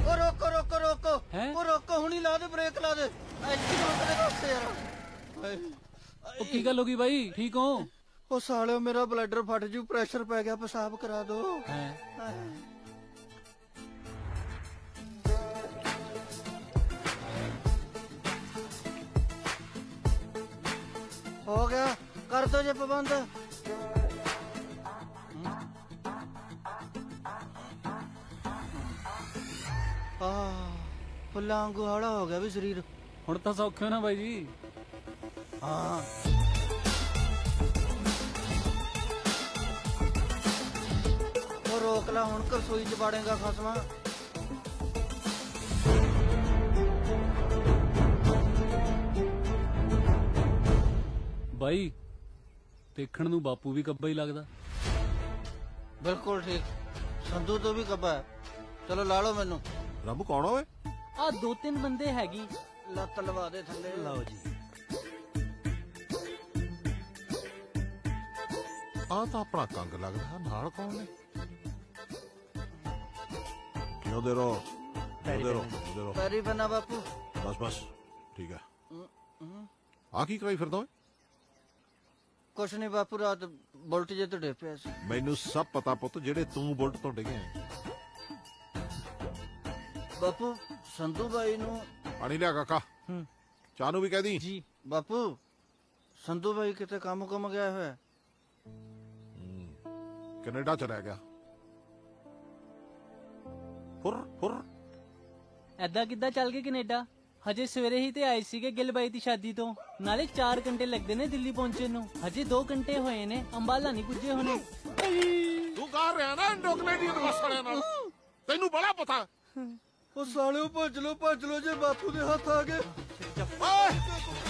ਉਹ ਰੋਕੋ ਰੋਕੋ ਰੋਕੋ, ਉਹ ਰੋਕੋ, ਹੁਣੀ ਲਾ ਦੇ ਬ੍ਰੇਕ, ਲਾ ਦੇ। ਐਸੀ ਰੋਕਦੇ ਦੱਸ ਯਾਰ। ਉਹ ਕੀ ਗੱਲ ਹੋ ਗਈ ਬਾਈ, ਠੀਕ ਹੋ? ਉਹ ਸਾਲਿਓ ਮੇਰਾ ਬਲੱਡਰ ਫਟ ਜੂ, ਪ੍ਰੈਸ਼ਰ ਪੈ ਗਿਆ, ਪਿਸ਼ਾਬ ਕਰਾ ਦੋ। ਹੋ ਗਿਆ, ਕਰ ਦੋ ਜੇ ਪਾਬੰਦ। ਫੁੱਲਾਂ ਵਾਂਗੂ ਹੌਲਾ ਹੋ ਗਿਆ ਵੀ ਸਰੀਰ। ਹੁਣ ਤਾਂ ਸੌਖੇ ਹੋ ਨਾ ਬਾਈ ਜੀ? ਹਾਂ। ਉਹ ਰੋਕ ਲਾ, ਹੁਣ ਰਸੋਈ ਚ ਬਾੜੇਗਾ ਖਸਮਾ। ਬਾਈ ਦੇਖਣ ਨੂੰ ਬਾਪੂ ਵੀ ਕੱਬਾ ਹੀ ਲੱਗਦਾ। ਬਿਲਕੁਲ ਠੀਕ, ਸੰਧੂ ਤੋਂ ਵੀ ਕੱਬਾ ਹੈ। ਚਲੋ ਲਾ ਲਓ ਮੈਨੂੰ। ਰੱਬ ਕੌਣ ਓਏ? ਆ 2-3 ਬੰਦੇ ਹੈਗੀ। ਲੱਤ ਲਵਾ ਦੇ ਥੱਲੇ। ਲਓ ਜੀ। ਆ ਤਾਂ ਆਪਣਾ ਕੰਗ ਲੱਗਦਾ, ਨਾਲ ਕੌਣ ਨੇ? ਜਿਉਂਦੇ ਰਹੋ, ਜਿਉਂਦੇ ਰਹੋ, ਜਿਉਂਦੇ ਰਹੋ। ਪੈਰੀ ਬੰਨਾ ਬਾਪੂ। ਬਸ ਬਸ ਠੀਕ ਹੈ। ਆ ਕੀ ਕਰਾਈ ਫਿਰਦਾ ਓਏ? ਕੁਛ ਨਹੀਂ ਬਾਪੂ, ਰਾਤ ਬੁਲਟ ਜੇ ਤੋਂ ਡਿੱਗ ਪਿਆ ਸੀ। ਮੈਨੂੰ ਸਭ ਪਤਾ ਪੁੱਤ, ਜਿਹੜੇ ਤੂੰ ਬੁਲਟ ਤੋਂ ਡਿੱਗੇ। ਬਾਪੂ ਸੰਧੂ ਬਾਈ ਨੂੰ ਪਾਣੀ ਲਿਆ ਕਾਕਾ, ਚਾਹ ਨੂੰ ਵੀ ਕਹਿ ਦੀ। ਜੀ ਬਾਪੂ, ਸੰਧੂ ਬਾਈ ਕਿਤੇ ਕੰਮ ਕੁਮ ਗਿਆ ਹੋਇਆ। ਕੈਨੇਡਾ ਚਲਾ ਗਿਆ। ਫੁਰ ਫੁਰ ਐਦਾਂ ਕਿੱਦਾਂ ਚੱਲ ਗਏ ਕੈਨੇਡਾ? ਹਜੇ ਸਵੇਰੇ ਹੀ ਤੇ ਆਏ ਸੀਗੇ ਗਿੱਲ ਬਾਈ ਦੀ ਸ਼ਾਦੀ ਤੋਂ। ਨਾਲੇ 4 ਘੰਟੇ ਲੱਗਦੇ ਨੇ ਦਿੱਲੀ ਪਹੁੰਚਣ ਨੂੰ, ਹਜੇ 2 ਘੰਟੇ ਹੋਏ ਨੇ, ਅੰਬਾਲਾ ਨਹੀਂ ਪੁੱਜੇ ਹੋਣੇ। ਤੂੰ ਕਰ ਰਿਹਾ ਨਾ ਇੰਡੋ ਕੈਨੇਡੀਅਨ ਵਾਲਿਆਂ ਨਾਲ, ਤੈਨੂੰ ਬੜਾ ਪਤਾ। ਉਹ ਸਾਲਿਓ ਭੱਜ ਲੋ ਜੇ ਬਾਪੂ ਦੇ ਹੱਥ ਆ ਗਏ। ਓਏ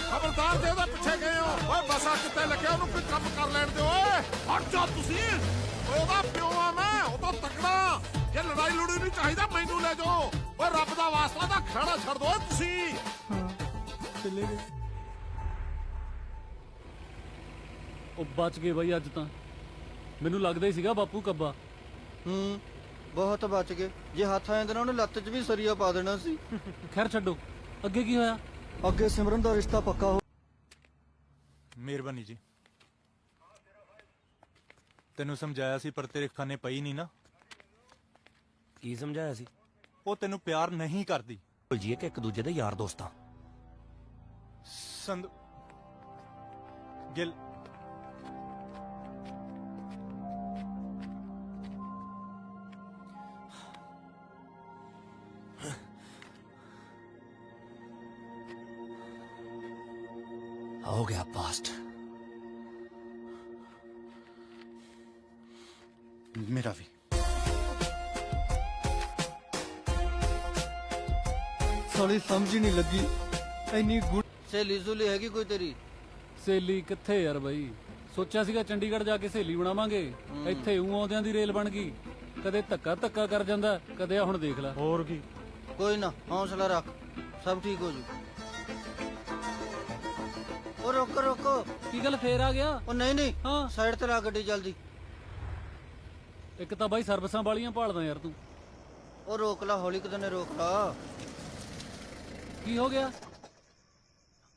ਖਬਰਦਾਰ, ਦੇ ਉਹਦੇ ਪਿੱਛੇ ਗਏ ਹੋ। ਓਏ ਬਸਾ ਕਿੱਥੇ ਲੱਗਿਆ, ਉਹਨੂੰ ਕੋਈ ਕੰਮ ਕਰ ਲੈਣ ਦਿਓ। ਓਏ ਹਟ ਜਾ ਤੁਸੀਂ। ਓਏ ਉਹਦਾ ਪਿਓ ਆ ਮੈਂ, ਉਹ ਤਾਂ ਤਕੜਾ। ਜੇ ਲੜਾਈ ਲੜੀ ਨਹੀਂ ਚਾਹੀਦਾ ਮੈਨੂੰ ਲੈ ਜਾਓ। ਓਏ ਰੱਬ ਦਾ ਵਾਸਤਾ ਤਾਂ ਖੜਾ ਛੱਡ ਦੋ ਤੁਸੀਂ। ਚੱਲੇ ਗਏ। ਉਹ ਬਚ ਗਏ ਬਾਈ ਅੱਜ ਤਾਂ। ਮੈਨੂੰ ਲੱਗਦਾ ਹੀ ਸੀਗਾ ਬਾਪੂ ਕੱਬਾ। ਬਹੁਤ ਬਚ ਗਏ। ਜੇ ਹੱਥ ਆਏ ਨਾ ਉਹਨੇ ਲੱਤ 'ਚ ਵੀ ਸਰੀਆ ਪਾ ਦੇਣਾ ਸੀ। ਖੈਰ ਛੱਡੋ, ਅੱਗੇ ਕੀ ਹੋਇਆ? ਅੱਗੇ ਸਿਮਰਨ ਦਾ ਰਿਸ਼ਤਾ ਪੱਕਾ ਹੋ। ਮਿਹਰਬਾਨੀ ਜੀ। ਤੈਨੂੰ ਸਮਝਾਇਆ ਸੀ ਪਰ ਤੇਰੇ ਖਾਨੇ ਪਈ ਨਹੀਂ ਨਾ। ਕੀ ਸਮਝਾਇਆ ਸੀ? ਉਹ ਤੈਨੂੰ ਪਿਆਰ ਨਹੀਂ ਕਰਦੀ। ਜੀ ਕਿ ਇੱਕ ਦੂਜੇ ਦੇ ਯਾਰ ਦੋਸਤਾਂ। ਸੰਧੂ ਗਿੱਲ हो गया पास्ट। मेरा भी। ਸਾਲੀ ਸਮਝ ਹੀ ਨਹੀਂ ਲੱਗੀ, ਇੰਨੀ ਗੁੱਡ ਸਹੇਲੀ ਸੁਲੀ ਹੈਗੀ ਕੋਈ ਤੇਰੀ? ਸਹੇਲੀ ਕਿੱਥੇ ਯਾਰ ਬਾਈ, ਸੋਚਿਆ ਸੀਗਾ ਚੰਡੀਗੜ੍ਹ ਜਾ ਕੇ ਸਹੇਲੀ ਬਣਾਵਾਂਗੇ। ਇੱਥੇ ਊਂ ਆਉਂਦਿਆਂ ਦੀ ਰੇਲ ਬਣ ਗਈ। ਕਦੇ ਧੱਕਾ ਕਰ ਜਾਂਦਾ, ਕਦੇ ਆ ਹੁਣ ਦੇਖ ਲੈ। ਹੋਰ ਕੀ, ਕੋਈ ਨਾ ਹੌਸਲਾ ਰੱਖ, ਸਭ ਠੀਕ ਹੋ ਜੂ। ਉਹ ਰੋਕੋ। ਕੀ ਗੱਲ ਫੇਰ ਆ ਗਿਆ? ਉਹ ਨਹੀਂ ਹਾਂ, ਸਾਈਡ ਤੇ ਲਾ ਗੱਡੀ ਜਲਦੀ। ਇੱਕ ਤਾਂ ਬਾਈ ਸਰਵਿਸਾਂ ਵਾਲੀਆਂ ਭਾਲਦਾ ਯਾਰ ਤੂੰ। ਉਹ ਰੋਕ ਲਾ, ਹੌਲੀ ਕਿਤੇ ਨੇ ਰੋਕ ਲਾ। ਕੀ ਹੋ ਗਿਆ?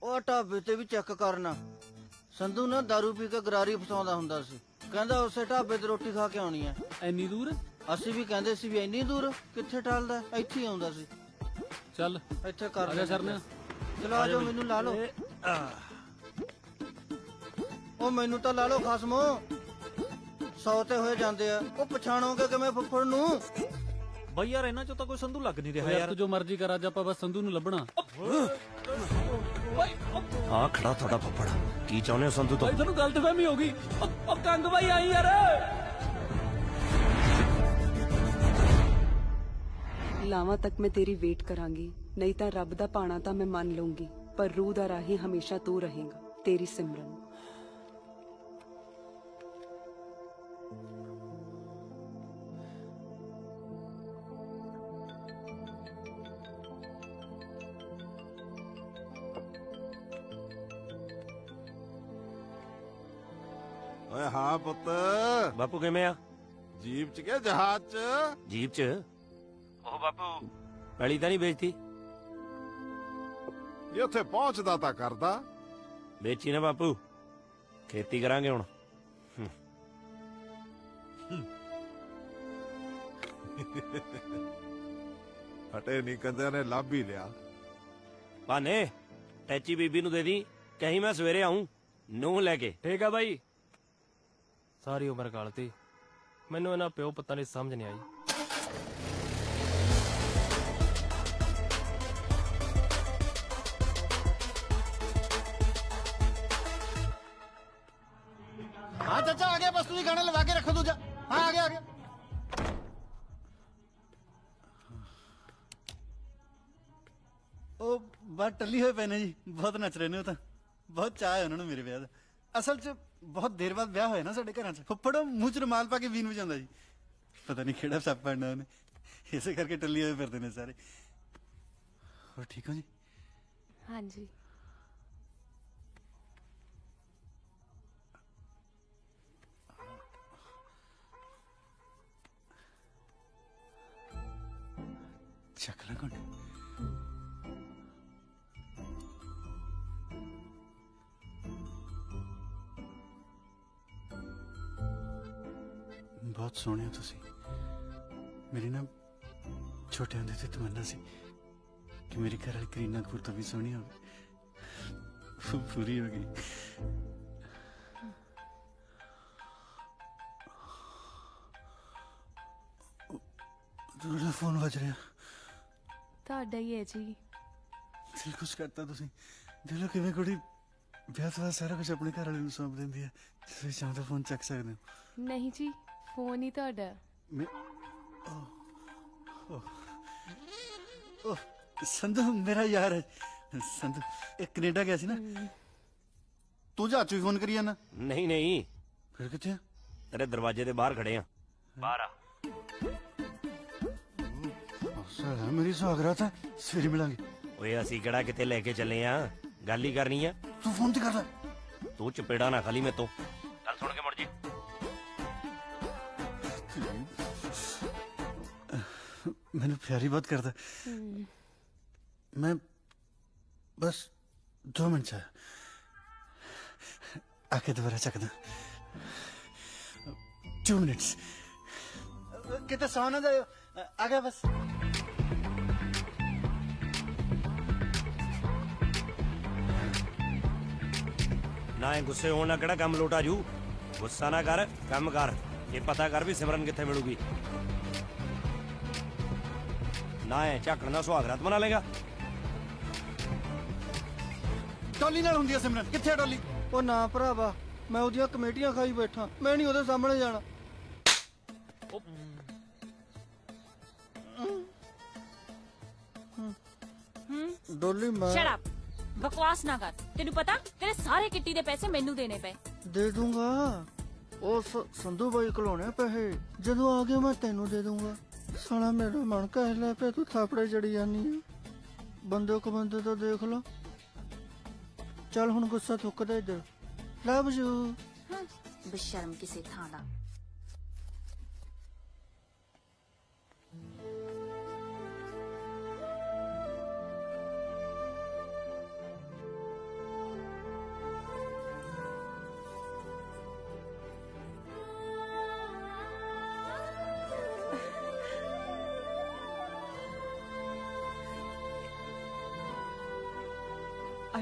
ਉਹ ਢਾਬੇ ਤੇ ਵੀ ਚੈੱਕ ਕਰਨਾ। ਸੰਧੂ ਨਾ ਦਾਰੂ ਪੀ ਕੇ ਗਰਾਰੀ ਫਸਾਉਂਦਾ ਹੁੰਦਾ ਸੀ, ਕਹਿੰਦਾ ਉਸੇ ਢਾਬੇ ਤੇ ਰੋਟੀ ਖਾ ਕੇ ਆਉਣੀ ਐ। ਇੰਨੀ ਦੂਰ? ਅਸੀਂ ਵੀ ਕਹਿੰਦੇ ਸੀ ਵੀ ਇੰਨੀ ਦੂਰ ਕਿੱਥੇ ਟਲਦਾ, ਇੱਥੇ ਹੀ ਆਉਂਦਾ ਸੀ। ਚੱਲ ਇੱਥੇ ਕਰ ਆਜਾ ਸਰਨੇ। ਚਲਾ ਜਾਓ, ਮੈਨੂੰ ਲਾ ਲਓ। ਉਹ ਮੈਨੂੰ ਤਾਂ ਲਾ ਲਓ ਖਸਮੋ, 100 ਤੇ ਹੋਏ ਜਾਂਦੇ ਆ। ਉਹ ਪਛਾਣੋਗੇ ਕਿਵੇਂ ਫੁੱਫੜ ਨੂੰ? ਬਈ ਯਾਰ ਇਹਨਾਂ ਚੋਂ ਤਾਂ ਕੋਈ ਸੰਧੂ ਲੱਗ ਨਹੀਂ ਰਿਹਾ ਯਾਰ ਯਾਰ। ਤੂੰ ਜੋ ਮਰਜ਼ੀ ਕਰ, ਅੱਜ ਆਪਾਂ ਬਸ ਸੰਧੂ ਨੂੰ ਲੱਭਣਾ। ਆ ਖੜਾ ਤੁਹਾਡਾ ਫੱਫੜ, ਕੀ ਚਾਹੁੰਦੇ ਹੋ ਸੰਧੂ ਤੋਂ? ਬਾਈ ਤੁਹਾਨੂੰ ਗਲਤਫਹਿਮੀ ਹੋ ਗਈ। ਉਹ ਕੰਗ ਬਾਈ ਆਈ ਯਾਰ। ਲਾਵਾਂ ਤੱਕ ਮੈਂ ਤੇਰੀ ਵੇਟ ਕਰਾਂਗੀ, ਨਹੀਂ ਤਾਂ ਰੱਬ ਦਾ ਪਾਣਾ ਤਾਂ ਮੈਂ ਮੰਨ ਲਊਂਗੀ, ਪਰ ਰੂਹ ਦਾ ਰਾਹੀ ਹਮੇਸ਼ਾ ਤੂੰ ਰਹੇਗਾ। ਤੇਰੀ ਸਿਮਰਨ। ਓਏ ਹਾਂ ਪੁੱਤ। ਬਾਪੂ ਕਿਵੇਂ ਆ? ਜੀਪ ਚ ਗਿਆ ਜਹਾਜ਼ ਚ? ਜੀਪ ਚ। ਉਹ ਬਾਪੂ ਪੈਲੀ ਤਾਂ ਨਹੀਂ ਵੇਚਤੀ? ਜੇ ਉੱਥੇ ਪਹੁੰਚਦਾ ਤਾਂ ਕਰਦਾ। ਵੇਚੀ ਨਾ ਬਾਪੂ, ਖੇਤੀ ਕਰਾਂਗੇ ਹੁਣ। ਹਟੇ ਨਹੀਂ ਕੰਦਿਆਂ ਨੇ ਲੱਭ ਹੀ ਲਿਆ। ਭਾਨੇ ਟੈਚੀ ਬੀਬੀ ਨੂੰ ਦੇ ਦੀ, ਕਹੀਂ ਮੈਂ ਸਵੇਰੇ ਆਉਂ ਨੂੰ ਲੈ ਕੇ। ਠੀਕ ਆ ਬਾਈ। ਸਾਰੀ ਉਮਰ ਗਾਲਤੀ, ਮੈਨੂੰ ਇਹਨਾਂ ਪਿਓ ਪੁੱਤਾਂ ਦੀ ਸਮਝ ਨਹੀਂ ਆਈ। हाँ चाचा आ गया, बस तुझे गाना लगा के रखो दूजा। हाँ आ गया आ गया। ਉਹ ਬਾਹਰ ਟੱਲੀ ਹੋਏ ਪਏ ਨੇ ਜੀ, ਬਹੁਤ ਨੱਚ ਰਹੇ ਨੇ। ਉਹ ਤਾਂ ਬਹੁਤ ਚਾਹ ਹੈ ਉਹਨਾਂ ਨੂੰ ਮੇਰੇ ਵਿਆਹ ਦਾ। ਅਸਲ 'ਚ ਬਹੁਤ ਦੇਰ ਬਾਅਦ ਵਿਆਹ ਹੋਇਆ ਨਾ ਸਾਡੇ ਘਰਾਂ 'ਚ। ਫੁੱਫੜੋ ਮੂੰਹ 'ਚ ਰੁਮਾਲ ਪਾ ਕੇ ਵੀਨ ਵਜਾਉਂਦਾ ਜੀ, ਪਤਾ ਨਹੀਂ ਕਿਹੜਾ ਸੱਪ ਪੜਨਾ ਉਹਨੇ, ਇਸੇ ਕਰਕੇ ਟੱਲੀ ਹੋਏ ਫਿਰਦੇ ਨੇ ਸਾਰੇ। ਹੋਰ ਠੀਕ ਹੋ ਜੀ? ਹਾਂਜੀ। ਚੱਕ ਲੈ ਘੁੰਡ। ਬਹੁਤ ਸੋਹਣੇ ਹੋ ਤੁਸੀਂ। ਮੇਰੀ ਨਾ ਛੋਟੇ ਹੁੰਦੇ ਤੇ ਤਮੰਨਾ ਸੀ ਕਿ ਮੇਰੀ ਘਰ ਵਾਲੀ ਕਰੀਨਾ ਕਪੂਰ ਤੋਂ ਵੀ ਸੋਹਣੀ ਹੋਵੇ। ਉਹ ਪੂਰੀ ਹੋ ਗਈ। ਤੁਹਾਡਾ ਫੋਨ ਵੱਜ ਰਿਹਾ। ਤੁਹਾਡਾ ਹੀ ਹੈ ਜੀ। ਦਿਲ ਕੁਛ ਕਰਤਾ ਤੁਸੀਂ। ਦਿਲੋਂ ਕਿਵੇਂ ਕੁੜੀ ਵਿਆਹ ਤੋਂ ਬਾਅਦ ਸਾਰਾ ਕੁਝ ਆਪਣੇ ਘਰ ਵਾਲੇ ਨੂੰ ਸੌਂਪ ਦਿੰਦੀ ਹੈ। ਤੁਸੀਂ ਚਾਹੋ ਤਾਂ ਫੋਨ ਚੱਕ ਸਕਦੇ ਹੋ। ਨਹੀਂ ਜੀ, ਫੋਨ ਹੀ ਤੁਹਾਡਾ। ਸੰਧੂ ਮੇਰਾ ਯਾਰ ਹੈ। ਸੰਧੂ ਇਹ ਕੈਨੇਡਾ ਗਿਆ ਸੀ ਨਾ। ਤੂੰ ਜਹਾਜ਼ 'ਚ ਵੀ ਫੋਨ ਕਰੀ ਜਾਣਾ? ਨਹੀਂ ਨਹੀਂ। ਫਿਰ ਕਿੱਥੇ ਆ? ਤੇਰੇ ਦਰਵਾਜ਼ੇ ਦੇ ਬਾਹਰ ਖੜੇ ਆ। ਬਾਹਰ ਆ। ਸਾਲਾ ਮੇਰੀ ਸੁਹਾਗਰਾਤ ਹੈ, ਸਵੇਰੇ ਮਿਲਾਂਗੇ। ਓਏ ਅਸੀਂ ਕਿਹੜਾ ਕਿਤੇ ਲੈ ਕੇ ਚੱਲੇ ਆ, ਗੱਲ ਹੀ ਕਰਨੀ ਆ। ਤੂੰ ਫੋਨ ਤੇ ਕਰ ਲੈ। ਤੂੰ ਚਪੇੜਾ ਨਾ ਖਾਲੀ ਮੇਤੋਂ। ਗੱਲ ਸੁਣ ਕੇ ਮੁੜ ਜੀ। ਮੈਨੂੰ ਪਿਆਰੀ ਬਹੁਤ ਕਰਦਾ। ਮੈਂ ਬਸ 2 ਮਿੰਟ ਚ ਆਕੇ ਦੁਬਾਰਾ ਚੱਕਦਾ। 2 ਮਿੰਟਸ। ਕਿਤੇ ਸੌ ਨਾ ਜਾਇਓ, ਆ ਗਿਆ ਬਸ। ਨਾ ਇਹ ਗੁੱਸੇ ਹੋਣ ਨਾਲ ਕਿਹੜਾ ਕੰਮ ਲੋਟ ਆ ਜੂ। ਗੁੱਸਾ ਨਾ ਕਰ, ਕੰਮ ਕਰ। ਇਹ ਪਤਾ ਕਰ ਵੀ ਸਿਮਰਨ ਕਿੱਥੇ ਮਿਲੂਗੀ। ਨਾ ਇਹ ਝਾਕਣ ਦਾ ਸੁਹਾਗਰਾਤ ਮਨਾ ਲੇਗਾ। ਡੋਲੀ ਨਾਲ ਹੁੰਦੀ ਆ ਸਿਮਰਨ। ਕਿੱਥੇ ਆ ਡੋਲੀ? ਉਹ ਨਾ ਭਰਾਵਾ, ਮੈਂ ਉਹਦੀਆਂ ਕਮੇਟੀਆਂ ਖਾਈ ਬੈਠਾ, ਮੈਂ ਨਹੀਂ ਉਹਦੇ ਸਾਹਮਣੇ ਜਾਣਾ। ਡੋਲੀ ਮੈਂ ਸ਼ਟ ਅਪ, ਬਕਵਾਸ ਨਾ ਕਰ। ਤੈਨੂੰ ਪਤਾ ਤੇਰੇ ਸਾਰੇ ਕਿੱਟੀ ਦੇ ਪੈਸੇ ਮੈਨੂੰ ਦੇਣੇ ਪਏ। ਦੇ ਦੂੰਗਾ। ਉਹ ਸੰਧੂ ਬਾਈ ਕੋਲੋਂ ਪੈਸੇ, ਜਦੋਂ ਆ ਗਏ ਮੈਂ ਤੈਨੂੰ ਦੇ ਦੂੰਗਾ। ਸਾਲਾ ਮੇਰਾ ਮਨ ਕਹਿ ਲੈ ਪਿਆ, ਤੂੰ ਥਾਪੜੇ ਚੜੀ ਜਾਨੀ ਆ। ਬੰਦੇ ਕੋ ਬੰਦੇ ਤਾਂ ਦੇਖ ਲੋ। ਚੱਲ ਹੁਣ ਗੁੱਸਾ ਥੁੱਕ ਦੇ ਇੱਧਰ। Love you. ਬੇਸ਼ਰਮ ਕਿਸੇ ਥਾਂ ਦਾ।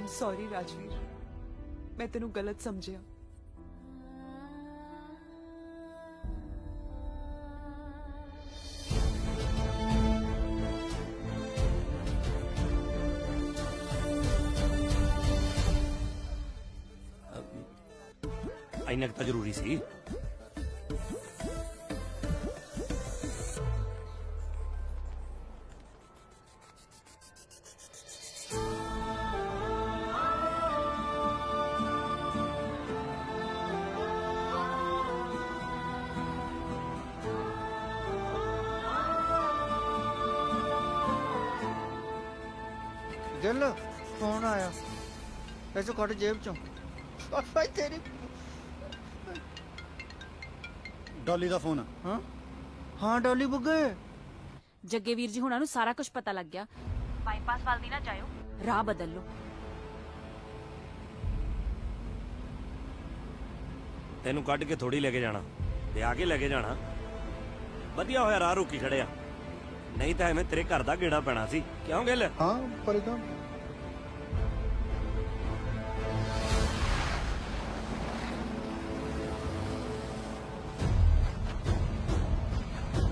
ਆਮ ਸੌਰੀ ਰਾਜਵੀਰ, ਮੈਂ ਤੈਨੂੰ ਗਲਤ ਸਮਝਿਆ। ਇੰਨਾ ਕੁ ਤਾਂ ਜ਼ਰੂਰੀ ਸੀ। ਗਿੱਲ ਫੋਨ ਆਇਆ, ਇਹ ਚੋਂ ਕੱਢ ਜੇਬ ਚੋਂ। ਭਾਈ ਤੇਰੀ ਡੋਲੀ ਦਾ ਫੋਨ। ਹਾਂ ਹਾਂ ਡੋਲੀ ਬੁੱਗੇ। ਜੱਗੇ ਵੀਰ ਜੀ ਹੁਣਾਂ ਨੂੰ ਸਾਰਾ ਕੁਝ ਪਤਾ ਲੱਗ ਗਿਆ। ਬਾਈਪਾਸ ਵੱਲ ਦੀ ਨਾ ਜਾਇਓ, ਰਾਹ ਬਦਲ ਲਓ। ਤੈਨੂੰ ਕੱਢ ਕੇ ਥੋੜੀ ਲੈ ਕੇ ਜਾਣਾ, ਤੇ ਆ ਕੇ ਲੈ ਕੇ ਜਾਣਾ। ਵਧੀਆ ਹੋਇਆ ਰਾਹ ਰੋਕੀ ਖੜਿਆ, ਨਹੀਂ ਤਾਂ ਐਵੇਂ ਤੇਰੇ ਘਰ ਦਾ ਗੇੜਾ ਪੈਣਾ ਸੀ। ਕਿਉਂ ਗਿੱਲ? ਹਾਂ ਪਰ ਤਾਂ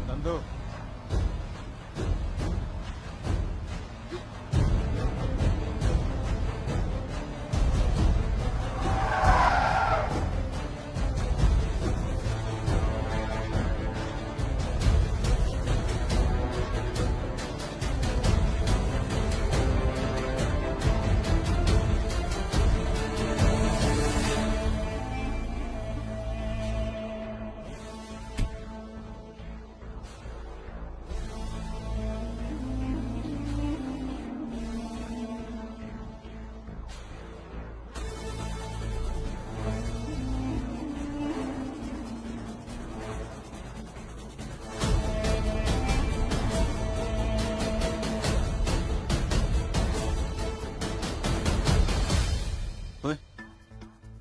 ਨੰਦੋ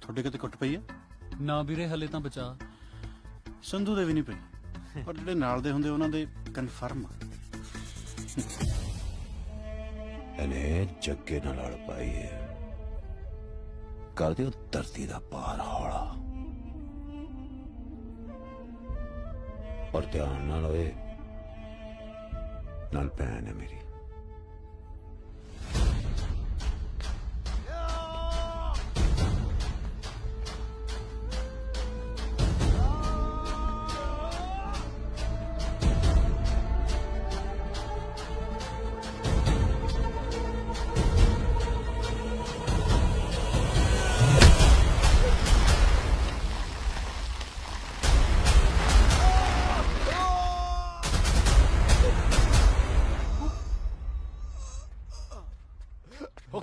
ਤੁਹਾਡੇ ਕਿਤੇ ਕੁੱਟ ਪਈ ਹੈ? ਨਾ ਵੀਰੇ ਹਲੇ ਤਾਂ ਬਚਾ। ਸੰਧੂ ਦੇ ਵੀ ਨਹੀਂ ਪਈ, ਪਰ ਜਿਹੜੇ ਨਾਲ ਦੇ ਹੁੰਦੇ ਉਹਨਾਂ ਦੇ ਕਨਫਰਮ ਆ। ਇਹਨੇ ਜੱਗੇ ਨਾਲ ਲੜ ਪਾਈ ਹੈ। ਕਰ ਦਿਓ ਧਰਤੀ ਦਾ ਪਾਰ ਹੌਲਾ, ਪਰ ਧਿਆਨ ਨਾਲ ਹੋਏ, ਨਾਲ ਭੈਣ ਹੈ ਮੇਰੀ।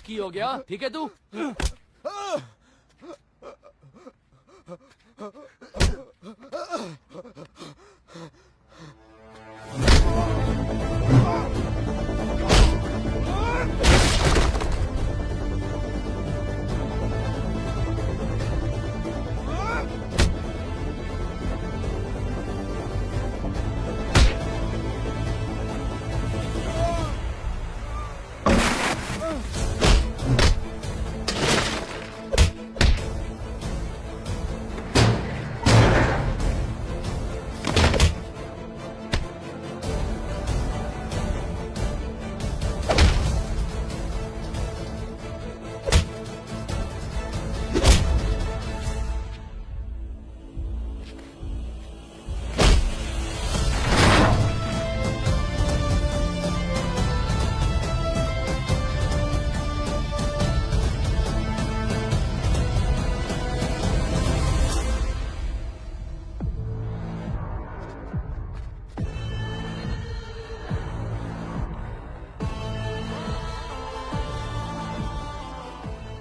की हो गया? ठीक है तू?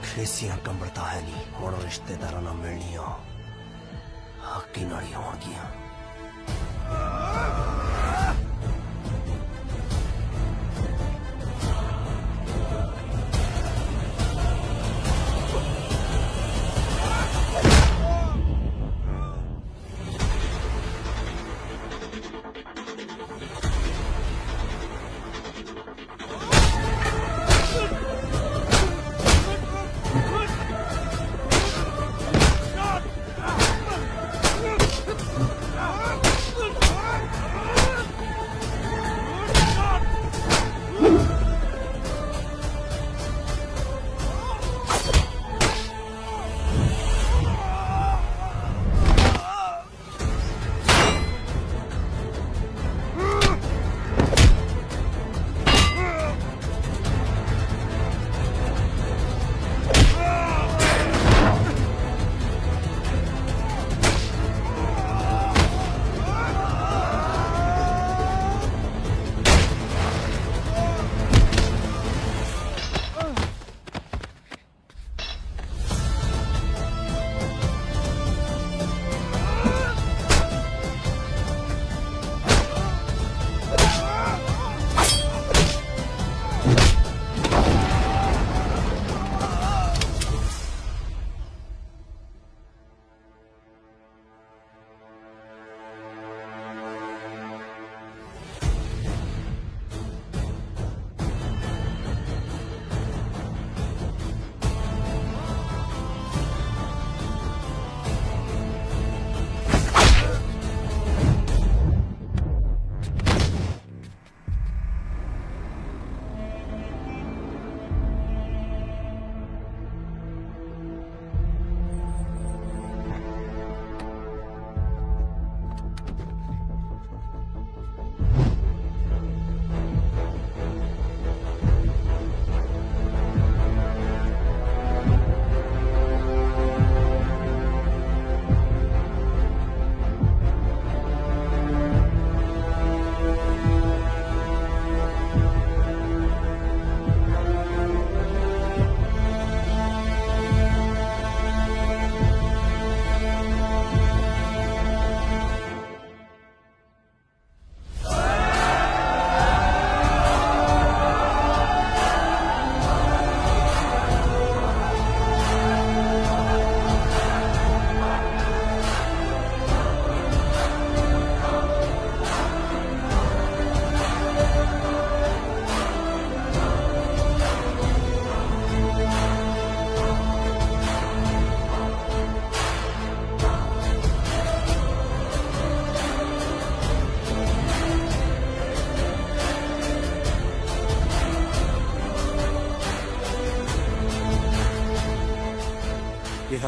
ਖੇਸੀਆਂ ਕੰਬੜਤਾ ਹੈ ਨਹੀਂ, ਹੁਣ ਰਿਸ਼ਤੇਦਾਰਾਂ ਨਾਲ ਮਿਲਣੀਆਂ ਹੱਕੀ ਨਾਲ ਹੀ ਹੋਣਗੀਆਂ।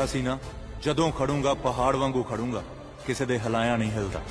ਕਿਹਾ ਸੀ ਨਾ, ਜਦੋਂ ਖੜੂੰਗਾ ਪਹਾੜ ਵਾਂਗੂ ਖੜੂੰਗਾ, ਕਿਸੇ ਦੇ ਹਲਾਇਆ ਨਹੀਂ ਹਿਲਦਾ।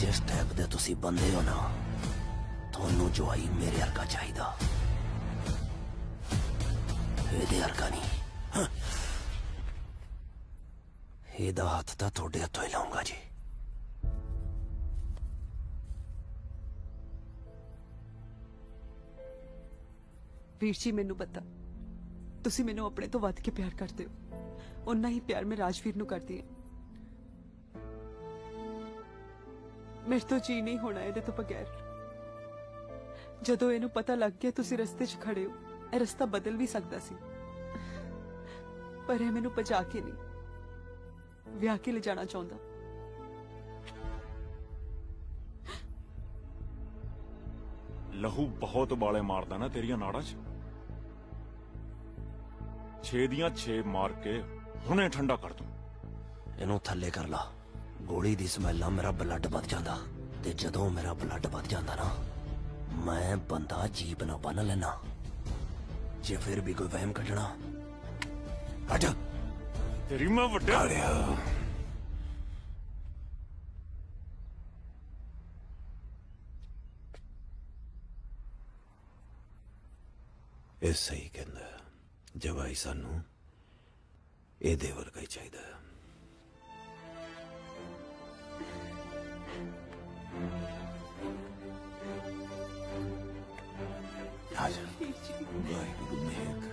जिस टाइप दे तुसी बंदे हो ना, थोनू जवाई मेरे हरका चाहिदा, एदे हरका नहीं। हाँ। एदा हाथ तां थोड़े हथों ही लाऊंगा जी। ਵੀਰ ਜੀ ਮੈਨੂੰ ਪਤਾ ਤੁਸੀਂ ਮੈਨੂੰ ਆਪਣੇ ਤੋਂ ਵੱਧ ਕੇ ਪਿਆਰ ਕਰਦੇ ਹੋ, ਉਨਾ ਹੀ ਪਿਆਰ ਮੈਂ ਰਾਜਵੀਰ ਨੂੰ ਕਰਦੀ ਹਾਂ। ਮੇਰੇ ਤੋਂ ਜੀ ਨਹੀਂ ਹੋਣਾ ਇਹਦੇ ਤੋਂ ਬਗੈਰ। ਜਦੋਂ ਇਹਨੂੰ ਪਤਾ ਲੱਗ ਗਿਆ ਤੁਸੀਂ ਰਸਤੇ 'ਚ ਖੜੇ ਹੋ, ਇਹ ਰਸਤਾ ਬਦਲ ਵੀ ਸਕਦਾ ਸੀ, ਪਰ ਇਹ ਮੈਨੂੰ ਭਜਾ ਕੇ ਨਹੀਂ, ਵਿਆਹ ਕੇ ਲੈ ਜਾਣਾ ਚਾਹੁੰਦਾ। ਲਹੂ ਬਹੁਤ ਬਾਲੇ ਮਾਰਦਾ ਨਾ ਤੇਰੀਆਂ ਨਾੜਾਂ 'ਚ। 6 ਦੀਆਂ 6 ਮਾਰ ਕੇ ਹੁਣੇ ਠੰਡਾ ਕਰ ਦੂੰ। ਇਹਨੂੰ ਥੱਲੇ ਕਰ ਲਾ। ਗੋਲੀ ਦੀ ਸਮੈਲ ਨਾਲ ਮੇਰਾ ਬਲੱਡ ਵੱਧ ਜਾਂਦਾ, ਤੇ ਜਦੋਂ ਮੇਰਾ ਬਲੱਡ ਵੱਧ ਜਾਂਦਾ ਨਾ, ਮੈਂ ਬੰਦਾ ਜੀਪ ਨਾ ਬੰਨ ਲੈਣਾ। ਜੇ ਫਿਰ ਵੀ ਕੋਈ ਵਹਿਮ ਕੱਢਣਾ, ਕੱਢ। ਤੇਰੀ ਮੈਂ ਵੱਡਾ ਇਹ ਸਹੀ ਕਹਿੰਦਾ, ਜਵਾਈ ਸਾਨੂੰ ਇਹਦੇ ਵਰਗਾ ਹੀ ਚਾਹੀਦਾ। ਆ ਜਾ। ਵਾਹਿਗੁਰੂ ਮੇਹਰ।